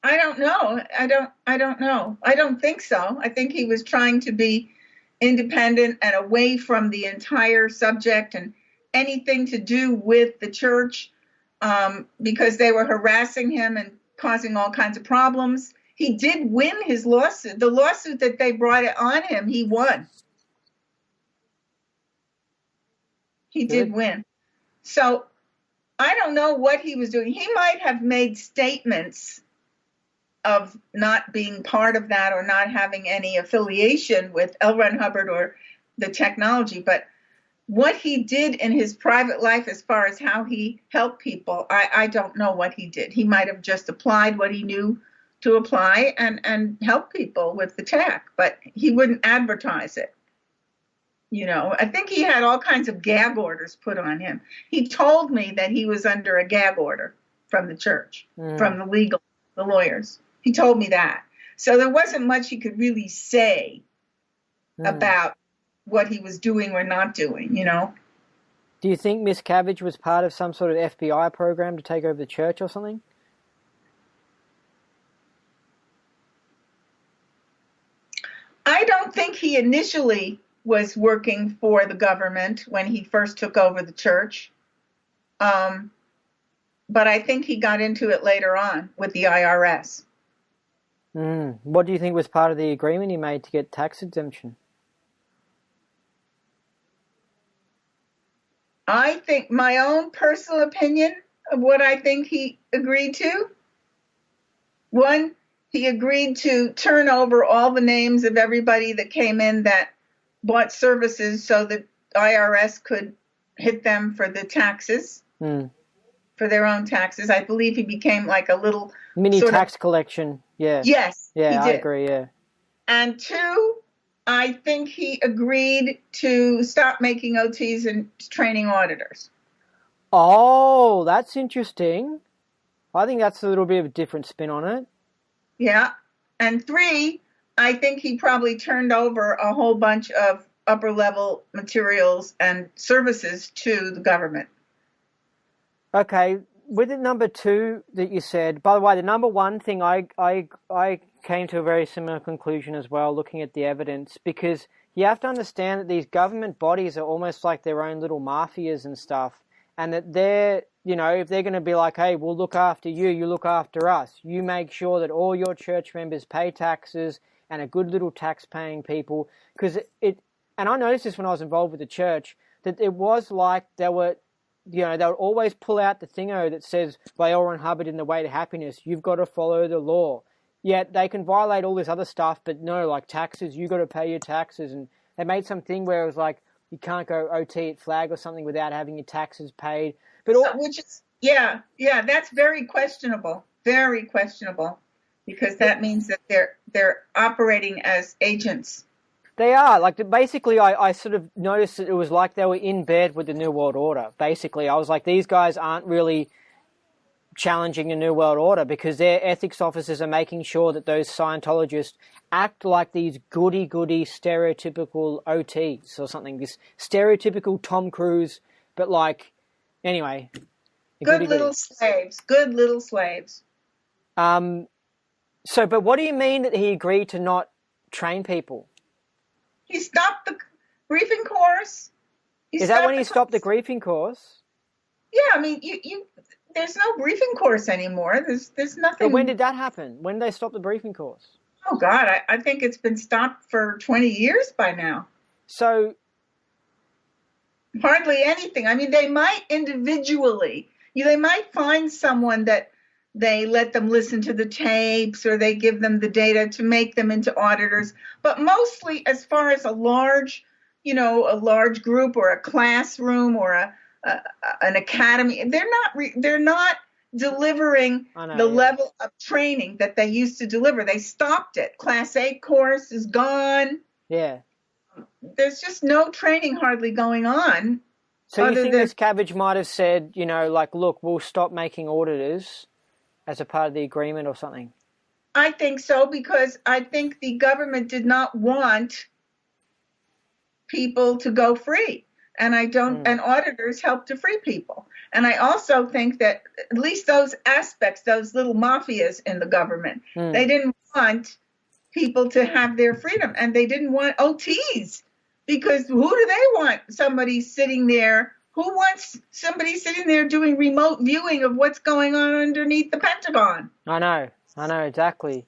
I don't know. I don't know. I don't think so. I think he was trying to be independent and away from the entire subject and anything to do with the church because they were harassing him and causing all kinds of problems. He did win his lawsuit. The lawsuit that they brought on him, he won. He did win. So I don't know what he was doing. He might have made statements of not being part of that or not having any affiliation with L. Ron Hubbard or the technology. But what he did in his private life as far as how he helped people, I don't know what he did. He might have just applied what he knew to apply and help people with the tech, but he wouldn't advertise it. You know, I think he had all kinds of gag orders put on him. He told me that he was under a gag order from the church, from the lawyers. He told me that. So there wasn't much he could really say about what he was doing or not doing, you know.
Do you think Miscavige was part of some sort of FBI program to take over the church or something?
I don't think he initially was working for the government when he first took over the church. But I think he got into it later on with the IRS.
What do you think was part of the agreement he made to get tax exemption?
I think my own personal opinion of what I think he agreed to. One, he agreed to turn over all the names of everybody that came in that bought services so that IRS could hit them for the taxes, for their own taxes. I believe he became like a little
mini tax collection. Yeah.
Yes.
Yeah,
he
I
did.
agree. Yeah.
And two, I think he agreed to stop making OTs and training auditors.
Oh, that's interesting. I think that's a little bit of a different spin on it.
Yeah. And three, I think he probably turned over a whole bunch of upper level materials and services to the government.
Okay. With the number two that you said, by the way, the number one thing, I came to a very similar conclusion as well, looking at the evidence, because you have to understand that these government bodies are almost like their own little mafias and stuff, and that they're, you know, if they're going to be like, hey, we'll look after you, you look after us, you make sure that all your church members pay taxes and are good little tax-paying people, because and I noticed this when I was involved with the church, that it was like they would always pull out the thingo that says, Viola and Hubbard in the way to happiness, you've got to follow the law. Yet they can violate all this other stuff, but no, like taxes, you got to pay your taxes. And they made something where it was like, you can't go OT at Flag or something without having your taxes paid. But
that's very questionable, because that means that they're operating as agents.
They are. Like, basically, I sort of noticed that it was like they were in bed with the New World Order. Basically, I was like, these guys aren't really challenging the New World Order, because their ethics officers are making sure that those Scientologists act like these goody-goody stereotypical OTs or something. This stereotypical Tom Cruise, but like, anyway.
Good little slaves.
So, but what do you mean that he agreed to not train people?
He stopped the briefing course.
Is that when he stopped the griefing course?
Yeah, I mean, you there's no briefing course anymore. There's nothing.
But when did that happen? When did they stop the briefing course?
Oh, God, I think it's been stopped for 20 years by now.
So?
Hardly anything. I mean, they might individually, they might find someone that they let them listen to the tapes or they give them the data to make them into auditors. But mostly, as far as a large group or a classroom or an academy, they're not delivering level of training that they used to deliver. They stopped it. Class 8 course is gone.
Yeah.
There's just no training hardly going on.
So you think this Cabbage might have said, like, look, we'll stop making auditors as a part of the agreement or something?
I think so, because I think the government did not want people to go free. And and auditors help to free people. And I also think that at least those aspects, those little mafias in the government, they didn't want people to have their freedom, and they didn't want OTs, because who do they want? Somebody sitting there. Who wants somebody sitting there doing remote viewing of what's going on underneath the Pentagon?
I know, exactly.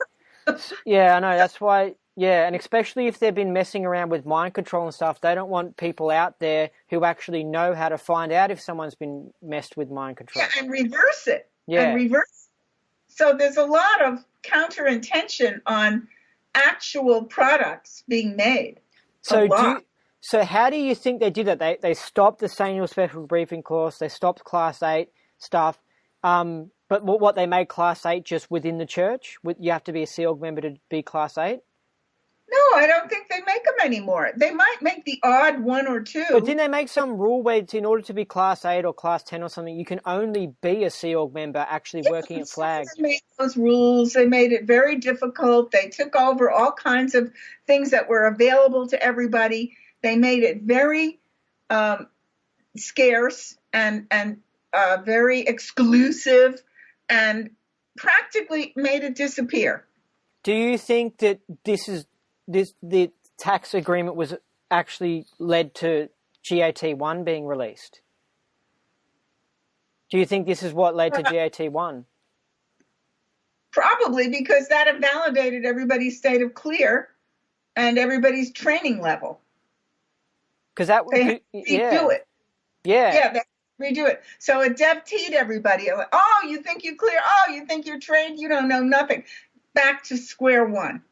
Yeah, I know, that's why. Yeah, and especially if they've been messing around with mind control and stuff, they don't want people out there who actually know how to find out if someone's been messed with mind control.
Yeah, and reverse it.
Yeah.
So there's a lot of counter-intention on actual products being made.
So how do you think they did that? They stopped the annual special briefing course, they stopped Class 8 stuff, but what they made Class 8 just within the church? You have to be a SEALG member to be Class 8?
No, I don't think they make them anymore. They might make the odd one or two.
But didn't they make some rule where in order to be Class 8 or Class 10 or something, you can only be a SEALG member actually working at Flag?
They made those rules. They made it very difficult. They took over all kinds of things that were available to everybody. They made it very scarce and very exclusive, and practically made it disappear.
Do you think that the tax agreement was actually led to GAT1 being released? Do you think this is what led to GAT1?
Probably, because that invalidated everybody's state of clear and everybody's training level.
Because that
they had to redo it. Yeah, they redo it. So it dev-T'd everybody. Like, oh, you think you clear? Oh, you think you're trained? You don't know nothing. Back to square one.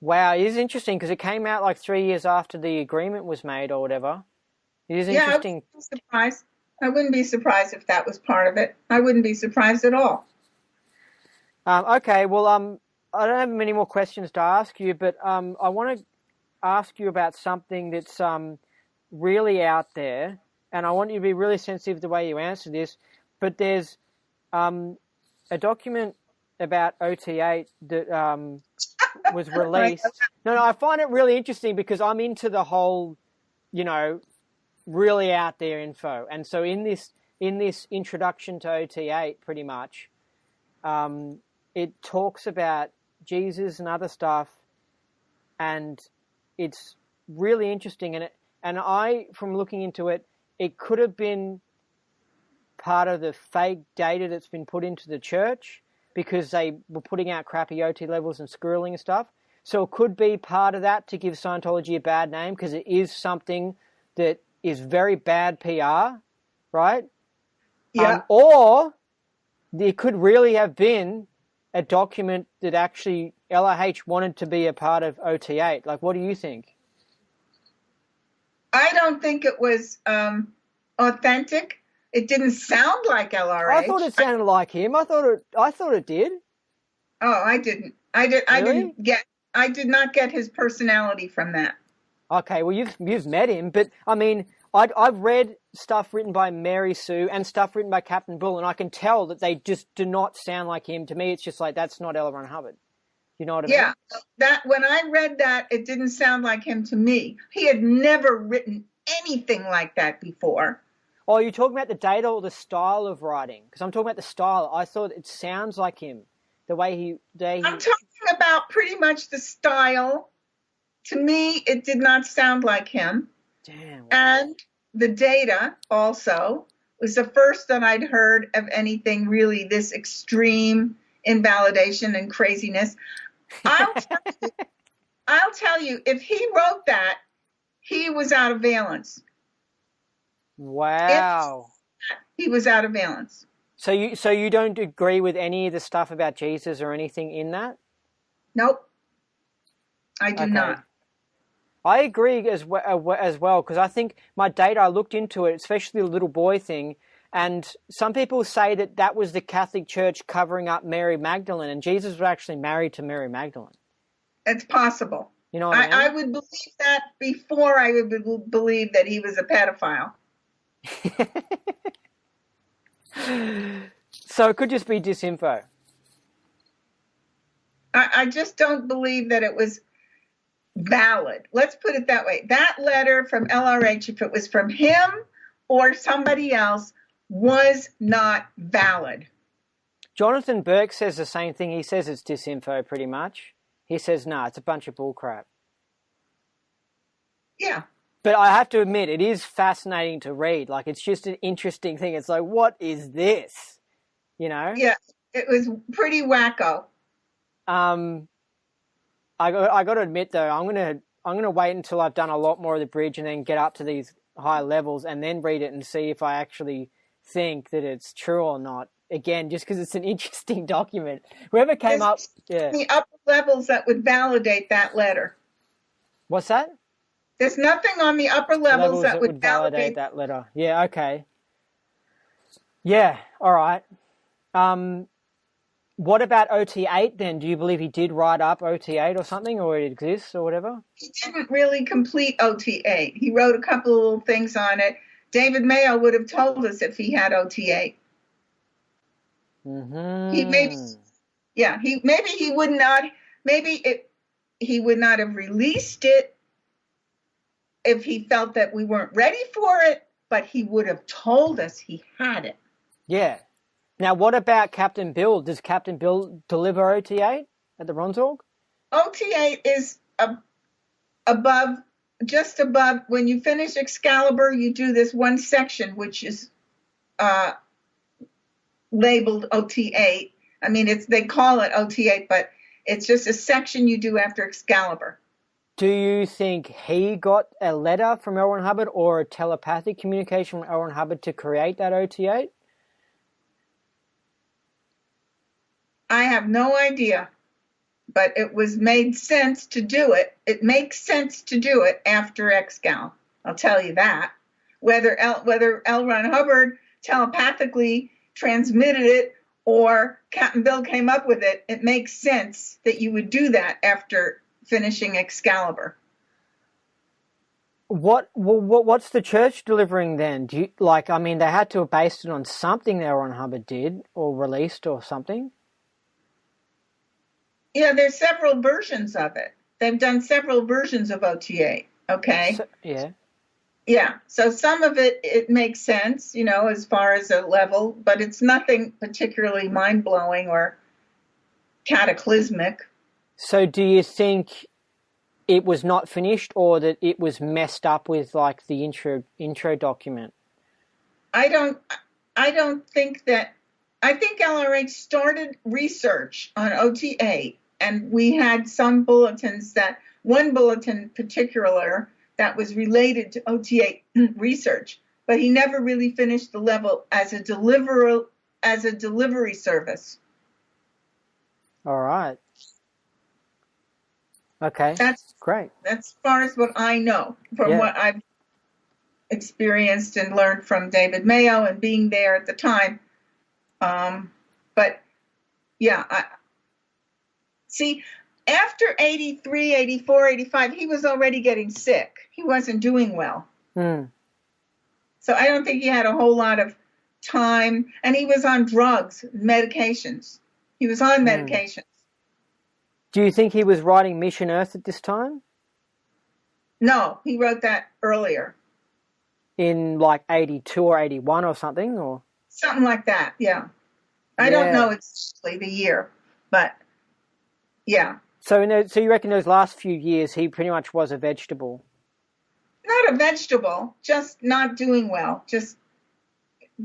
Wow, it is interesting because it came out like 3 years after the agreement was made or whatever. It is interesting.
I wouldn't be surprised if that was part of it. I wouldn't be surprised at all.
Okay, well, I don't have many more questions to ask you, but I want to ask you about something that's really out there, and I want you to be really sensitive the way you answer this. But there's a document about OT8 that was released. No, I find it really interesting because I'm into the whole, really out there info. And so in this introduction to OT8, pretty much, it talks about Jesus and other stuff, and it's really interesting. And I, from looking into it, it could have been part of the fake data that's been put into the church because they were putting out crappy OT levels and squirreling and stuff. So it could be part of that to give Scientology a bad name because it is something that is very bad PR, right?
Yeah.
Or there could really have been a document that actually LRH wanted to be a part of OT8. Like, what do you think?
I don't think it was authentic. It didn't sound like LRH.
I thought it sounded like him. I thought it did.
Oh, I didn't. I did not get his personality from that.
Okay, well you've met him, but I mean, I've read stuff written by Mary Sue and stuff written by Captain Bull, and I can tell that they just do not sound like him. To me, it's just like that's not L. Ron Hubbard. You know what I mean?
Yeah, that when I read that, it didn't sound like him to me. He had never written anything like that before.
Oh, you're talking about the data or the style of writing? Because I'm talking about the style. I thought it sounds like him, the way he.
I'm talking about pretty much the style. To me, it did not sound like him.
Damn. Wow.
And the data also was the first that I'd heard of anything really this extreme invalidation and craziness. I'll tell you, if he wrote that, he was out of valence.
Wow.
He was out of valence.
So you don't agree with any of the stuff about Jesus or anything in that?
Nope. I do not.
I agree as well because I think my data, I looked into it, especially the little boy thing, and some people say that was the Catholic Church covering up Mary Magdalene, and Jesus was actually married to Mary Magdalene.
It's possible.
You know what I mean?
I would believe that before I would believe that he was a pedophile.
So it could just be disinfo.
I just don't believe that it was valid. Let's put it that way. That letter from LRH, if it was from him or somebody else, was not valid.
Jonathan Burke says the same thing. He says it's disinfo pretty much. He says, no, it's a bunch of bullcrap.
Yeah.
But I have to admit, it is fascinating to read. Like, it's just an interesting thing. It's like, what is this? You know?
Yeah, it was pretty wacko.
I got to admit though, I'm gonna wait until I've done a lot more of the bridge and then get up to these high levels and then read it and see if I actually think that it's true or not. Again, just because it's an interesting document. Whoever came up, yeah.
The upper levels that would validate that letter.
What's that?
There's nothing on the upper levels that would validate
that letter. Yeah. Okay. Yeah. All right. What about OT8 then? Do you believe he did write up OT8 or something, or it exists or whatever?
He didn't really complete OT8. He wrote a couple of little things on it. David Mayo would have told us if he had OT8.
Mm-hmm.
Maybe he would not. Maybe he would not have released it if he felt that we weren't ready for it, but he would have told us he had it.
Yeah. Now, what about Captain Bill? Does Captain Bill deliver OT8 at the Ronsorg?
OT8 is just above, when you finish Excalibur, you do this one section, which is labeled OT8. I mean, they call it OT8, but it's just a section you do after Excalibur.
Do you think he got a letter from L. Ron Hubbard or a telepathic communication from L. Ron Hubbard to create that OT8?
I have no idea, but it was made sense to do it. It makes sense to do it after Excal. I'll tell you that. Whether L. Ron Hubbard telepathically transmitted it or Captain Bill came up with it, it makes sense that you would do that after finishing Excalibur.
What's the church delivering then? They had to have based it on something that L. Ron Hubbard did or released or something.
Yeah, there's several versions of it. They've done several versions of OTA, okay? Yeah, so some of it makes sense, as far as a level, but it's nothing particularly mind-blowing or cataclysmic.
So do you think it was not finished or that it was messed up with, like, the intro document?
I don't think that... I think LRH started research on OTA, and we had some bulletins one bulletin in particular that was related to OTA research, but he never really finished the level as a delivery service.
All right. Okay. That's great.
That's as far as what I know from what I've experienced and learned from David Mayo and being there at the time. But yeah, see, after 83, 84, 85, he was already getting sick. He wasn't doing well. So I don't think he had a whole lot of time. And he was on drugs, medications. He was on medications.
Do you think he was writing Mission Earth at this time?
No, he wrote that earlier.
In like 82 or 81 or something? Or
something like that, yeah. I don't know exactly the year, but yeah.
So you reckon those last few years he pretty much was a vegetable?
Not a vegetable, just not doing well. Just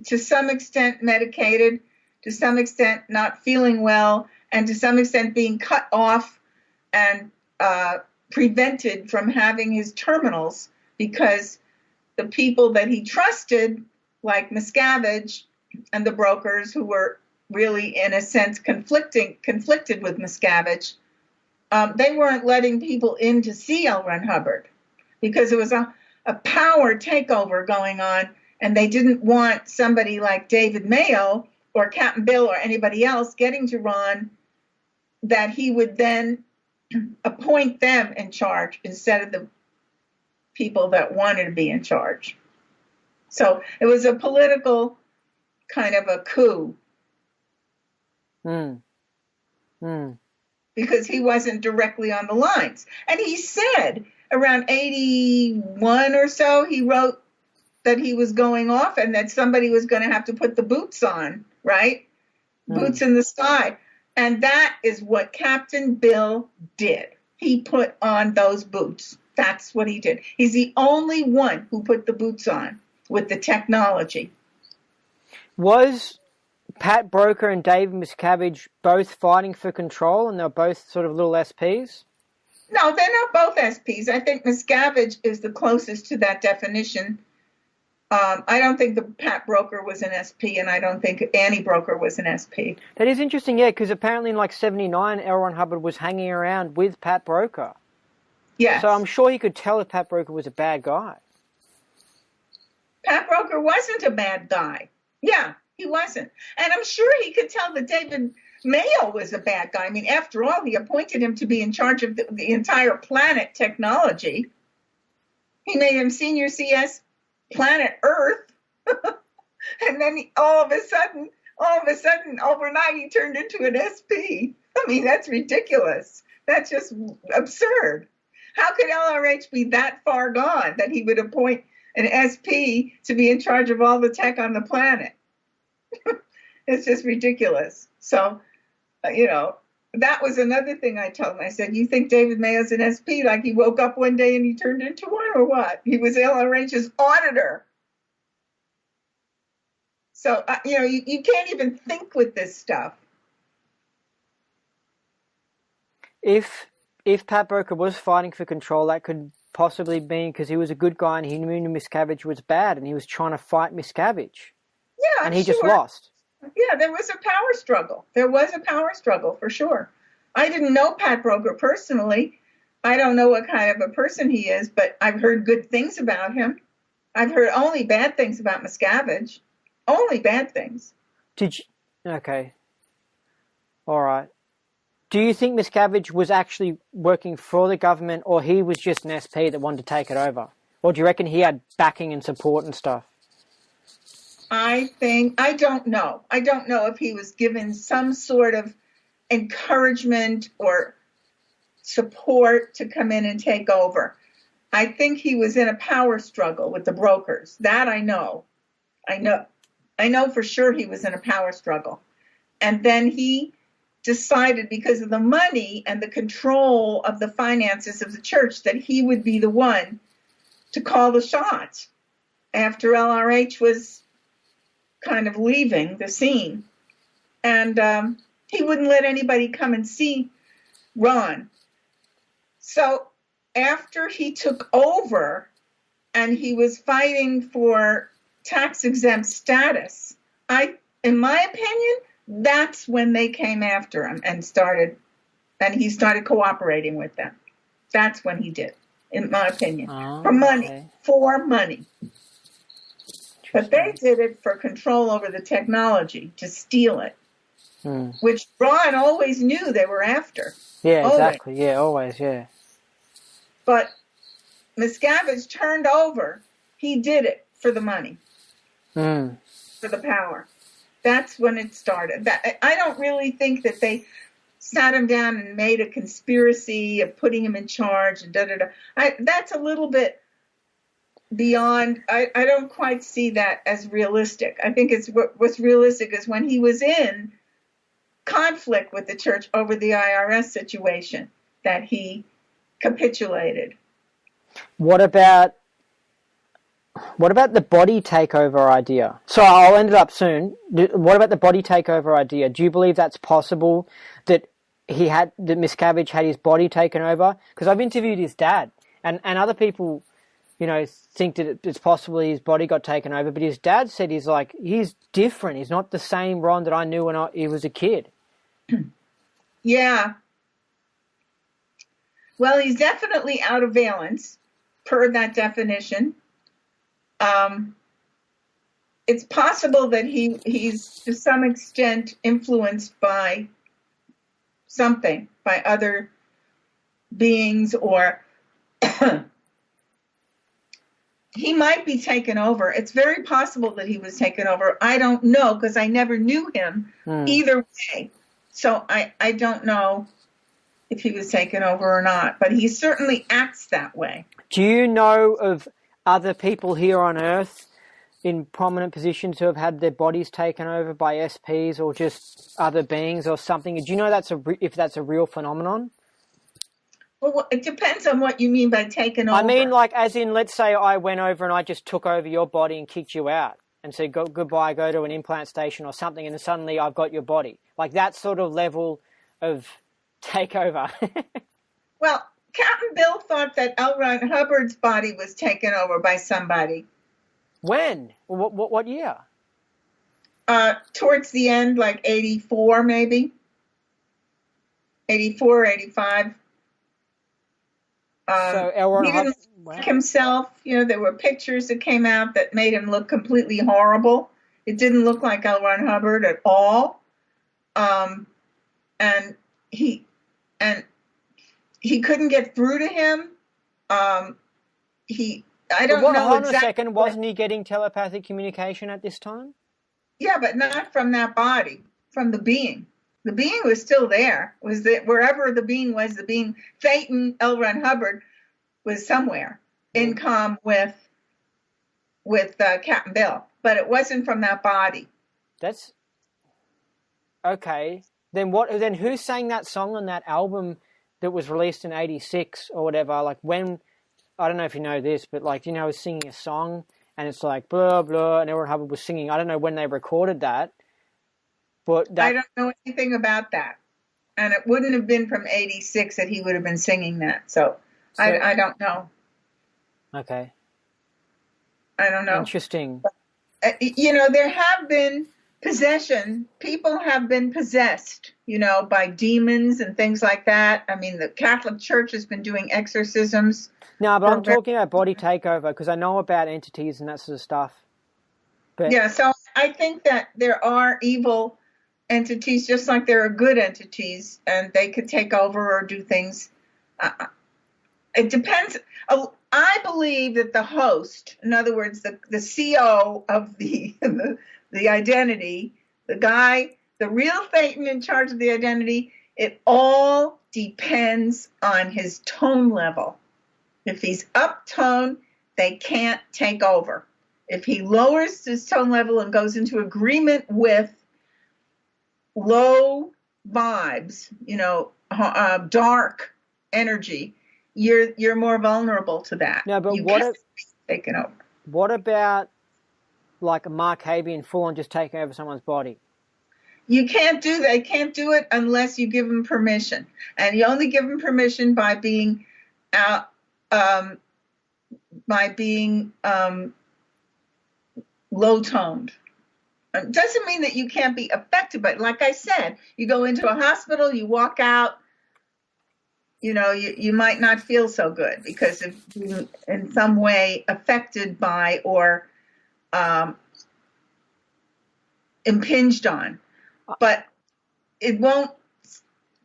to some extent medicated, to some extent not feeling well, and to some extent being cut off and prevented from having his terminals because the people that he trusted, like Miscavige and the brokers who were really, in a sense, conflicted with Miscavige, they weren't letting people in to see L. Ron Hubbard because it was a power takeover going on, and they didn't want somebody like David Mayo or Captain Bill or anybody else getting to Ron that he would then appoint them in charge instead of the people that wanted to be in charge. So it was a political kind of a coup. Because he wasn't directly on the lines. And he said around 81 or so, he wrote that he was going off and that somebody was going to have to put the boots on, right? Boots in the sky. And that is what Captain Bill did. He put on those boots. That's what he did. He's the only one who put the boots on with the technology.
Was Pat Broker and David Miscavige both fighting for control, and they're both sort of little SPs?
No, they're not both SPs. I think Miscavige is the closest to that definition. I don't think the Pat Broker was an SP, and I don't think Annie Broker was an SP.
That is interesting, yeah, because apparently in like 79, L. Ron Hubbard was hanging around with Pat Broker.
Yes.
So I'm sure he could tell if Pat Broker was a bad guy.
Pat Broker wasn't a bad guy. Yeah, he wasn't. And I'm sure he could tell that David Mayo was a bad guy. I mean, after all, he appointed him to be in charge of the entire planet technology. He made him senior CS planet Earth. And then all of a sudden, overnight, he turned into an SP. I mean, that's ridiculous. That's just absurd. How could LRH be that far gone that he would appoint an SP to be in charge of all the tech on the planet? It's just ridiculous. So, that was another thing I told him. I said, you think David Mayo's an SP? Like he woke up one day and he turned into one, or what? He was LRH's auditor. So, you can't even think with this stuff.
If Pat Broker was fighting for control, that could possibly be because he was a good guy and he knew Miscavige was bad and he was trying to fight Miscavige.
Yeah,
and he just lost.
Yeah, there was a power struggle. There was a power struggle for sure. I didn't know Pat Broker personally. I don't know what kind of a person he is, but I've heard good things about him. I've heard only bad things about Miscavige. Only bad things.
Okay. All right. Do you think Miscavige was actually working for the government, or he was just an SP that wanted to take it over? Or do you reckon he had backing and support and stuff?
I don't know. I don't know if he was given some sort of encouragement or support to come in and take over. I think he was in a power struggle with the brokers. That I know. I know for sure he was in a power struggle. And then he decided, because of the money and the control of the finances of the church, that he would be the one to call the shots after LRH was kind of leaving the scene. And he wouldn't let anybody come and see Ron. So after he took over and he was fighting for tax-exempt status, in my opinion, that's when they came after him and he started cooperating with them. That's when he did, in my opinion. For money. But they did it for control over the technology, to steal it, which Ron always knew they were after.
Yeah,
always.
Exactly. Yeah, always, yeah.
But Miscavige turned over. He did it for the money, for the power. That's when it started. I don't really think that they sat him down and made a conspiracy of putting him in charge and da-da-da. That's a little bit beyond. I don't quite see that as realistic. I think what's realistic is when he was in conflict with the church over the IRS situation that he capitulated.
What about the body takeover idea? So I'll end it up soon. What about the body takeover idea? Do you believe that's possible, that Miscavige had his body taken over? Because I've interviewed his dad, and other people, think that it's possible his body got taken over. But his dad said he's different. He's not the same Ron that I knew when he was a kid.
Yeah. Well, he's definitely out of valence, per that definition. It's possible that he's to some extent influenced by something, by other beings, or he might be taken over. It's very possible that he was taken over. I don't know, because I never knew him either way. So I don't know if he was taken over or not, but he certainly acts that way.
Do you know of other people here on Earth in prominent positions who have had their bodies taken over by SPs or just other beings or something? Do you know if that's a real phenomenon?
Well, it depends on what you mean by taken over.
I mean, as in, let's say I went over and I just took over your body and kicked you out and said, goodbye, go to an implant station or something, and then suddenly I've got your body. Like that sort of level of takeover.
Well, Captain Bill thought that L. Ron Hubbard's body was taken over by somebody.
When? What year?
Towards the end, like 84 maybe. 84, 85.
So L. Ron
he didn't like himself. There were pictures that came out that made him look completely horrible. It didn't look like L. Ron Hubbard at all. And he couldn't get through to him. I don't know
hold on
exactly.
A second, wasn't he getting telepathic communication at this time?
Yeah, but not from that body, from the being. The being was still there. Was that wherever the being was, the being, Phaeton, L. Ron Hubbard, was somewhere in comm with Captain Bill, but it wasn't from that body.
That's okay. Then what? Then who sang that song on that album that was released in '86 or whatever? Like when, I don't know if you know this, but like, you know, I was singing a song and it's like blah blah, and L. Ron Hubbard was singing. I don't know when they recorded that, but
I don't know anything about that, and it wouldn't have been from '86 that he would have been singing that. So I don't know.
Okay.
I don't know.
Interesting.
You know, there have been possession. People have been possessed, you know, by demons and things like that. I mean, the Catholic Church has been doing exorcisms.
No, but I'm talking about body takeover because I know about entities and that sort of stuff. But
yeah, so I think that there are evil entities just like there are good entities, and they could take over or do things. It depends. I believe that the host, in other words, the CO of the identity, the guy, the real Phaeton in charge of the identity, it all depends on his tone level. If he's up tone, they can't take over. If he lowers his tone level and goes into agreement with low vibes, you know, dark energy, you're more vulnerable to that.
No, but
taken over.
What about like a Mark Habian full on just taking over someone's body?
You can't do that. You can't do it unless you give him permission, and you only give him permission by being out, low toned. It doesn't mean that you can't be affected, but like I said, you go into a hospital, you walk out, you know, you might not feel so good because of being in some way affected by or impinged on. But it won't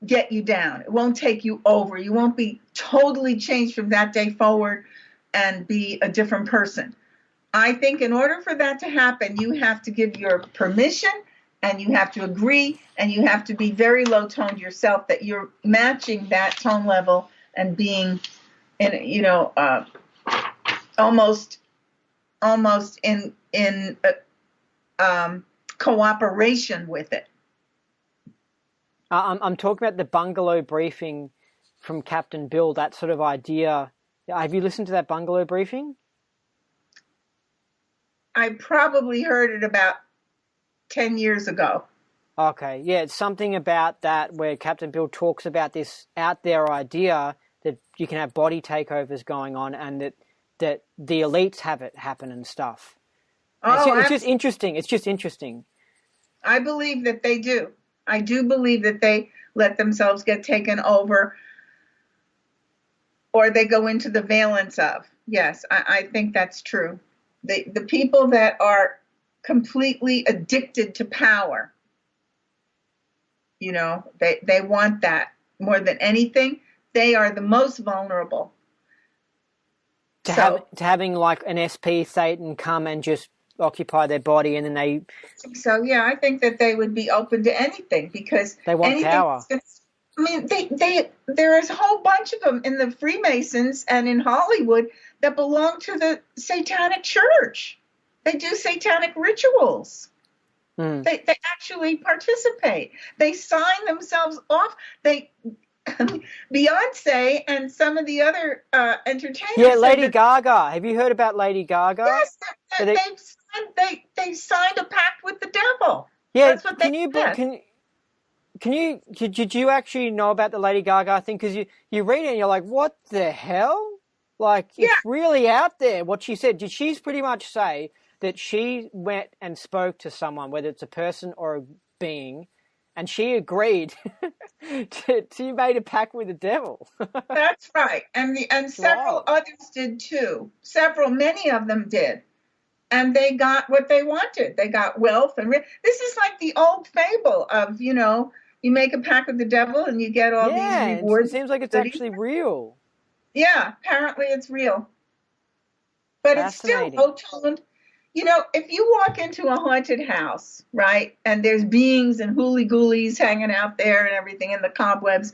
get you down. It won't take you over. You won't be totally changed from that day forward and be a different person. I think in order for that to happen, you have to give your permission, and you have to agree, and you have to be very low-toned yourself, that you're matching that tone level and being, in, you know, almost in cooperation with it.
I'm talking about the bungalow briefing from Captain Bill, that sort of idea. Have you listened to that bungalow briefing?
I probably heard it about 10 years ago.
Okay, yeah, it's something about that where Captain Bill talks about this out there idea that you can have body takeovers going on, and that the elites have it happen and stuff. It's just interesting. It's just interesting.
I believe that they do. I do believe that they let themselves get taken over, or they go into the valence of. Yes, I think that's true. The people that are completely addicted to power, you know, they want that more than anything. They are the most vulnerable.
To having like an SP Satan come and just occupy their body, and then they...
So, yeah, I think that they would be open to anything because...
They want power.
I mean, there is a whole bunch of them in the Freemasons and in Hollywood that belong to the Satanic Church. They do satanic rituals. They actually participate. They sign themselves off. Beyonce and some of the other entertainers.
Yeah, Lady Gaga. Have you heard about Lady Gaga?
Yes, they signed a pact with the devil.
Yeah,
that's what
did you actually know about the Lady Gaga thing? Because you read it and you're like, what the hell? Like, it's really out there what she said. Did she pretty much say that she went and spoke to someone, whether it's a person or a being, and she agreed to made a pact with the devil?
That's right. And several others did too. Many of them did. And they got what they wanted. They got wealth. And this is like the old fable of, you know, you make a pact with the devil and you get all these rewards.
It seems like it's actually real.
Yeah, apparently it's real. But it's still low-toned. You know, if you walk into a haunted house, right, and there's beings and hooly-goolies hanging out there and everything in the cobwebs,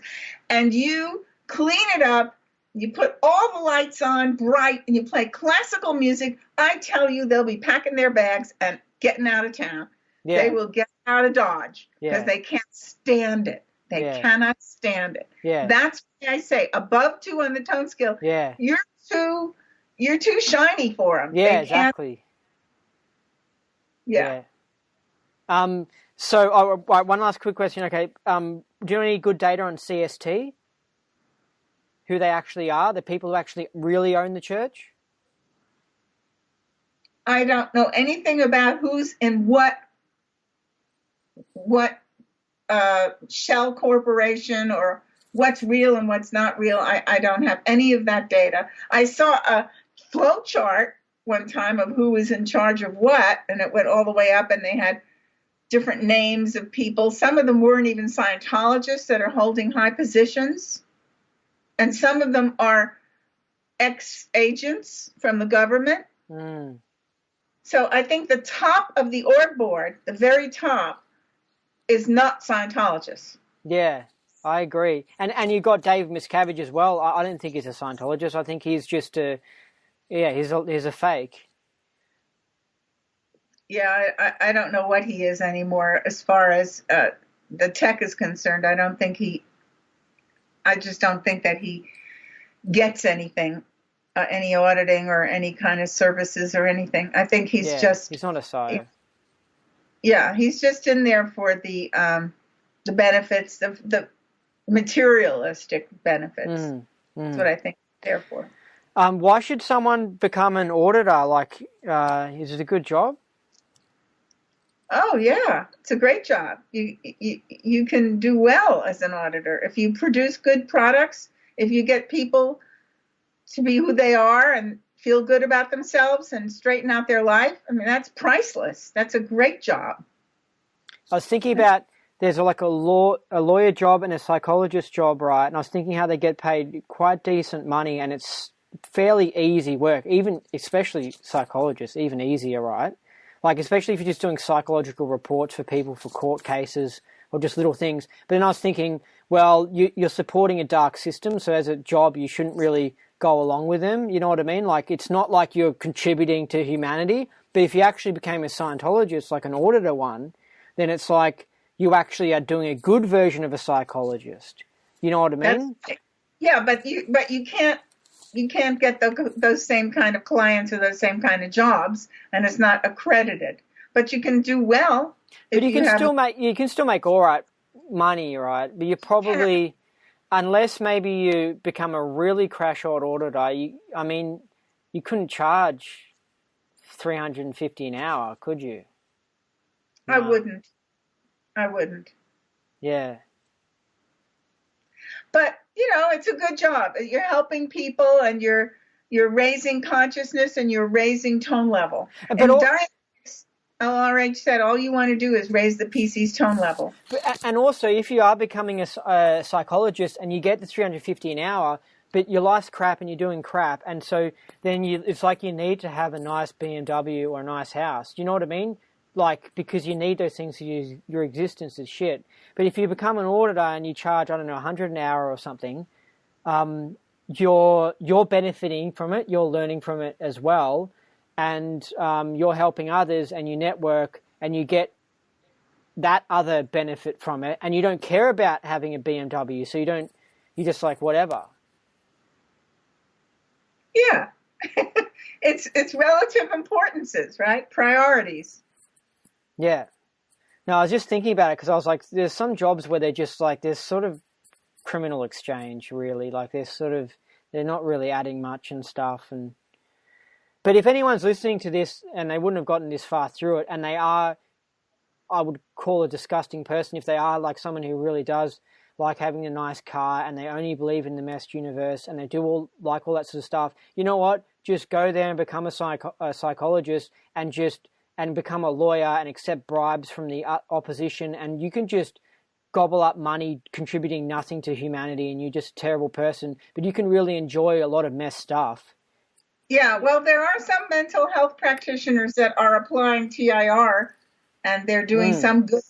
and you clean it up, you put all the lights on bright, and you play classical music, I tell you they'll be packing their bags and getting out of town.
Yeah.
They will get out of Dodge because
Yeah.
they can't stand it. They
Yeah.
cannot stand it.
Yeah.
That's why I say above 2 on the tone scale.
Yeah.
You're too shiny for them.
Yeah, exactly.
Yeah.
So, one last quick question. Okay. Do you know any good data on CST? Who they actually are? The people who actually really own the church?
I don't know anything about who's in what shell corporation or what's real and what's not real. I don't have any of that data. I saw a flow chart one time of who was in charge of what, and it went all the way up, and they had different names of people. Some of them weren't even Scientologists that are holding high positions, and some of them are ex-agents from the government.
Mm.
So I think the top of the org board, the very top, is not Scientologists.
Yeah, I agree. And you got Dave Miscavige as well. I don't think he's a Scientologist. I think he's just he's a fake.
Yeah, I don't know what he is anymore as far as the tech is concerned. I just don't think that he gets anything, any auditing or any kind of services or anything. I think he's
he's not a Sci.
Yeah, he's just in there for the benefits, the materialistic benefits. That's what I think he's there for.
Why should someone become an auditor? Like, is it a good job?
Oh yeah, it's a great job. You can do well as an auditor if you produce good products. If you get people to be who they are and feel good about themselves and straighten out their life, I mean, that's priceless. That's a great job.
I was thinking about there's like a lawyer job and a psychologist job, right? And I was thinking how they get paid quite decent money, and it's fairly easy work, even especially psychologists, even easier, right? Like, especially if you're just doing psychological reports for people for court cases or just little things. But then I was thinking, well, you're supporting a dark system, so as a job, you shouldn't really go along with them. You know what I mean? Like, it's not like you're contributing to humanity. But if you actually became a Scientologist, like an auditor one, then it's like you actually are doing a good version of a psychologist. You know what I mean?
Yeah, but you can't get those same kind of clients or those same kind of jobs, and it's not accredited. But you can do well.
But you can still make all right money, right? But you probably, unless maybe you become a really crash-out auditor, you couldn't charge $350 an hour, could you? No.
I wouldn't.
Yeah.
But it's a good job. You're helping people, and you're raising consciousness, and you're raising tone level.
But
LRH said all you want to do is raise the PC's tone level.
And also, if you are becoming a psychologist and you get the $350 an hour, but your life's crap and you're doing crap, and so then it's like you need to have a nice BMW or a nice house. Do you know what I mean? Like, because you need those things to use, your existence is shit. But if you become an auditor and you charge, I don't know, $100 an hour or something, you're benefiting from it, you're learning from it as well, and you're helping others, and you network, and you get that other benefit from it, and you don't care about having a BMW, so you're just like, whatever.
Yeah. It's relative importances, right? Priorities.
Yeah. No, I was just thinking about it because I was like, there's some jobs where they're just like, there's sort of criminal exchange, really. Like, they're not really adding much and stuff. But if anyone's listening to this and they wouldn't have gotten this far through it, and they are, I would call a disgusting person if they are like someone who really does like having a nice car, and they only believe in the meshed universe, and they do all that sort of stuff. You know what? Just go there and become a psychologist, and become a lawyer and accept bribes from the opposition, and you can just gobble up money contributing nothing to humanity, and you're just a terrible person, but you can really enjoy a lot of mess stuff.
Yeah, well, there are some mental health practitioners that are applying TIR, and they're doing some good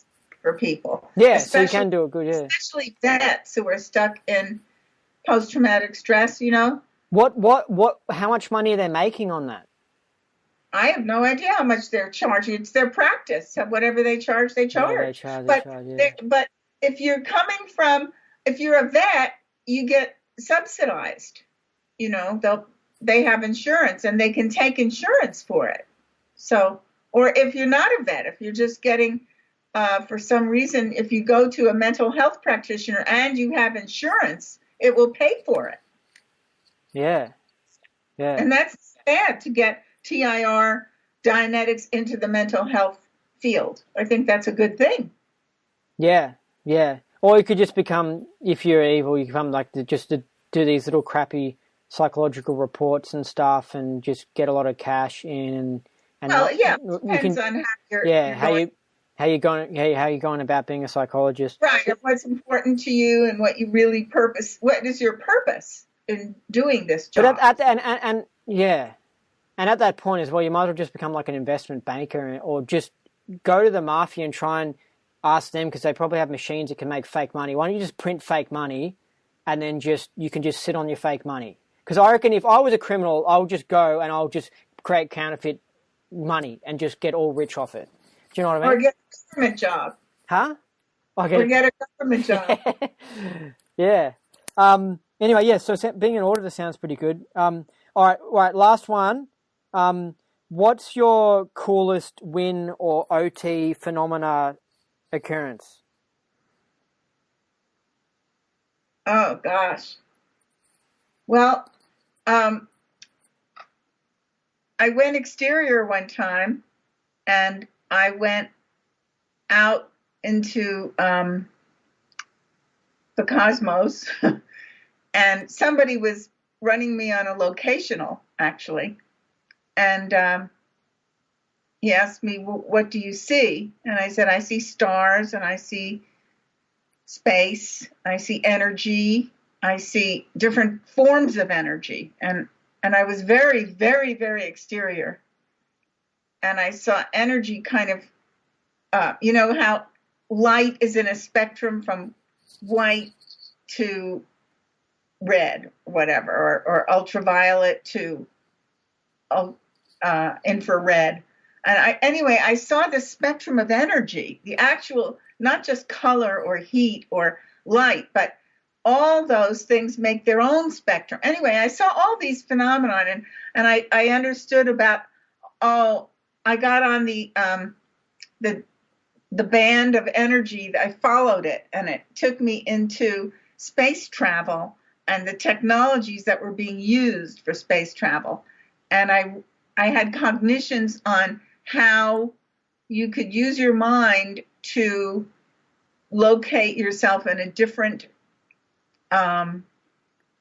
for people.
Yeah, so you can do it good, yeah.
Especially vets who are stuck in post-traumatic stress, you know.
How much money are they making on that?
I have no idea how much they're charging. It's their practice. So whatever they charge, they charge. But if you're if you're a vet, you get subsidized. You know, they have insurance and they can take insurance for it. So, or if you're not a vet, if you're just getting, for some reason, if you go to a mental health practitioner and you have insurance, it will pay for it.
Yeah. Yeah.
And that's sad to get TIR Dianetics into the mental health field. I think that's a good thing.
Yeah. Yeah. Or you could just become, if you're evil, you become like just to do these little crappy psychological reports and stuff and just get a lot of cash in and
well, yeah, depends on
how you're going about being a psychologist.
Right, and what's important to you and what you really what is your purpose in doing this job?
But and at that point as well, you might as well just become like an investment banker or just go to the mafia and try and ask them, because they probably have machines that can make fake money. Why don't you just print fake money and then you can just sit on your fake money? Because I reckon if I was a criminal, I'll just go and I'll just create counterfeit money and just get all rich off it. Do you know what I mean?
Or get a government job.
Huh?
Or get a government job.
Yeah. Anyway, yeah, so being an auditor sounds pretty good. All right, last one. What's your coolest win or OT phenomena occurrence?
Oh, gosh. Well, I went exterior one time, and I went out into the cosmos, and somebody was running me on a locational, actually. And he asked me, well, what do you see? And I said, I see stars, and I see space, I see energy, I see different forms of energy. And I was very, very, very exterior. And I saw energy kind of, you know how light is in a spectrum from white to red, whatever, or ultraviolet to infrared. And I saw the spectrum of energy, the actual, not just color or heat or light, but all those things make their own spectrum. Anyway, I saw all these phenomena, and I understood about, I got on the band of energy. I followed it, and it took me into space travel and the technologies that were being used for space travel. And I had cognitions on how you could use your mind to locate yourself in a different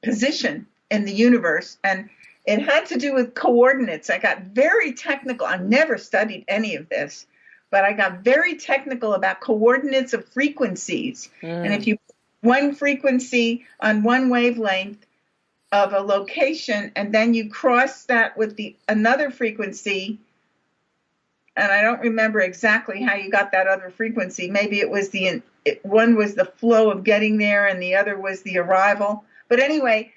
position in the universe. And it had to do with coordinates. I got very technical. I never studied any of this, but I got very technical about coordinates of frequencies. And if you put one frequency on one wavelength of a location, and then you cross that with another frequency, and I don't remember exactly how you got that other frequency. Maybe it was one was the flow of getting there, and the other was the arrival. But anyway,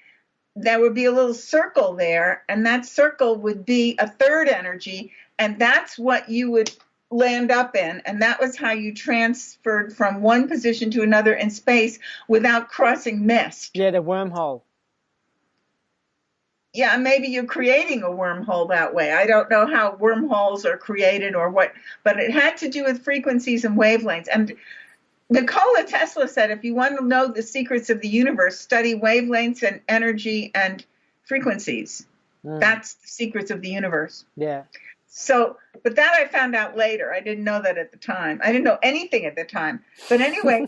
there would be a little circle there, and that circle would be a third energy, and that's what you would land up in. And that was how you transferred from one position to another in space without crossing mist.
Yeah, the wormhole.
Yeah, maybe you're creating a wormhole that way. I don't know how wormholes are created or what, but it had to do with frequencies and wavelengths. And Nikola Tesla said, if you want to know the secrets of the universe, study wavelengths and energy and frequencies. That's the secrets of the universe.
Yeah.
So, but that I found out later. I didn't know that at the time. I didn't know anything at the time. But anyway,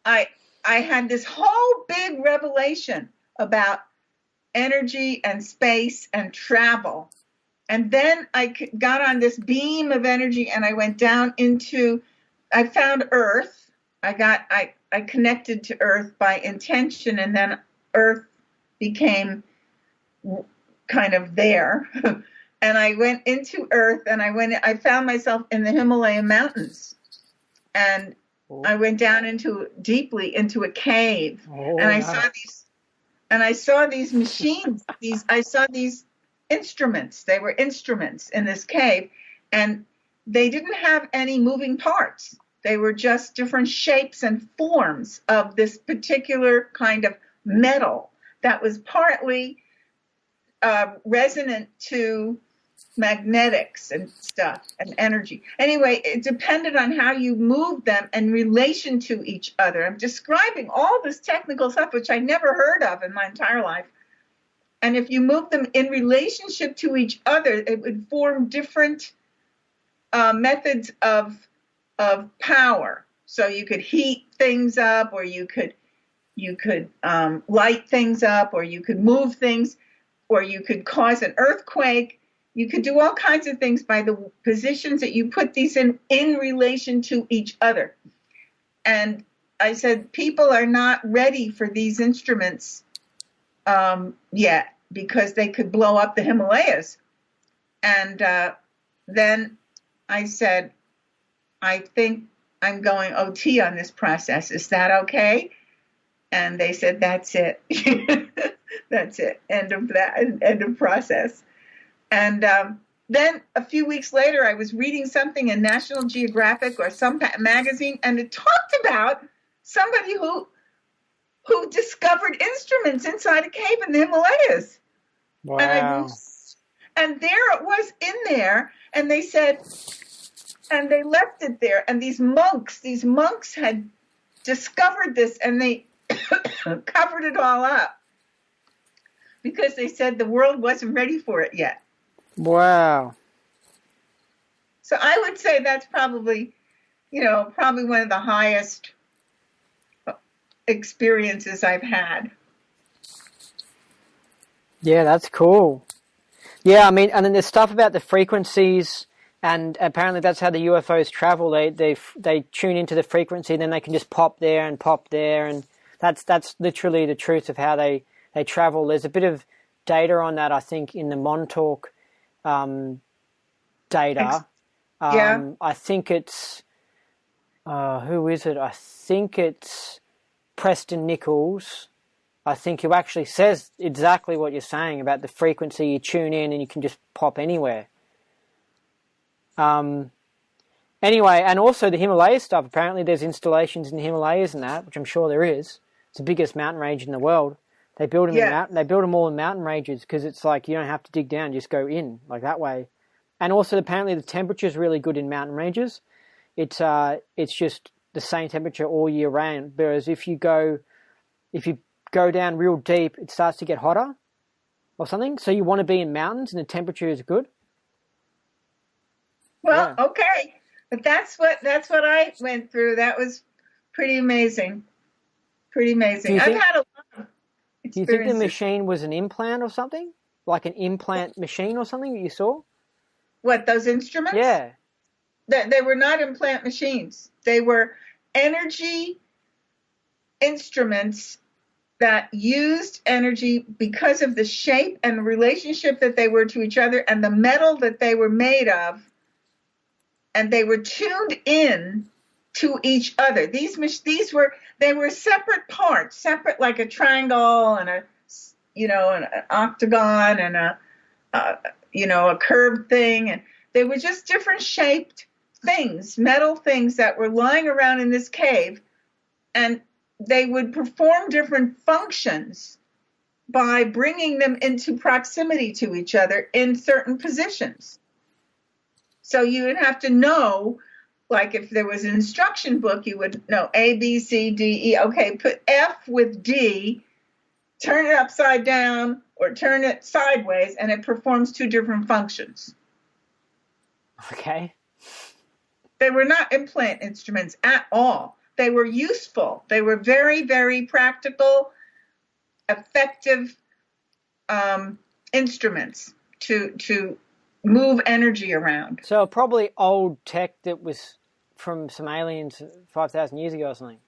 I had this whole big revelation about energy and space and travel. And then I got on this beam of energy, and I went down I found Earth. I connected to Earth by intention, and then Earth became kind of there. And I went into Earth, and I found myself in the Himalayan mountains. And I went down deeply into a cave. And I saw these machines, I saw these instruments. They were instruments in this cave, and they didn't have any moving parts. They were just different shapes and forms of this particular kind of metal that was partly resonant to magnetics and stuff and energy. Anyway, it depended on how you moved them in relation to each other. I'm describing all this technical stuff, which I never heard of in my entire life. And if you move them in relationship to each other, it would form different methods of power. So you could heat things up, or you could light things up, or you could move things, or you could cause an earthquake. You could do all kinds of things by the positions that you put these in relation to each other. And I said, people are not ready for these instruments yet, because they could blow up the Himalayas. And then I said, I think I'm going OT on this process. Is that okay? And they said, that's it. That's it. End of process. And then a few weeks later, I was reading something in National Geographic or some magazine, and it talked about somebody who discovered instruments inside a cave in the Himalayas.
Wow.
And there it was in there, and they said, and they left it there, and these monks had discovered this, and they covered it all up because they said the world wasn't ready for it yet.
Wow.
So I would say that's probably one of the highest experiences I've had.
Yeah, that's cool. Yeah, I mean, and then there's stuff about the frequencies, and apparently that's how the UFOs travel. They tune into the frequency, and then they can just pop there, and that's literally the truth of how they travel. There's a bit of data on that, I think, in the Montauk data.
Yeah.
I think it's who is it? I think it's Preston Nichols. I think who actually says exactly what you're saying about the frequency. You tune in and you can just pop anywhere. Anyway, and also the Himalaya stuff. Apparently there's installations in the Himalayas and that, which I'm sure there is. It's the biggest mountain range in the world. They build them they build them all in mountain ranges because it's like you don't have to dig down, just go in like that way. And also apparently the temperature is really good in mountain ranges. It's just the same temperature all year round. Whereas if you go down real deep, it starts to get hotter or something. So you want to be in mountains and the temperature is good.
Well, yeah. Okay, but that's what I went through. That was pretty amazing. Pretty amazing. I've had a lot of experiences.
Do you think the machine was an implant or something? Like an implant machine or something that you saw?
What, those instruments?
Yeah.
They were not implant machines. They were energy instruments that used energy because of the shape and the relationship that they were to each other and the metal that they were made of. And they were tuned in to each other. They were separate parts, separate like a triangle and an octagon and a curved thing, and they were just different shaped things, metal things that were lying around in this cave, and they would perform different functions by bringing them into proximity to each other in certain positions. So you would have to know, like if there was an instruction book, you would know A, B, C, D, E. Okay, put F with D, turn it upside down or turn it sideways, and it performs two different functions.
Okay.
They were not implant instruments at all. They were useful. They were very, very practical, effective instruments to move energy around.
So probably old tech that was from some aliens 5,000 years ago or something.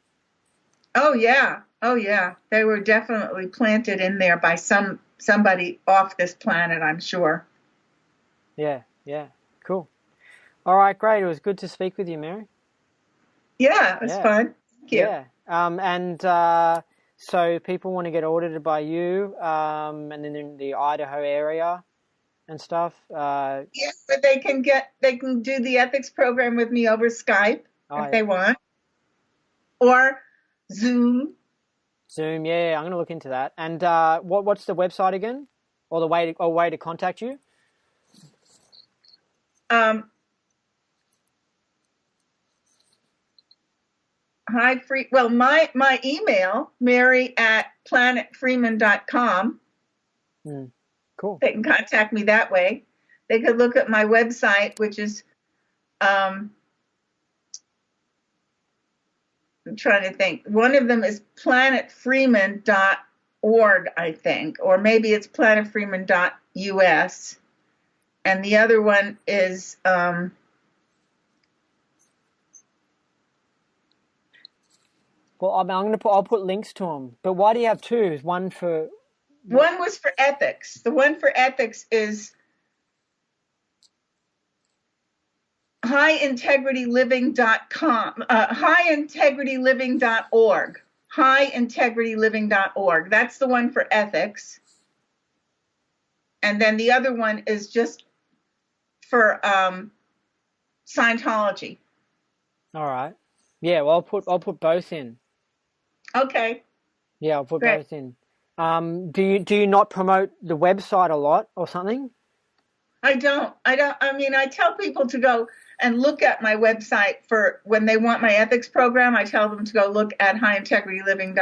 Oh yeah. Oh yeah. They were definitely planted in there by somebody off this planet, I'm sure.
Yeah, yeah. Cool. All right, great. It was good to speak with you, Mary.
Yeah, it was fun. Thank you.
Yeah. So people want to get audited by you, and then in the Idaho area and stuff.
Yes, but they can do the ethics program with me over Skype if they want. Or Zoom.
Zoom, yeah, I'm going to look into that. And what's the website again, or the way to contact you?
Well, my email, mary@planetfreeman.com.
Cool.
They can contact me that way. They could look at my website, which is I'm trying to think. One of them is planetfreeman.org, I think, or maybe it's planetfreeman.us, and the other one is
well, I'll put links to them. But why do you have two? One
was for ethics. The one for ethics is highintegrityliving.com, highintegrityliving.org, highintegrityliving.org. That's the one for ethics. And then the other one is just for Scientology.
All right. Yeah, well, I'll put both in.
Okay.
Yeah, I'll put both in. Do you not promote the website a lot or something?
I don't. I mean, I tell people to go and look at my website for when they want my ethics program. I tell them to go look at highintegrityliving.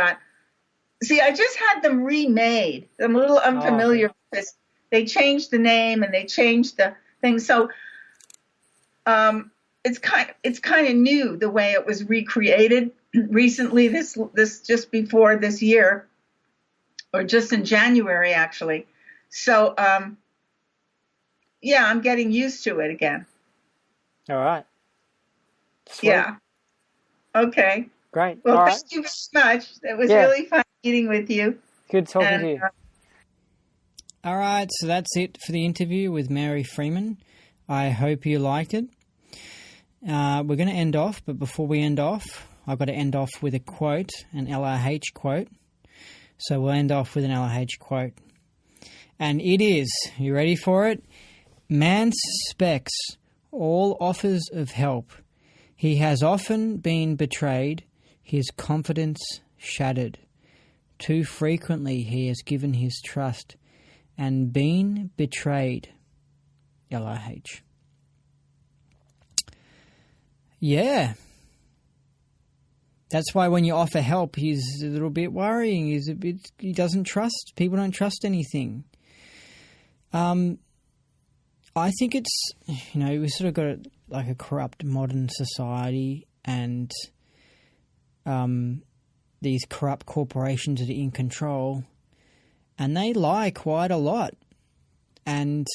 See, I just had them remade. I'm a little unfamiliar with this. They changed the name and they changed the thing. So it's kind of new the way it was recreated recently. This just before this year, or just in January actually. So yeah, I'm getting used to it again.
All right. Sweet.
Yeah. Okay.
Great.
Well,
all
thank
right.
you very much. It was really fun meeting with you.
Good talking to you.
All right, so that's it for the interview with Mary Freeman. I hope you liked it. We're going to end off, but before we end off, I've got to end off with a quote, an LRH quote. So we'll end off with an LRH quote. And it is, you ready for it? Man suspects all offers of help. He has often been betrayed, his confidence shattered. Too frequently he has given his trust and been betrayed. LRH. Yeah. That's why when you offer help, he's a little bit worrying. He doesn't trust. People don't trust anything. I think it's, we've sort of got like a corrupt modern society, and these corrupt corporations that are in control, and they lie quite a lot. And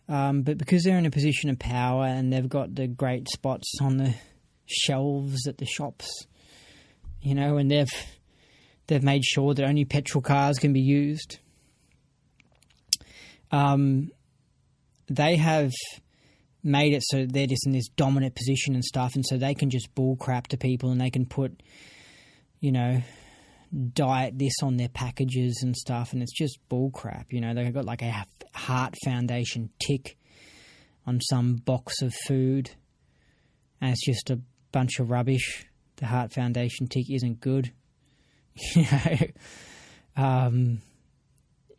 but because they're in a position of power and they've got the great spots on the shelves at the shops, and they've made sure that only petrol cars can be used. They have made it so they're just in this dominant position and stuff, and so they can just bull crap to people, and they can put, diet this on their packages and stuff, and it's just bull crap. They've got like a Heart Foundation tick on some box of food, and it's just a bunch of rubbish. The Heart Foundation tick isn't good.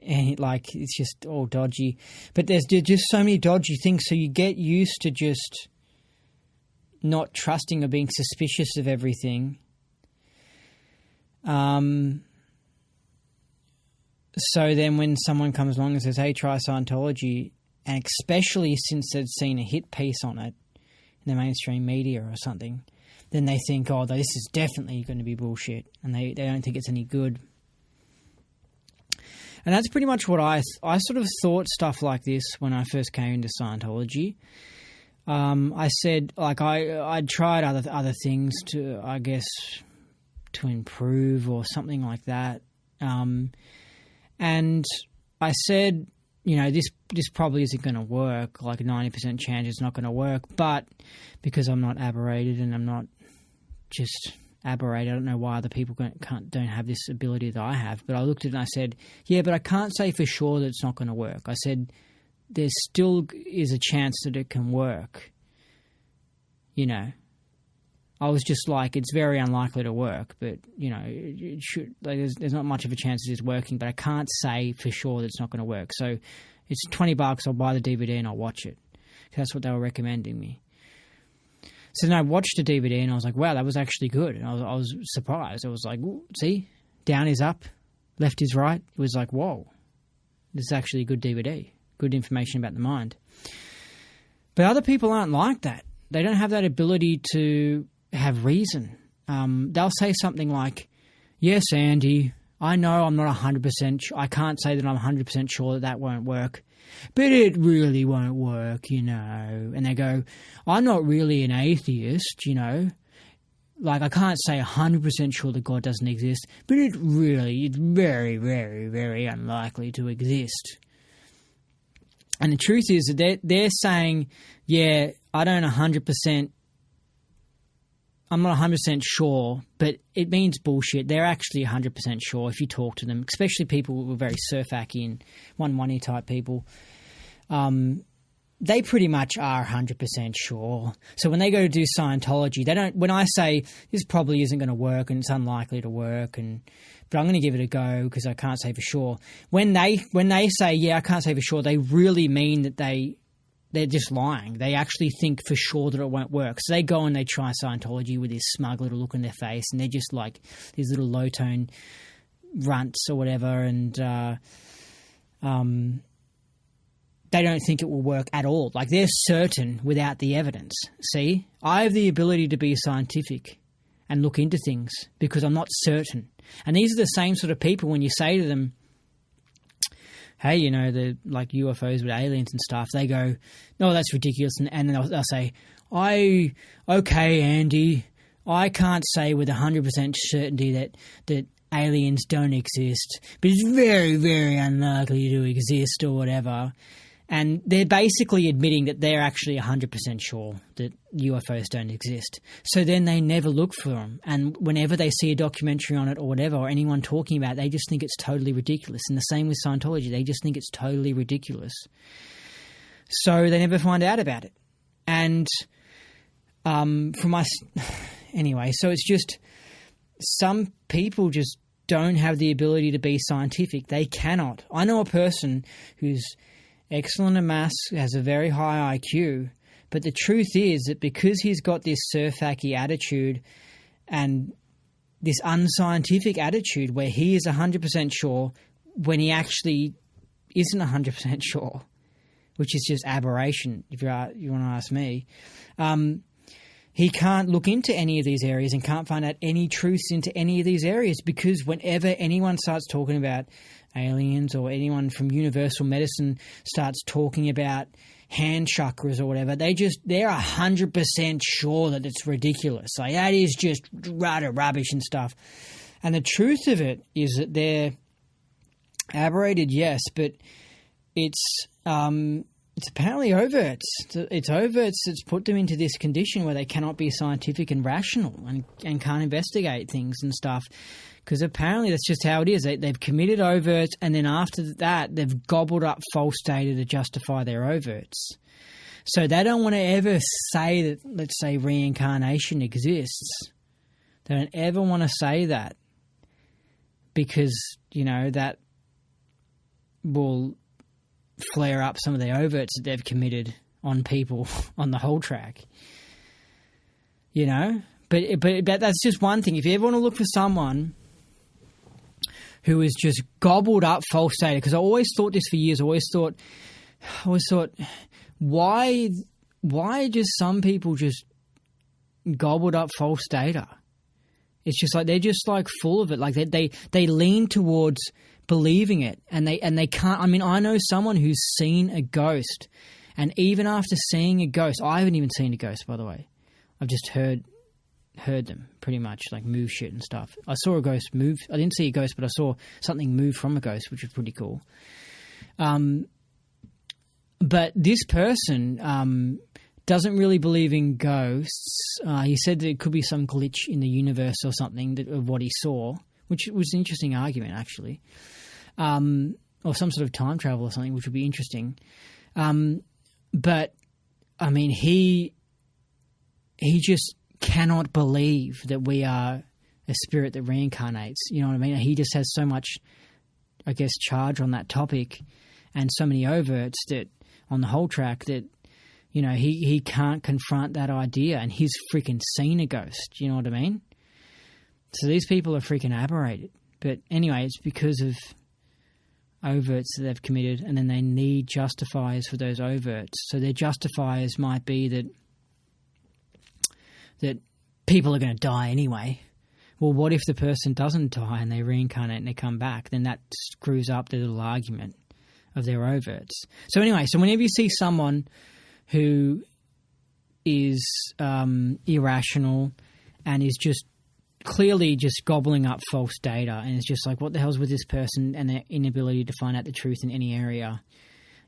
And it's just all dodgy. But there's just so many dodgy things, so you get used to just not trusting or being suspicious of everything. So then when someone comes along and says, hey, try Scientology, and especially since they've seen a hit piece on it in the mainstream media or something, then they think, oh, this is definitely going to be bullshit, and they don't think it's any good. And that's pretty much what I sort of thought stuff like this when I first came into Scientology. I said, I'd tried other things to to improve or something like that. And I said, this probably isn't going to work, like a 90% chance it's not going to work, but because I'm not aberrated and I'm not just aberrated, I don't know why other people don't have this ability that I have, but I looked at it and I said, yeah, but I can't say for sure that it's not going to work. I said, there still is a chance that it can work. I was just like, it's very unlikely to work, but, it should. Like, there's not much of a chance it is working, but I can't say for sure that it's not going to work. So it's $20. I'll buy the DVD and I'll watch it. That's what they were recommending me. So then I watched the DVD and I was like, wow, that was actually good. And I was surprised. I was like, see, down is up, left is right. It was like, whoa, this is actually a good DVD, good information about the mind. But other people aren't like that. They don't have that ability to have reason. They'll say something like, yes, Andy, I know I'm not 100% I can't say that I'm 100% sure that won't work, but it really won't work, And they go, I'm not really an atheist, Like, I can't say 100% sure that God doesn't exist, but it's very, very, very unlikely to exist. And the truth is that they're saying, yeah, I'm not 100% sure, but it means bullshit. They're actually 100% sure if you talk to them, especially people who are very surfacky and one-money type people. They pretty much are 100% sure. So when they go to do Scientology, they don't. When I say this probably isn't going to work and it's unlikely to work, but I'm going to give it a go because I can't say for sure. When they say, yeah, I can't say for sure, they really mean that they're just lying. They actually think for sure that it won't work. So they go and they try Scientology with this smug little look on their face, and they're just like these little low-tone runts or whatever, and they don't think it will work at all. Like, they're certain without the evidence. See? I have the ability to be scientific and look into things because I'm not certain. And these are the same sort of people when you say to them, hey, the like UFOs with aliens and stuff, they go, no, that's ridiculous. And then they'll say, okay, Andy, I can't say with 100% certainty that aliens don't exist, but it's very, very unlikely to exist or whatever. And they're basically admitting that they're actually 100% sure that UFOs don't exist. So then they never look for them. And whenever they see a documentary on it or whatever, or anyone talking about it, they just think it's totally ridiculous. And the same with Scientology. They just think it's totally ridiculous. So they never find out about it. And anyway, so it's just some people just don't have the ability to be scientific. They cannot. I know a person who's excellent at maths, has a very high IQ, but the truth is that because he's got this surfacky attitude and this unscientific attitude where he is 100% sure when he actually isn't 100% sure, which is just aberration, if you want to ask me, he can't look into any of these areas and can't find out any truths into any of these areas, because whenever anyone starts talking about aliens or anyone from universal medicine starts talking about hand chakras or whatever, they're 100% sure that it's ridiculous. Like, that is just utter rubbish and stuff. And the truth of it is that they're aberrated, yes, but it's apparently overt. It's overt that's put them into this condition where they cannot be scientific and rational and can't investigate things and stuff. Because apparently that's just how it is. They've committed overts, and then after that, they've gobbled up false data to justify their overts. So they don't want to ever say that, let's say, reincarnation exists. They don't ever want to say that because, that will flare up some of the overts that they've committed on people on the whole track. But that's just one thing. If you ever want to look for someone who has just gobbled up false data, because I always thought this for years. I always thought, why just some people just gobbled up false data? It's just like they're just like full of it. Like they lean towards believing it, and they can't. I mean, I know someone who's seen a ghost, and even after seeing a ghost, I haven't even seen a ghost, by the way. I've just heard heard them pretty much, like move shit and stuff. I saw a ghost move. I didn't see a ghost, but I saw something move from a ghost, which was pretty cool. But this person doesn't really believe in ghosts. He said that it could be some glitch in the universe or something of what he saw, which was an interesting argument, actually. Or some sort of time travel or something, which would be interesting. But, I mean, he just cannot believe that we are a spirit that reincarnates. You know what I mean? He just has so much, I guess, charge on that topic and so many overts that on the whole track that, you know, he can't confront that idea, and he's freaking seen a ghost. You know what I mean? So these people are freaking aberrated. But anyway, it's because of overts that they've committed, and then they need justifiers for those overts. So their justifiers might be that people are going to die anyway. Well, what if the person doesn't die and they reincarnate and they come back? Then that screws up the little argument of their overts. So anyway, so whenever you see someone who is irrational and is just clearly just gobbling up false data, and it's just like, what the hell's with this person and their inability to find out the truth in any area,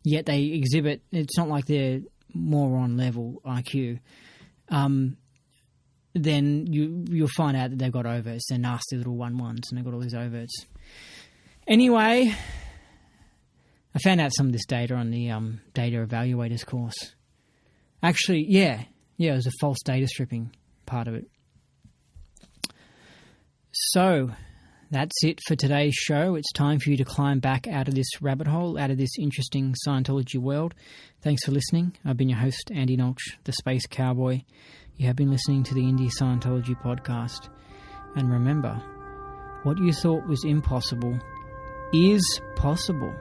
yet they exhibit, it's not like they're moron level IQ, then you'll find out that they've got overts. They're nasty little 1-1s and they've got all these overts. Anyway, I found out some of this data on the data evaluators course. Actually, yeah, it was a false data stripping part of it. So that's it for today's show. It's time for you to climb back out of this rabbit hole, out of this interesting Scientology world. Thanks for listening. I've been your host, Andy Nolch, the Space Cowboy. You have been listening to the Indie Scientology podcast. And remember, what you thought was impossible is possible.